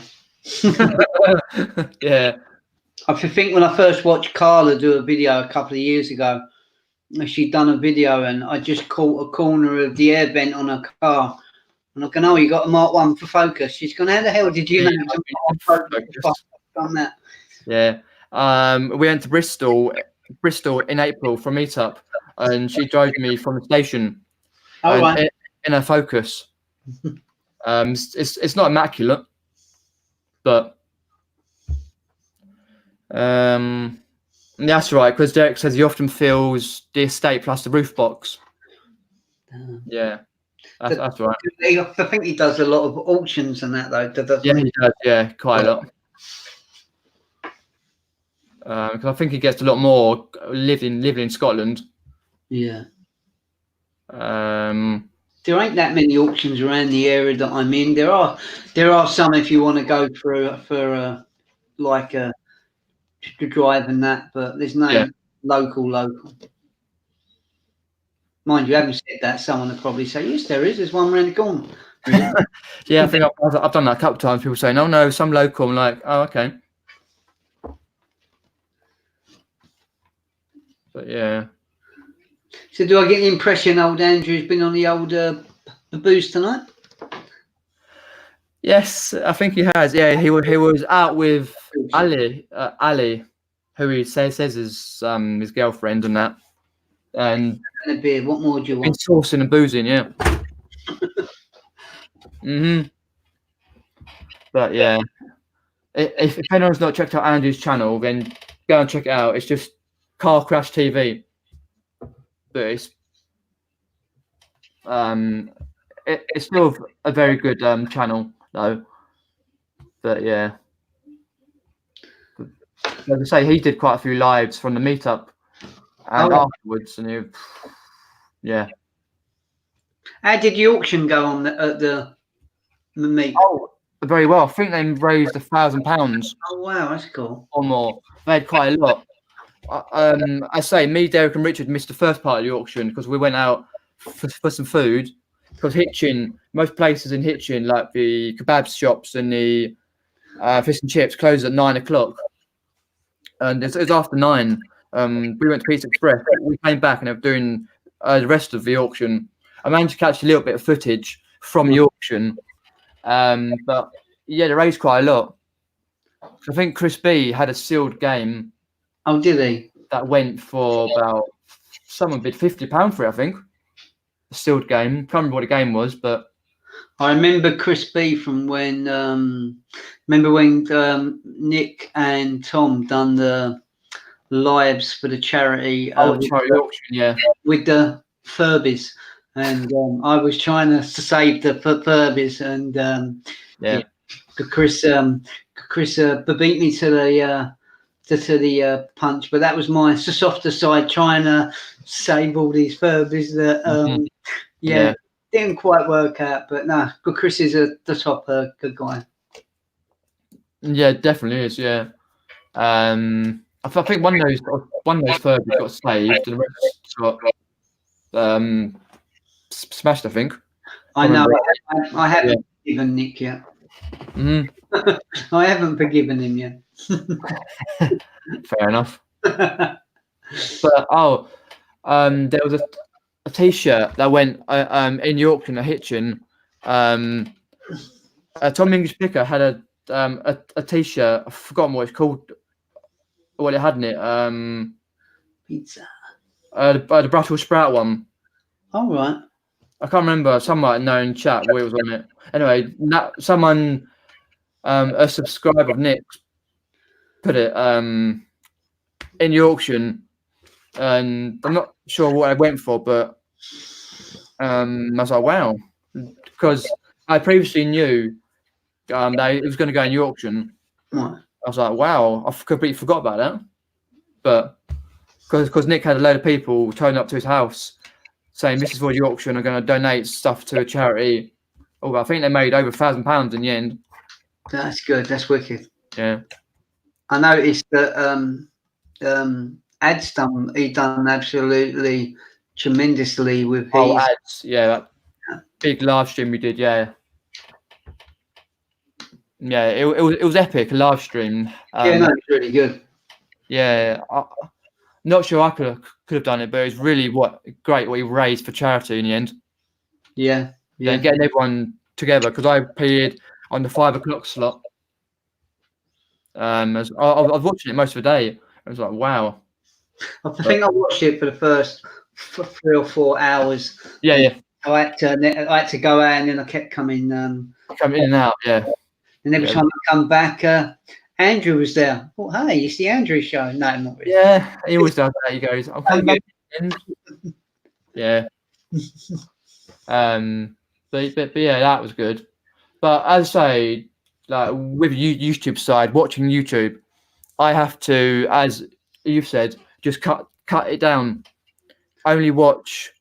Yeah.
I think when I first watched Carla do a video a couple of years ago, she'd done a video and I just caught a corner of the air vent on her car. And I go, oh, you got a Mark 1 for Focus. She's gone, how the hell did you know? Done that.
Yeah. We went to Bristol in April for Meetup, and she drove me from the station in a Focus. It's not immaculate, but that's right, because Derek says he often fills the estate plus the roof box. Yeah, that's right.
I think he does a lot of auctions and that, though.
Yeah, he does. Yeah, quite a lot. Because I think he gets a lot more living in Scotland.
Yeah. There ain't that many auctions around the area that I'm in. There are some if you want to go for like a drive and that, but there's no local. Mind you, having said that, someone would probably say, yes, there is. There's one around the corner.
Yeah, I think I've done that a couple of times. People saying, "Oh no, some local." I'm like, "Oh, okay." But yeah.
So, do I get the impression old Andrew's been on the old booze tonight?
Yes, I think he has. Yeah, he was out with Ali, who he says is his girlfriend and that. And
a beer. What more do you
been
want?
sourcing and boozing, yeah. But yeah, if anyone's not checked out Andrew's channel, then go and check it out. It's just Car Crash TV. But it's still a very good channel though. But yeah, like I say, he did quite a few lives from the meetup and afterwards, and yeah.
How did the auction go on at the meet?
Oh, very well. I think they raised £1,000.
Oh wow, that's cool.
Or more. They had quite a lot. I say, me, Derek, and Richard missed the first part of the auction because we went out for some food. Because Hitchin, most places in Hitchin, like the kebab shops and the fish and chips, close at 9 o'clock. And it was after 9. We went to Pizza Express. We came back and they were doing the rest of the auction. I managed to catch a little bit of footage from the auction. But yeah, they raised quite a lot. I think Chris B had a sealed game.
Oh, did he?
That went for about, someone bid £50 for it, I think. A sealed game. Can't remember what the game was, but
I remember Chris B from when Nick and Tom done the lives for the charity.
Charity auction, yeah.
With the Furbies. And I was trying to save the Furbies, and Chris beat me to the punch. But that was my softer side, trying to save all these Furbies that didn't quite work out. But no, but Chris is the top good guy.
Yeah, definitely is. Yeah, I think one of those Furbies got saved, and the rest got smashed, I think.
I know. I haven't forgiven Nick yet. I haven't forgiven him yet.
Fair enough. But there was a T-shirt that went in York in a Hitchin. Tom English Picker had a T-shirt. I've forgotten what it's called. What it had in it.
Pizza.
The Brussels sprout one.
All right.
I can't remember. Someone might know in chat what it was on it. Anyway, someone, a subscriber of Nick's, put it in the auction, and I'm not sure what I went for, but I was like, wow, because I previously knew that it was going to go in the auction.
Right.
I was like, wow, I completely forgot about that. But because Nick had a load of people turning up to his house saying, this is for the auction, I'm going to donate stuff to a charity. Oh, I think they made over £1,000 in the end.
That's good. That's wicked.
Yeah.
I noticed that Ad's done absolutely tremendously with his
ads. Yeah, that big live stream we did. Yeah. Yeah, it was epic, a live stream.
It's really good.
Yeah, not sure I could have done it, but it was really great what he raised for charity in the end.
Yeah.
Getting everyone together, because I appeared on the 5 o'clock slot. I was watching it most of the day. I was like, wow.
I think I watched it for the first 3 or 4 hours.
Yeah.
I had to go out, and then I kept coming in
and out. Yeah.
And every time I come back, Andrew was there. Oh, hey, it's the Andrew show. No, not really.
Yeah, he always does that. He goes, "I'm coming back." Yeah. But yeah, that was good. But as I say, like with YouTube side, watching YouTube, I have to, as you've said, just cut it down. Only watch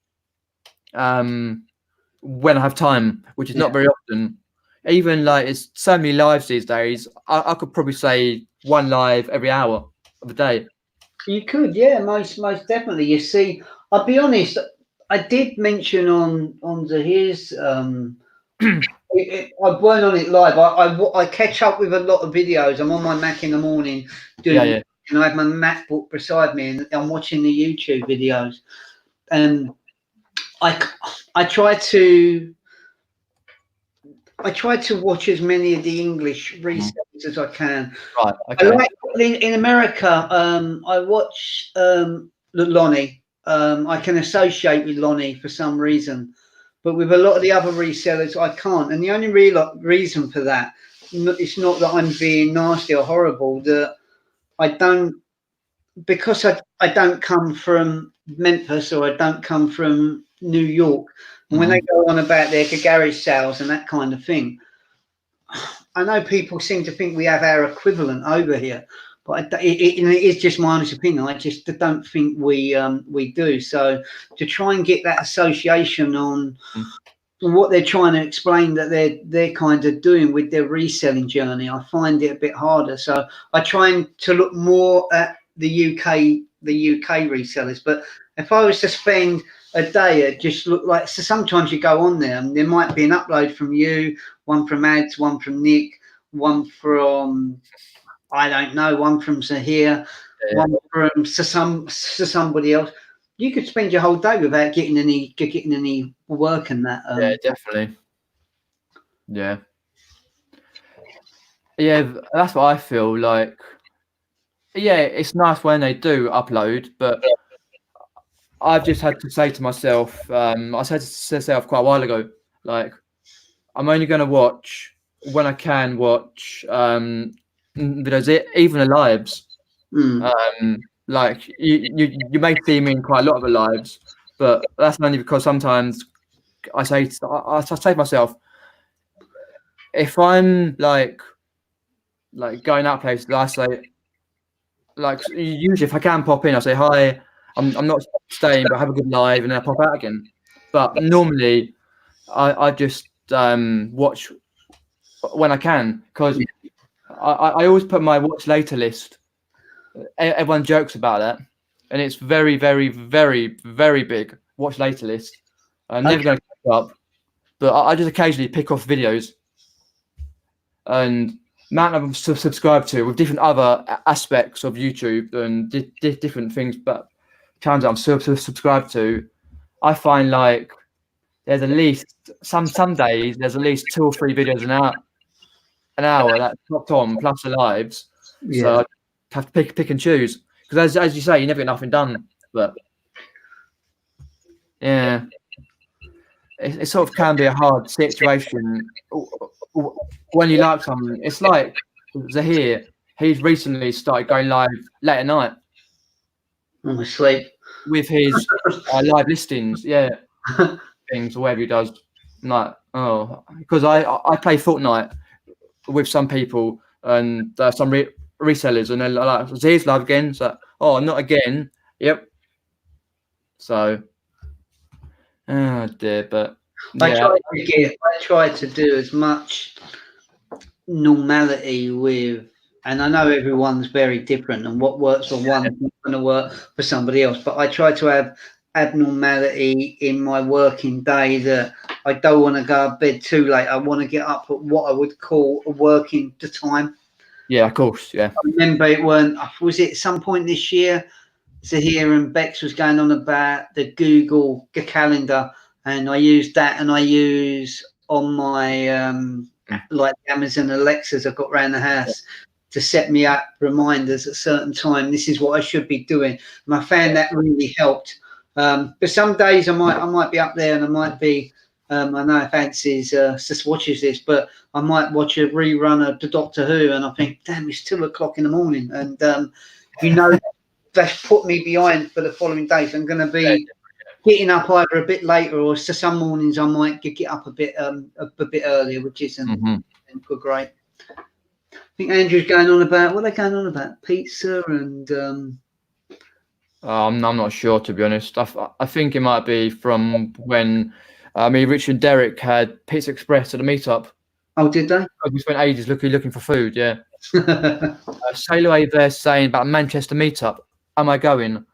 when I have time, which is not very often. Even like it's so many lives these days. I could probably say one live every hour of the day.
You could, yeah, most definitely. You see, I'll be honest. I did mention on Zahir's. I weren't on it live. I catch up with a lot of videos. I'm on my Mac in the morning doing, and I have my MacBook beside me, and I'm watching the YouTube videos. And I try to watch as many of the English resellers as I can.
Right. Okay.
I like in America. I watch Lonnie. I can associate with Lonnie for some reason, but with a lot of the other resellers, I can't. And the only real reason for that, it's not that I'm being nasty or horrible. That I don't, because I don't come from Memphis or I don't come from New York. And when they go on about their garage sales and that kind of thing, I know people seem to think we have our equivalent over here, but it is just my honest opinion. I just don't think we do. So to try and get that association on what they're trying to explain that they're kind of doing with their reselling journey, I find it a bit harder. So I try to look more at the UK resellers. But if I was to spend a day, it just look like, so sometimes you go on there and there might be an upload from you, one from Ads, one from Nick, one from, I don't know, one from Zahir, one from somebody else. You could spend your whole day without getting any work in that.
Yeah, definitely. Yeah, that's what I feel like. Yeah, it's nice when they do upload, but I've just had to say to myself, I said to myself quite a while ago, like, I'm only going to watch when I can watch videos, even the lives. Like you may see me in quite a lot of the lives, but that's only because sometimes I say to myself, if I'm like going out places, I say, like, usually if I can pop in, I say hi. I'm not staying, but have a good live, and then I pop out again. But normally, I just watch when I can, because I always put my watch later list. Everyone jokes about that, and it's very, very, very, very big watch later list. I'm never going to keep up, but I just occasionally pick off videos, and amount of subscribe to with different other aspects of YouTube and different things, but channels I'm subscribed to, I find like there's at least some days there's at least 2 or 3 videos an hour that's popped on, plus the lives. So I have to pick and choose, because as you say, you never get nothing done. But yeah, it sort of can be a hard situation when you like something. It's like Zahir, he's recently started going live late at night.
I'm asleep.
With his live listings, things or whatever he does. Like, because I play Fortnite with some people and some resellers, and they're like, Zahir's live again. So, not again. Yep. So, oh dear, but
I try to do as much normality with, and I know everyone's very different, and what works for one is not going to work for somebody else, but I try to have abnormality in my working day, that I don't want to go to bed too late. I want to get up at what I would call a working time.
Yeah, of course. Yeah.
I remember was it some point this year, Zahir and Bex was going on about the Google Calendar, and I used that, and I use on my like Amazon Alexas I've got around the house to set me up reminders at a certain time. This is what I should be doing, and I found that really helped. But some days I might be up there, and I might be I know Fancy's just watches this, but I might watch a rerun of the Doctor Who, and I think, damn, it's 2 o'clock in the morning, and that's put me behind for the following days. I'm going to be getting up either a bit later, or so some mornings I might get up a bit earlier, which isn't great. I think Andrew's going on about, what are they going on about? Pizza and
I'm not sure, to be honest. I think it might be from when Richard and Derek had Pizza Express at the meetup.
Oh, did they?
We spent ages looking for food. Yeah. Sail away there saying about Manchester meetup. Am I going?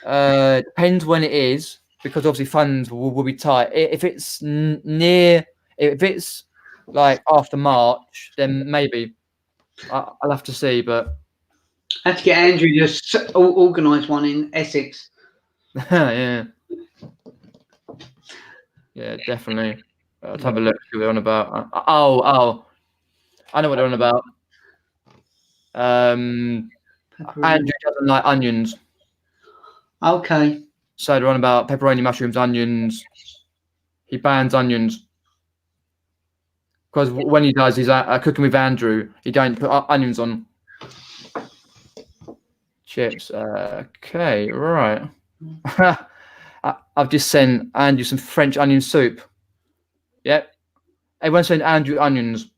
Depends when it is, because obviously funds will be tight. If it's if it's like after March, then maybe I'll have to see. But
I had to get Andrew to organise one in Essex.
yeah, definitely. Let's have a look. Who they're on about? Oh, I know what they're on about. Andrew doesn't like onions.
Okay.
So they're on about pepperoni, mushrooms, onions. He bans onions because when he does his cooking with Andrew, he don't put onions on. Chips. Okay, right. I've just sent Andrew some French onion soup. Yep. Everyone's saying Andrew onions,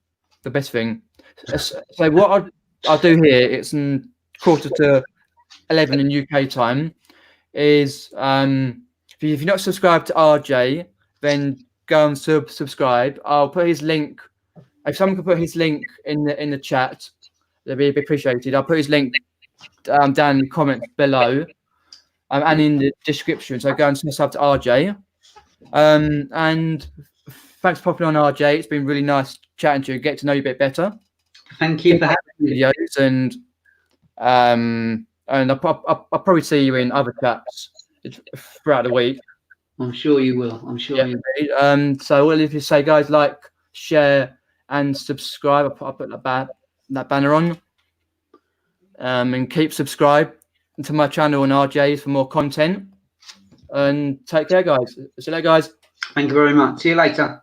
the best thing. So what I'll do here, it's 11:15 in UK time, is if you're not subscribed to RJ, then go and subscribe. I'll put his link. If someone can put his link in the chat, that'd be appreciated. I'll put his link down in the comments below and in the description. So go and sub to RJ. And thanks for popping on, RJ. It's been really nice chatting to you, get to know you a bit better.
Thank you for having me.
Videos and I'll probably see you in other chats throughout the week.
I'm sure you will. I'm sure you will.
So what if you say, guys, like, share, and subscribe? I'll put that banner on. And keep subscribed to my channel and RJ's for more content. And take care, guys. See you later, guys.
Thank you very much. See you later.